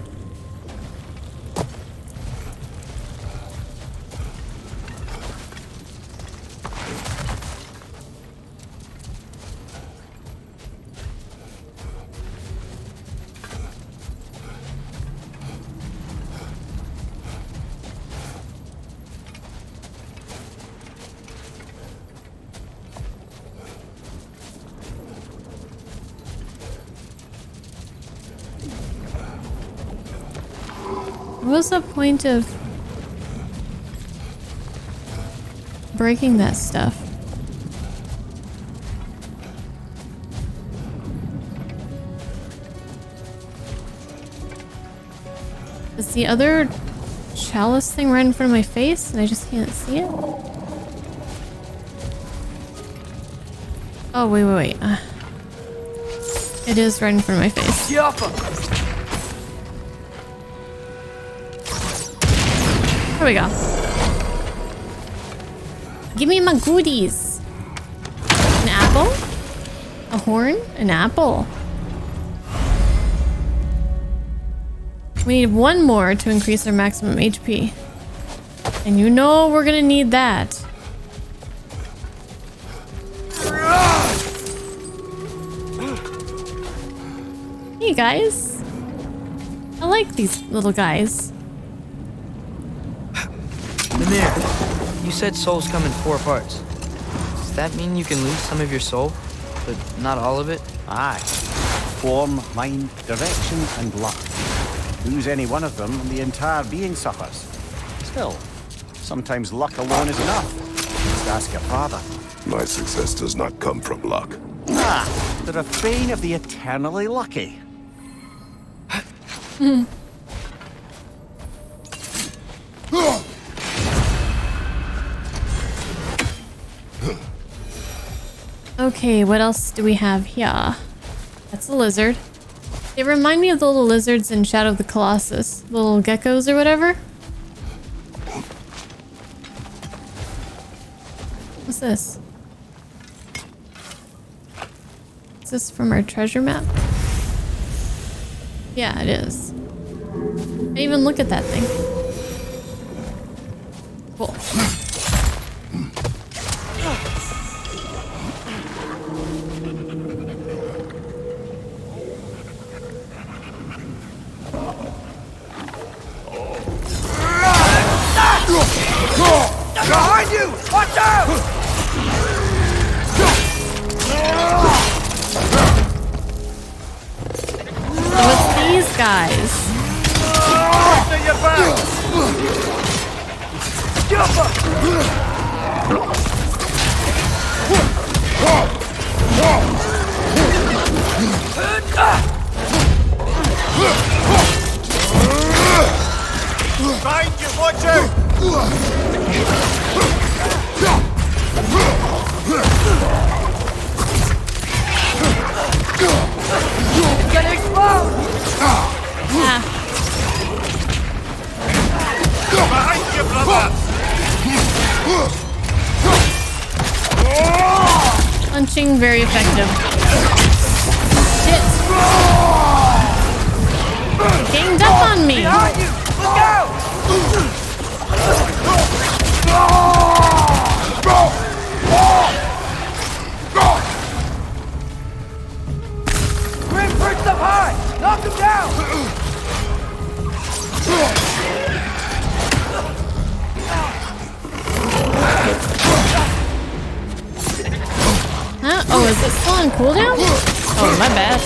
What was the point of breaking that stuff? Is the other chalice thing right in front of my face and I just can't see it? Oh, wait. It is right in front of my face. There we go. Give me my goodies. An apple? A horn? An apple. We need one more to increase our maximum HP. And you know we're gonna need that. Hey guys. I like these little guys. Mimir, you said souls come in 4 parts. Does that mean you can lose some of your soul, but not all of it? Aye. Form, mind, direction, and luck. Lose any one of them, and the entire being suffers. Still, sometimes luck alone is enough. Just ask your father. My success does not come from luck. Ah, the refrain of the eternally lucky. Okay, what else do we have here? That's a lizard. They remind me of the little lizards in Shadow of the Colossus. The little geckos or whatever. What's this? Is this from our treasure map? Yeah, it is. I didn't even look at that thing. Cool. Behind you! Watch out! Oh, it's these guys. Behind you! Watch out! It's gonna explode! Ah. Behind you, brother! Punching very effective. Shit. Ganged up on me. Behind you! Look out! Grim perched up high! Knock him down! Huh? Oh, is it still on cooldown? Oh, my bad.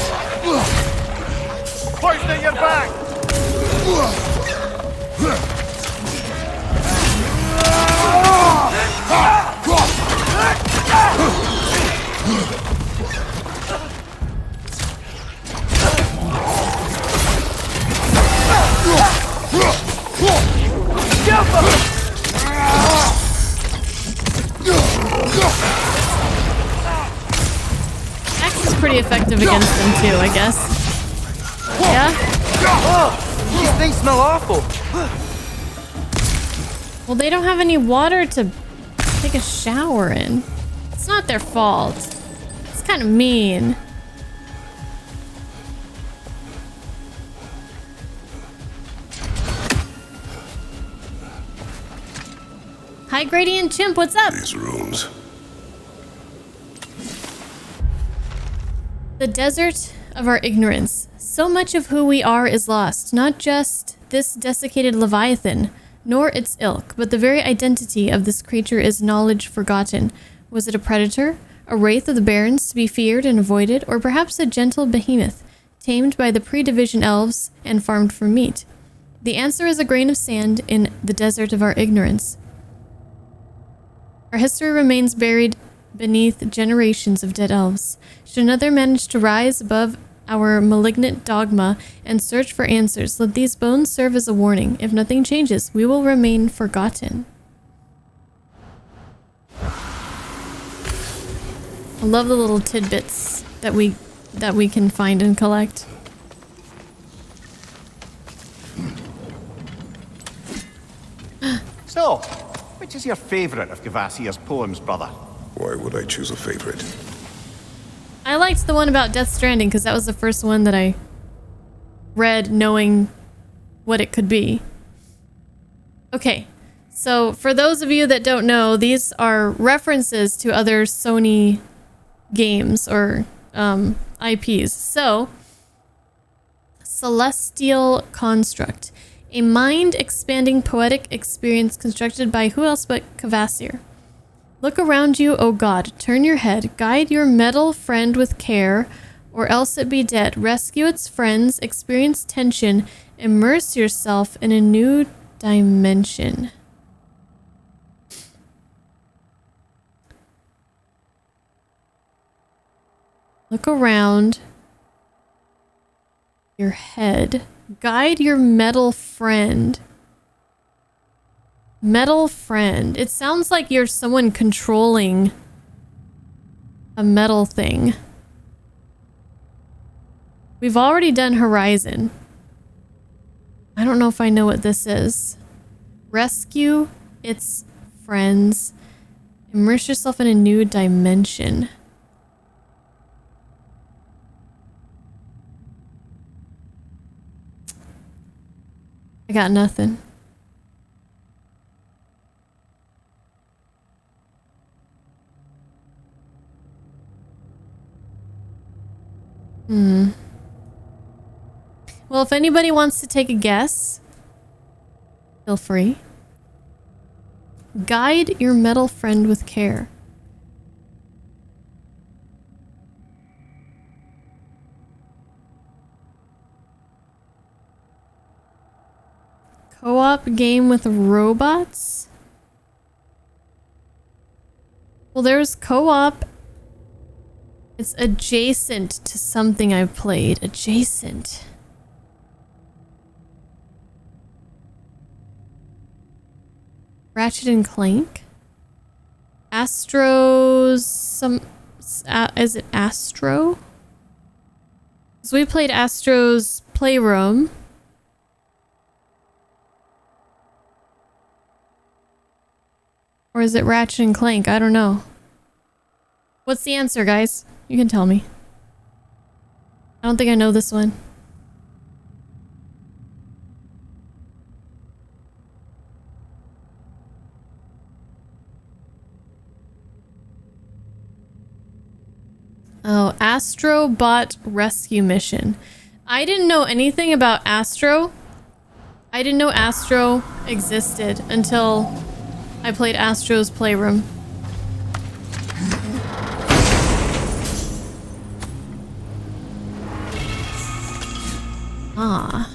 Poisoning your back! Axe is pretty effective against them too, I guess. Yeah? These things smell awful. Well, they don't have any water to take a shower in. It's not their fault. It's kind of mean. Hi, Gradient Chimp, what's up? These rooms. The desert of our ignorance. So much of who we are is lost, not just this desiccated Leviathan, nor its ilk, but the very identity of this creature is knowledge forgotten. Was it a predator, a wraith of the barrens to be feared and avoided, or perhaps a gentle behemoth, tamed by the pre-division elves and farmed for meat? The answer is a grain of sand in the desert of our ignorance. Our history remains buried beneath generations of dead elves. Should another manage to rise above our malignant dogma and search for answers, let these bones serve as a warning. If nothing changes, we will remain forgotten. I love the little tidbits that we can find and collect. So, which is your favorite of Kvasir's poems, brother? Why would I choose a favorite? I liked the one about Death Stranding because that was the first one that I read knowing what it could be. Okay, so for those of you that don't know, these are references to other Sony games or IPs. So, Celestial Construct. A mind-expanding poetic experience constructed by who else but Kvasir. Look around you, O God. Turn your head. Guide your metal friend with care, or else it be dead. Rescue its friends. Experience tension. Immerse yourself in a new dimension. Look around your head. Guide your metal friend. Metal friend. It sounds like you're someone controlling a metal thing. We've already done Horizon. I don't know if I know what this is. Rescue its friends. Immerse yourself in a new dimension. I got nothing. Well, if anybody wants to take a guess, feel free. Guide your metal friend with care. Co-op game with robots? Well, there's co-op. It's adjacent to something I've played. Adjacent. Ratchet and Clank? Astro's... is it Astro? So we played Astro's Playroom. Or is it Ratchet and Clank? I don't know. What's the answer, guys? You can tell me. I don't think I know this one. Oh, Astrobot Rescue Mission. I didn't know anything about Astro. I didn't know Astro existed until I played Astro's Playroom. Ah.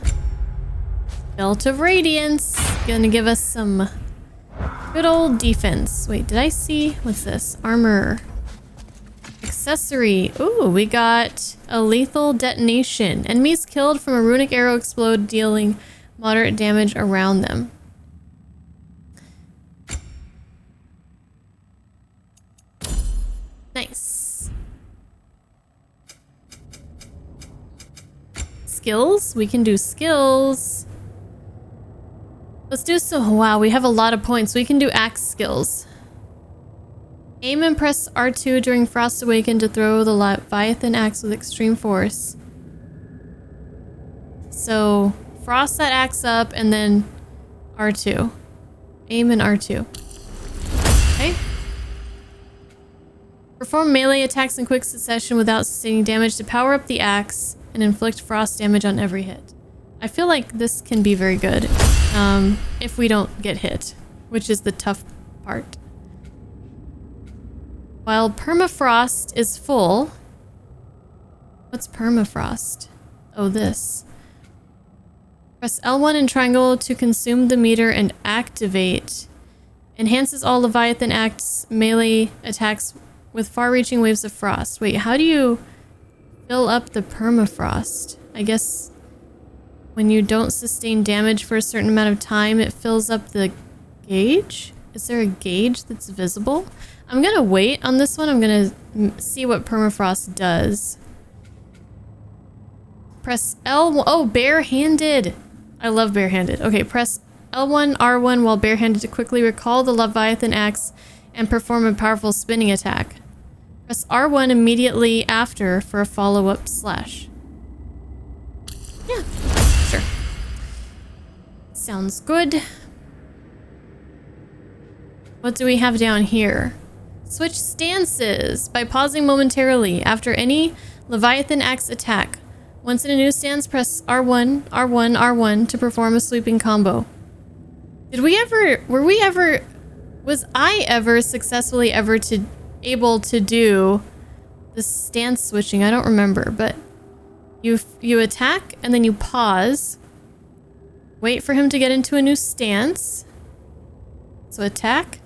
Belt of Radiance. Gonna give us some good old defense. Wait, did I see? What's this? Armor. Accessory. Ooh, we got a lethal detonation. Enemies killed from a runic arrow explode, dealing moderate damage around them. Nice. Skills? We can do skills. Let's do so. Wow, we have a lot of points. We can do axe skills. Aim and press R2 during Frost Awaken to throw the Leviathan axe with extreme force. So, frost that axe up and then R2. Aim and R2. Okay. Perform melee attacks in quick succession without sustaining damage to power up the axe and inflict frost damage on every hit. I feel like this can be very good if we don't get hit, which is the tough part. While permafrost is full... What's permafrost? Oh, this. Press L1 and triangle to consume the meter and activate. Enhances all Leviathan Act's melee attacks with far-reaching waves of frost. Wait, how do you fill up the permafrost? I guess when you don't sustain damage for a certain amount of time, it fills up the gauge? Is there a gauge that's visible? I'm gonna wait on this one. I'm gonna see what permafrost does. Press L1. Oh, barehanded. I love barehanded. Okay, press L1, R1 while barehanded to quickly recall the Leviathan axe and perform a powerful spinning attack. Press R1 immediately after for a follow-up slash. Yeah, sure. Sounds good. What do we have down here? Switch stances by pausing momentarily after any Leviathan axe attack. Once in a new stance, press R1, R1, R1 to perform a sweeping combo. Was I ever successfully able to do the stance switching? I don't remember, but you attack and then you pause. Wait for him to get into a new stance. So attack.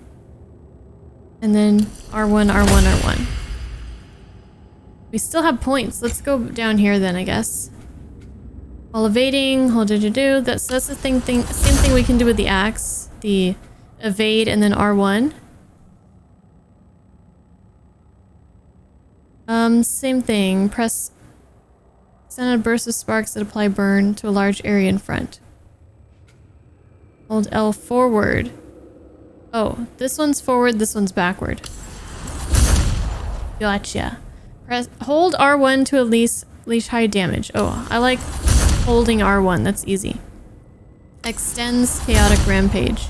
And then R1, R1, R1. We still have points. Let's go down here then, I guess. While evading, hold do. That's the same thing we can do with the axe. The evade and then R1. Same thing. Press send a burst of sparks that apply burn to a large area in front. Hold L forward. Oh, this one's forward, this one's backward. Gotcha. Hold R1 to unleash high damage. Oh, I like holding R1. That's easy. Extends chaotic rampage.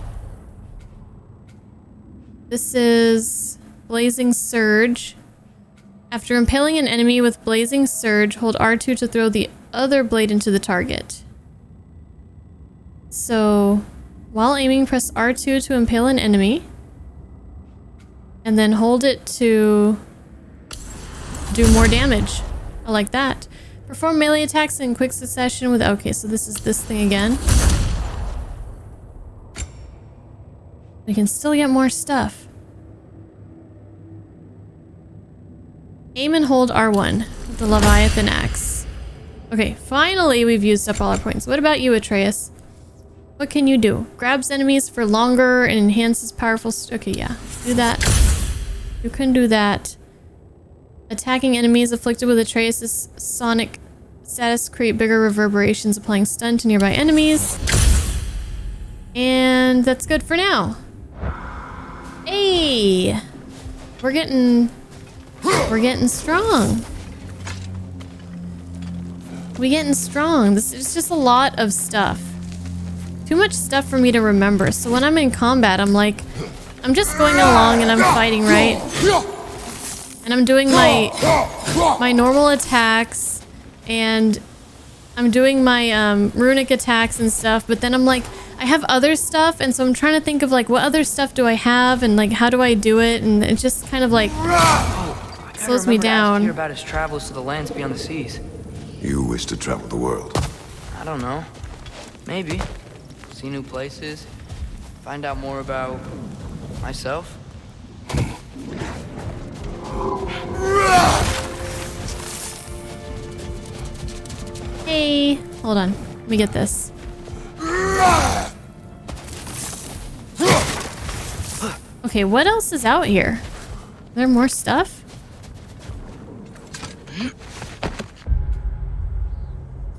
This is blazing surge. After impaling an enemy with blazing surge, hold R2 to throw the other blade into the target. So, while aiming, press R2 to impale an enemy. And then hold it to do more damage. I like that. Perform melee attacks in quick succession with... Okay, so this is this thing again. We can still get more stuff. Aim and hold R1 with the Leviathan axe. Okay, finally we've used up all our points. What about you, Atreus? What can you do? Grabs enemies for longer and enhances powerful... Okay, yeah. Do that. You can do that. Attacking enemies afflicted with Atreus' sonic status create bigger reverberations, applying stun to nearby enemies. And that's good for now. Hey! We're getting strong. We're getting strong. This is just a lot of stuff. Too much stuff for me to remember. So when I'm in combat, I'm like, I'm just going along and I'm fighting, right? And I'm doing my normal attacks and I'm doing my runic attacks and stuff, but then I'm like, I have other stuff, and so I'm trying to think of like, what other stuff do I have and like, how do I do it? And it just kind of like slows me down. Hear about his travels to the lands beyond the seas. You wish to travel the world? I don't know. Maybe. See new places. Find out more about myself. Hey, hold on. Let me get this. Okay, what else is out here? Is there more stuff?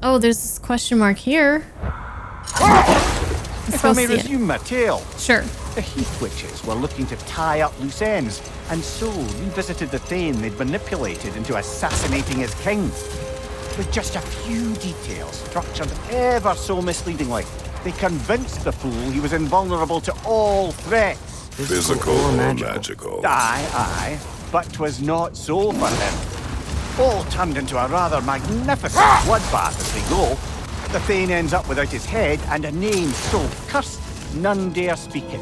Oh, there's this question mark here. If I may resume my tale. Sure. The Heath Witches were looking to tie up loose ends, and so revisited the Thane they'd manipulated into assassinating his king. With just a few details structured ever so misleadingly, they convinced the fool he was invulnerable to all threats. Physical or magical? Aye, but 'twas not so for him. All turned into a rather magnificent bloodbath as they go. The Thane ends up without his head and a name so cursed none dare speak it.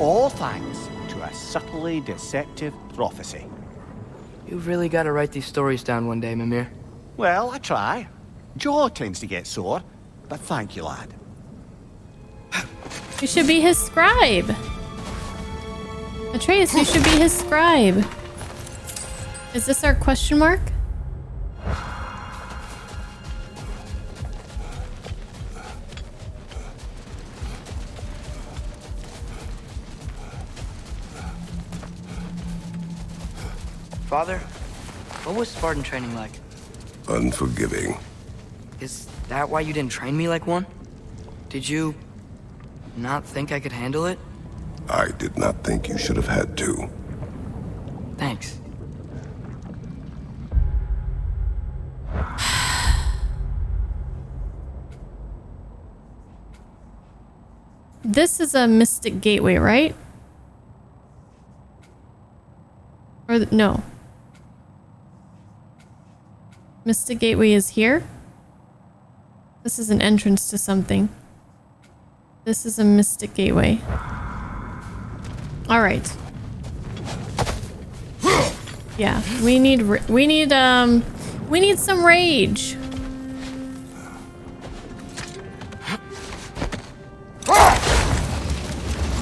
All thanks to a subtly deceptive prophecy. You've really got to write these stories down one day, Mimir. Well, I try. Jaw tends to get sore, but thank you, lad. You should be his scribe. Atreus, you should be his scribe. Is this our question mark? Father, what was Spartan training like? Unforgiving. Is that why you didn't train me like one? Did you not think I could handle it? I did not think you should have had to. Thanks. This is a mystic gateway, right? Or no. Mystic gateway is here. This is an entrance to something. This is a mystic gateway. All right. Yeah, we need some rage.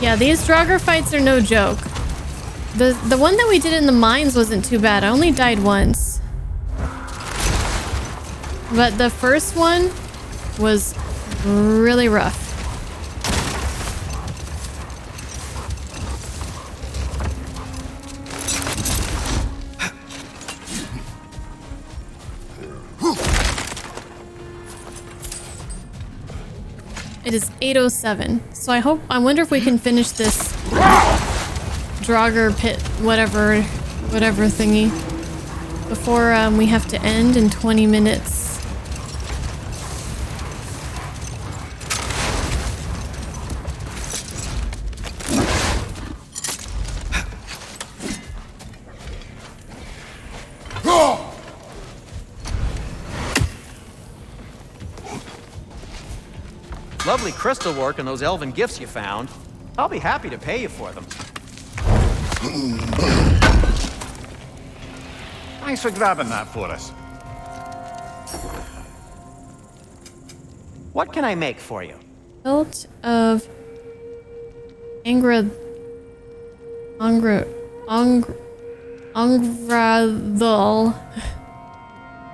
Yeah, these Draugr fights are no joke. The one that we did in the mines wasn't too bad. I only died once. But the first one was really rough. It is 8:07, so I wonder if we can finish this Draugr pit, whatever thingy, before we have to end in 20 minutes. Lovely crystal work and those elven gifts you found. I'll be happy to pay you for them. Thanks for grabbing that for us. What can I make for you? Hilt of Angradul.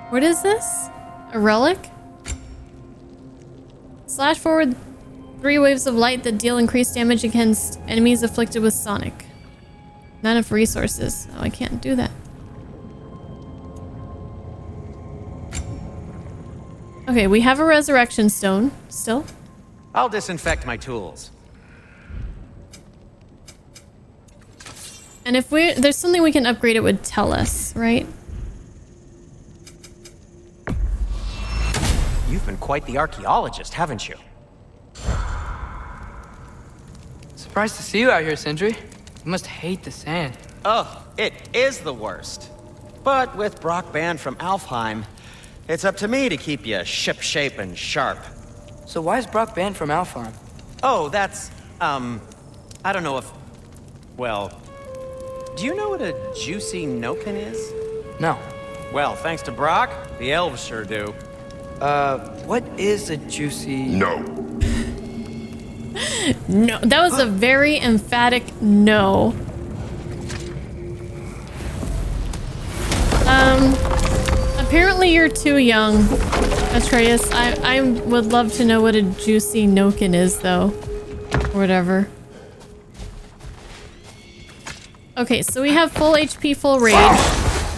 What is this? A relic? Slash forward 3 waves of light that deal increased damage against enemies afflicted with Sonic. Not enough resources. Oh, I can't do that. Okay, we have a resurrection stone still. I'll disinfect my tools. And if there's something we can upgrade, it would tell us, right? You've been quite the archaeologist, haven't you? Surprised to see you out here, Sindri. You must hate the sand. Oh, it is the worst. But with Brock banned from Alfheim, it's up to me to keep you shipshape and sharp. So why is Brock banned from Alfheim? Oh, that's, I don't know if... Well, do you know what a juicy noken is? No. Well, thanks to Brock, the elves sure do. What is a juicy... No. No, that was a very emphatic no. Apparently you're too young, Atreus. I would love to know what a juicy noken is, though. Or whatever. Okay, so we have full HP, full rage.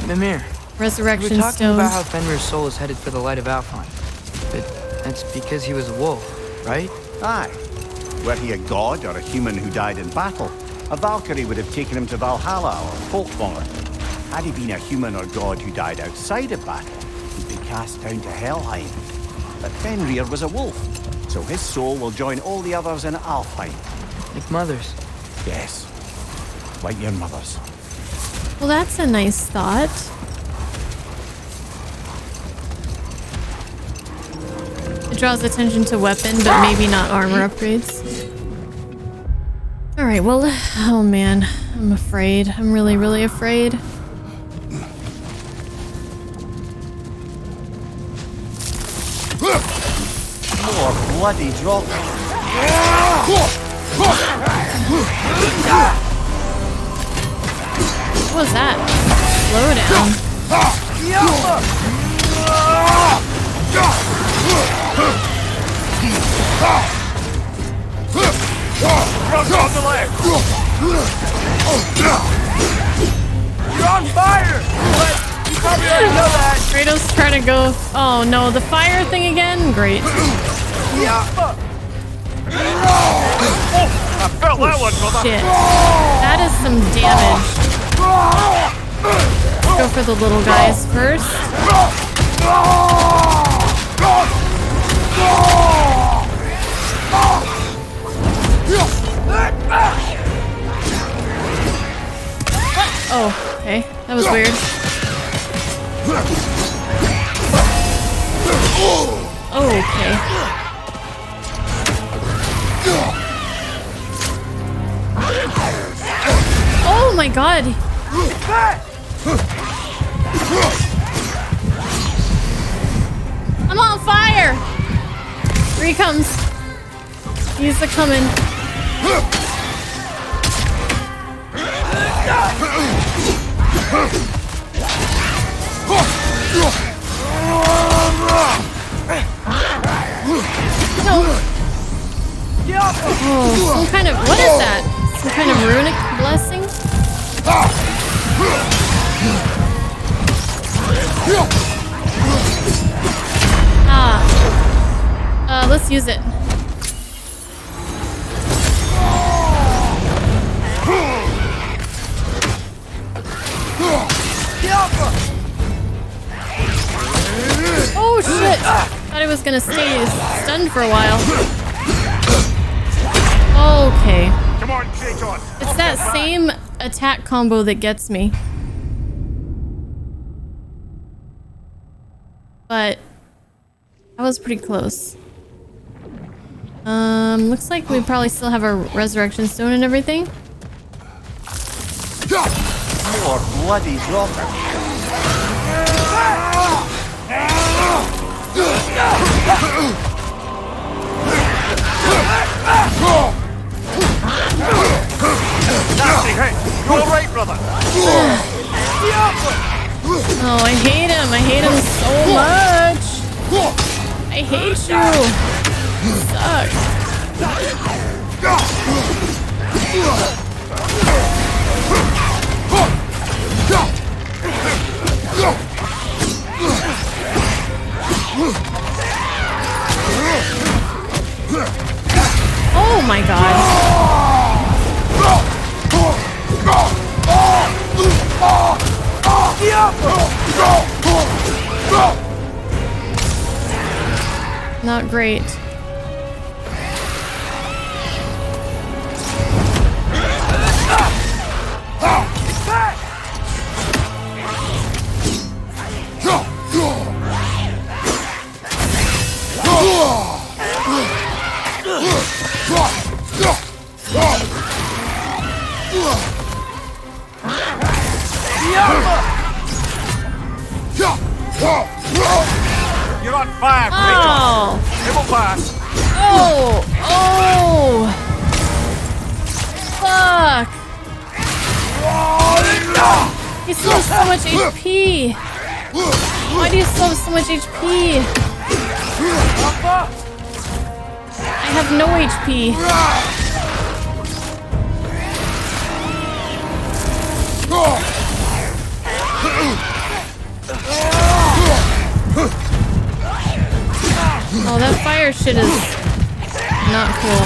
Mimir. Resurrection We were talking stone. about how Fenrir's soul is headed for the light of Alfheim. But that's because he was a wolf, right? Aye. Were he a god or a human who died in battle, a Valkyrie would have taken him to Valhalla or Folkmonger. Had he been a human or god who died outside of battle, he'd be cast down to Helheim. But Fenrir was a wolf, so his soul will join all the others in Alfheim. Like mothers. Yes, like your mother's. Well, that's a nice thought. It draws attention to weapon, but maybe not armor upgrades. Alright, well, oh man, I'm afraid. I'm really, really afraid. More bloody drop. What was that? Slow down. On the left. You're on fire! But you probably already know that. Kratos trying to go. Oh no, the fire thing again? Great. I felt that one, brother. Shit. That is some damage. Let's go for the little guys first. Oh, okay. That was weird. Oh, okay. Oh my god. I'm on fire. Here he comes. He's a coming. No. Oh, some kind of, what is that? Some kind of runic blessing? Let's use it. Oh shit! Thought I was gonna stay stunned for a while. Okay. Come on, Kratos. It's that same attack combo that gets me. But that was pretty close. Looks like we probably still have our resurrection stone and everything. More bloody daughter. Nasty hit. You all right, brother? Oh, I hate him. I hate him so much. I hate you. You suck. Oh my god. Not great. You're on fire, Oh. Kratos. It will pass. Oh. Oh. Fuck. He still has so much HP. Why do you still have so much HP? I have no HP. Oh, that fire shit is not cool.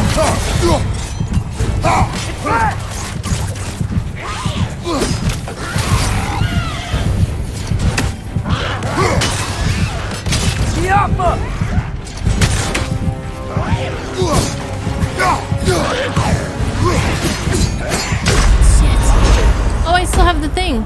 Shit. Oh, I still have the thing.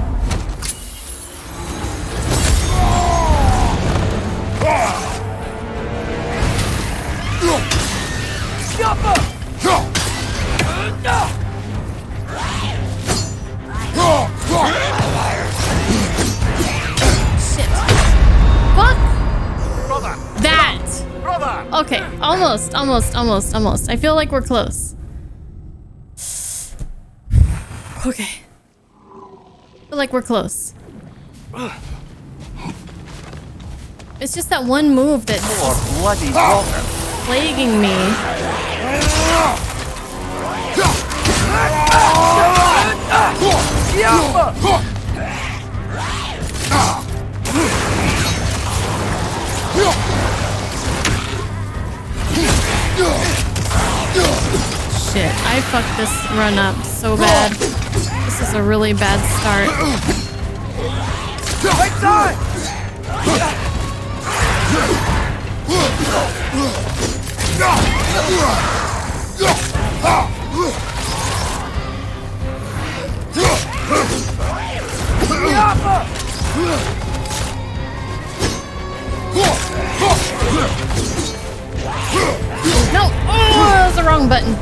Shit. Fuck. Brother. That. Brother. Okay, almost. I feel like we're close. Okay. Feel like we're close. It's just that one move that's More bloody water. plaguing me. Shit, I fucked this run up so bad. This is a really bad start. No! Oh, that was the wrong button.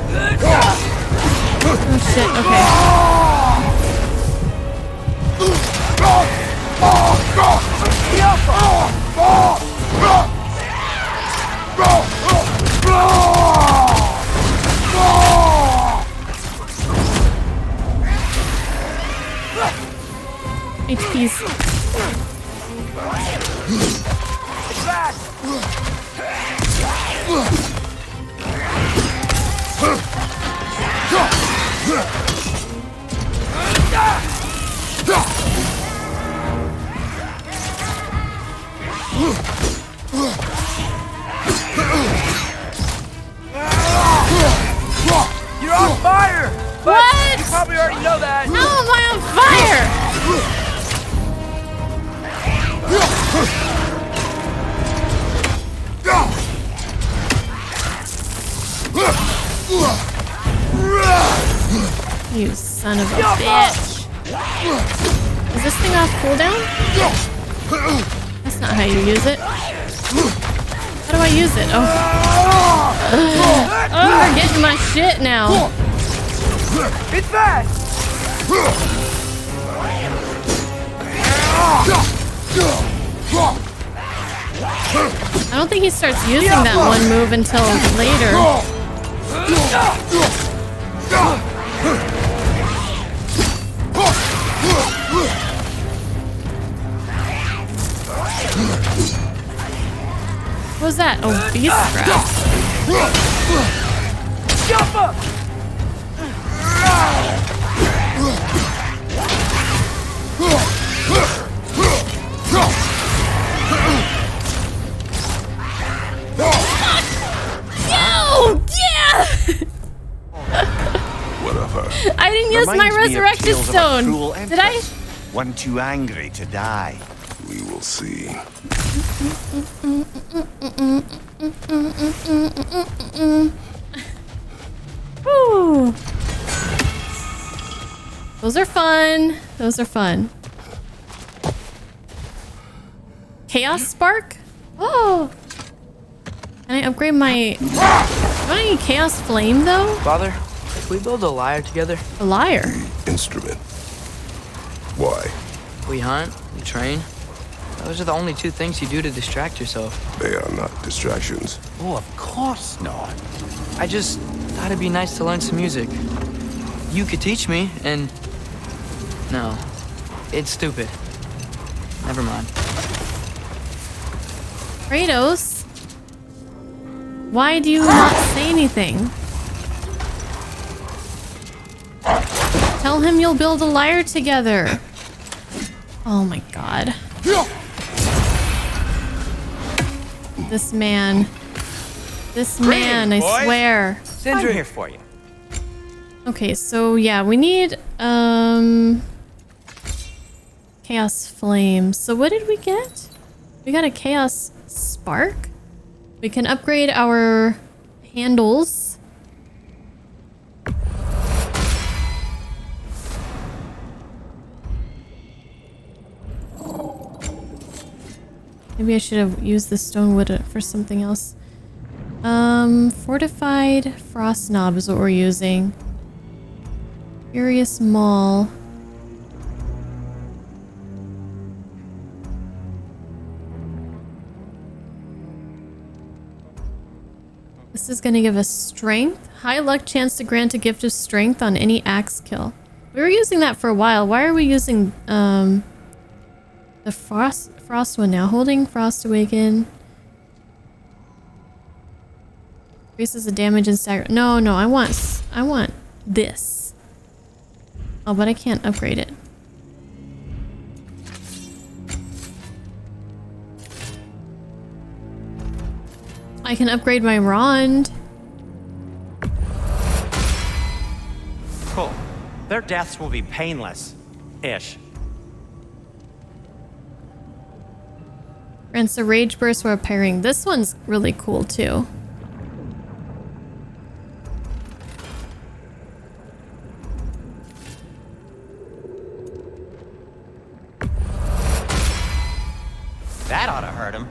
Oh shit, okay. HP's. You're on fire! What? You probably already know that. How am I on fire? You son of a bitch. Is this thing off cooldown? That's not how you use it. How do I use it? Oh. Oh, we're getting my shit now. It's fast! I don't think he starts using that one move until later. What was that? Oh, beast scraps. Jump up! Oh, yeah! What of her? I didn't use my Reminds me of resurrection tales of a stone. cruel Did I? empress, one too angry to die. We will see. Whew. Those are fun. Those are fun. Chaos Spark? Oh. Can I upgrade my... Do I need Chaos Flame, though? Father, can we build a lyre together? A liar. The instrument. Why? We hunt, we train. Those are the only two things you do to distract yourself. They are not distractions. Oh, of course not. I just thought it'd be nice to learn some music. You could teach me, and... No. It's stupid. Never mind. Kratos? Why do you not say anything? Tell him you'll build a lyre together. Oh my god. This man. This man, I boys. swear. I'm here for you. Okay, so yeah, we need Chaos Flame. So what did we get? We got a Chaos Spark. We can upgrade our handles. Maybe I should have used the stone wood for something else. Fortified frost knob is what we're using. Furious Maul. This is gonna give us strength. High luck chance to grant a gift of strength on any axe kill. We were using that for a while. Why are we using the frost one now? Holding Frost Awaken. Increases the damage and stagger. No, I want this. Oh, but I can't upgrade it. I can upgrade my Rond. Cool. Their deaths will be painless-ish. Grants a Rage Burst while repairing. This one's really cool too. That ought to hurt him.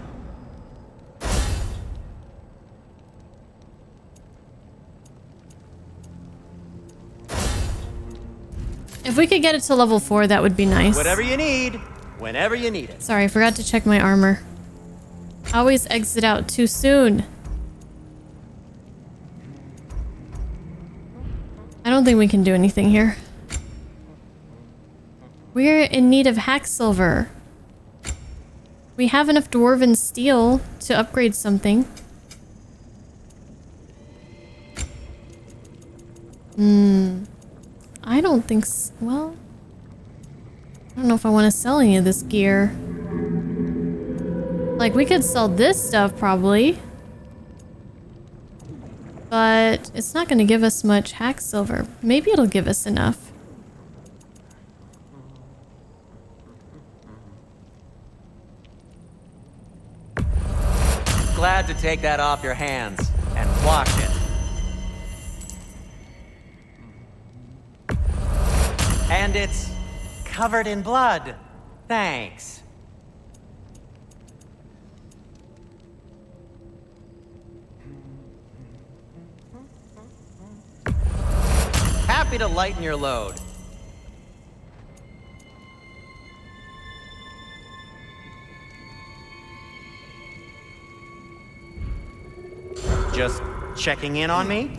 If we could get it to level 4, that would be nice. Whatever you need, whenever you need it. Sorry, I forgot to check my armor. I always exit out too soon. I don't think we can do anything here. We're in need of hack silver. We have enough dwarven steel to upgrade something. I don't think so. Well, I don't know if I want to sell any of this gear. Like, we could sell this stuff probably. But it's not going to give us much hack silver. Maybe it'll give us enough. Glad to take that off your hands and wash it. And it's covered in blood. Thanks. Happy to lighten your load. Just checking in on me?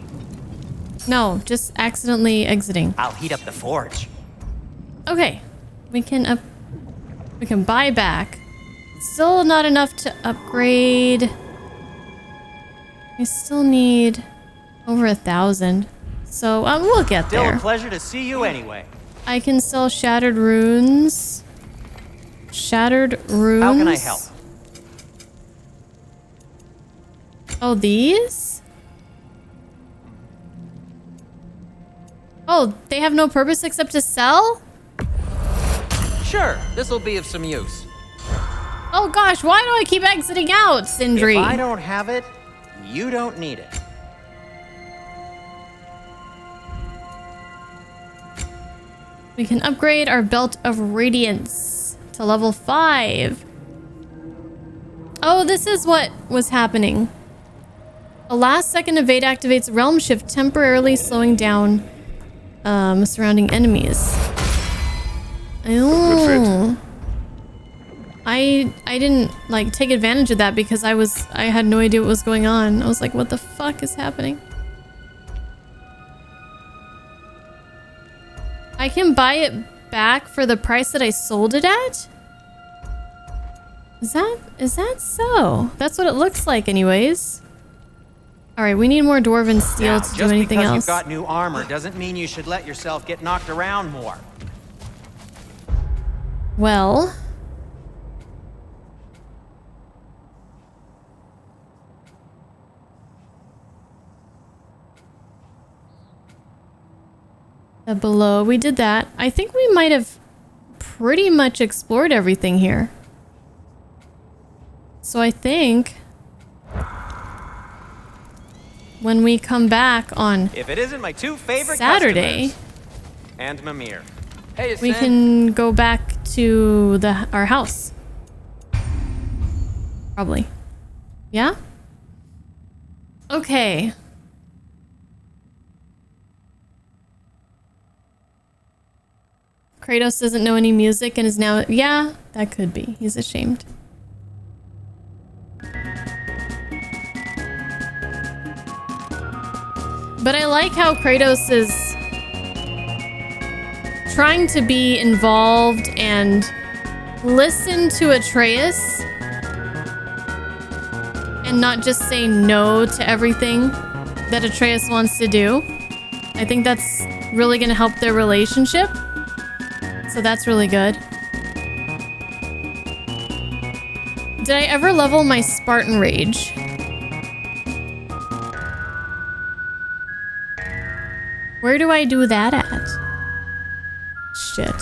No, just accidentally exiting. I'll heat up the forge. Okay, we can buy back. Still not enough to upgrade. We still need over 1,000. So we'll get Still there. a pleasure to see you anyway. I can sell shattered runes. Shattered runes. How can I help? Oh, these? Oh, they have no purpose except to sell? Sure, this'll be of some use. Oh gosh, why do I keep exiting out, Sindri? If I don't have it, you don't need it. We can upgrade our Belt of Radiance to level 5. Oh, this is what was happening. A last second evade activates Realm Shift, temporarily slowing down surrounding enemies. Oh. I didn't like take advantage of that because I had no idea what was going on. I was like, what the fuck is happening? I can buy it back for the price that I sold it at? Is that so? That's what it looks like anyways. Alright, we need more dwarven steel Now, to do anything just because else. you've got new armor doesn't mean you should let yourself get knocked around more. Well... below, we did that. I think we might have pretty much explored everything here. So I think when we come back on If it isn't my two favorite Saturday, customers and Mimir. Hey, we can go back to our house. Probably. Yeah? Okay. Kratos doesn't know any music and is now... Yeah, that could be. He's ashamed. But I like how Kratos is trying to be involved and listen to Atreus and not just say no to everything that Atreus wants to do. I think that's really going to help their relationship. So that's really good. Did I ever level my Spartan Rage? Where do I do that at? Shit.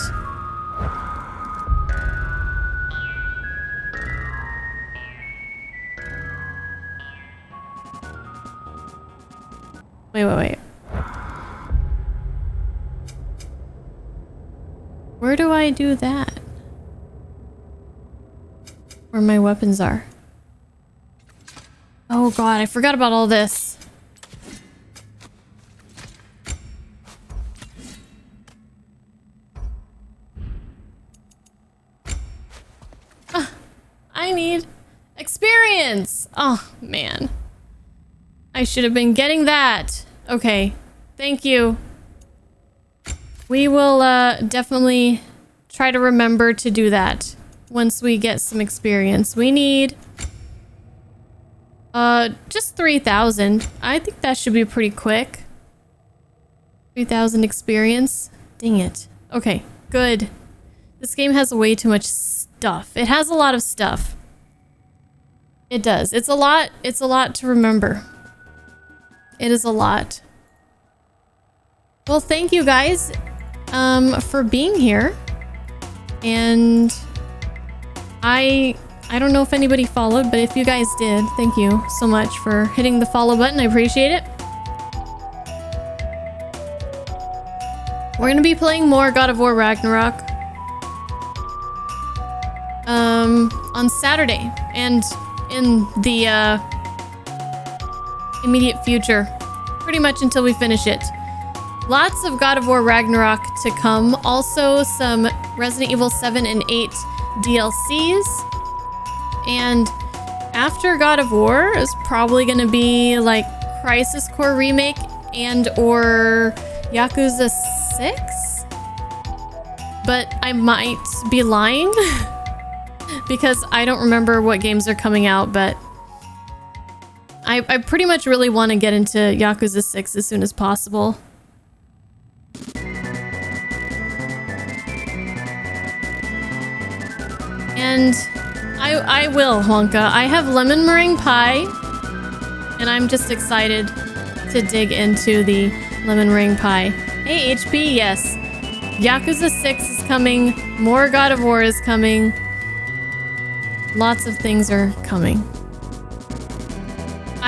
Wait. Where do I do that? Where my weapons are. Oh god, I forgot about all this. I need experience. Oh, man. I should have been getting that. Okay. Thank you. We will definitely try to remember to do that once we get some experience. We need just 3,000. I think that should be pretty quick. 3,000 experience. Dang it. Okay, good. This game has way too much stuff. It has a lot of stuff. It does. It's a lot to remember. It is a lot. Well, thank you guys for being here. And I don't know if anybody followed, but if you guys did, thank you so much for hitting the follow button. I appreciate it. We're gonna be playing more God of War Ragnarok on Saturday and in the immediate future, pretty much until we finish it. Lots of God of War Ragnarok to come. Also some Resident Evil 7 and 8 DLCs. And after God of War is probably going to be like Crisis Core Remake and or Yakuza 6. But I might be lying because I don't remember what games are coming out, but I pretty much really want to get into Yakuza 6 as soon as possible. And I will, Wonka. I have lemon meringue pie, and I'm just excited to dig into the lemon meringue pie. Hey, HP, yes. Yakuza 6 is coming. More God of War is coming. Lots of things are coming.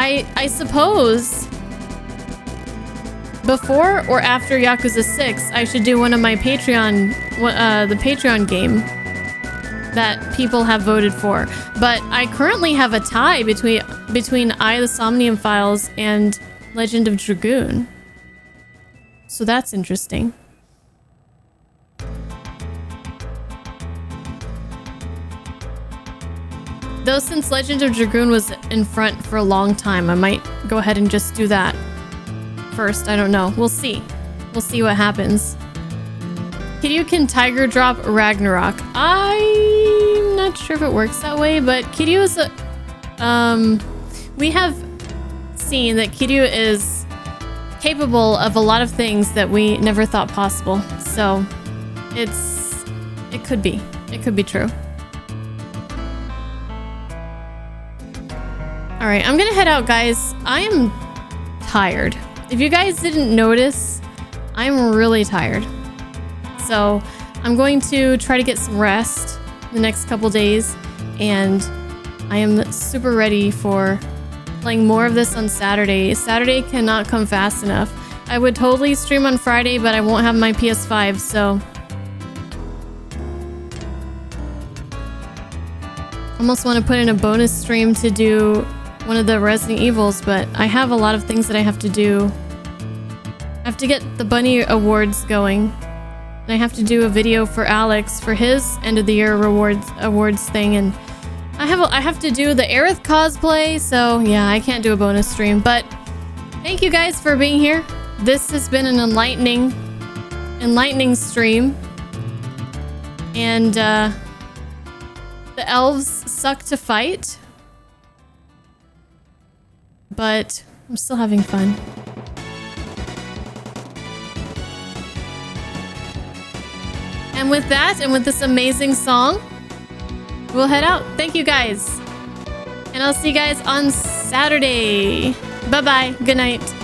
I suppose before or after Yakuza 6, I should do one of my Patreon, the Patreon game that people have voted for. But I currently have a tie between I, the Somnium Files and Legend of Dragoon. So that's interesting. Though since Legend of Dragoon was in front for a long time, I might go ahead and just do that first. I don't know. We'll see. We'll see what happens. Kiryu can Tiger Drop Ragnarok. I'm not sure if it works that way, but Kiryu is a... we have seen that Kiryu is capable of a lot of things that we never thought possible. So, it could be. It could be true. Alright, I'm gonna head out, guys. I am tired. If you guys didn't notice, I'm really tired. So I'm going to try to get some rest the next couple days, and I am super ready for playing more of this on Saturday. Saturday cannot come fast enough. I would totally stream on Friday, but I won't have my PS5, so... almost want to put in a bonus stream to do one of the Resident Evils, but I have a lot of things that I have to do. I have to get the Bunny Awards going. And I have to do a video for Alex for his end of the year awards thing, and I have to do the Aerith cosplay, so yeah, I can't do a bonus stream. But thank you guys for being here. This has been an enlightening enlightening stream. And the elves suck to fight. But I'm still having fun. And with that, and with this amazing song, we'll head out. Thank you guys. And I'll see you guys on Saturday. Bye-bye. Good night.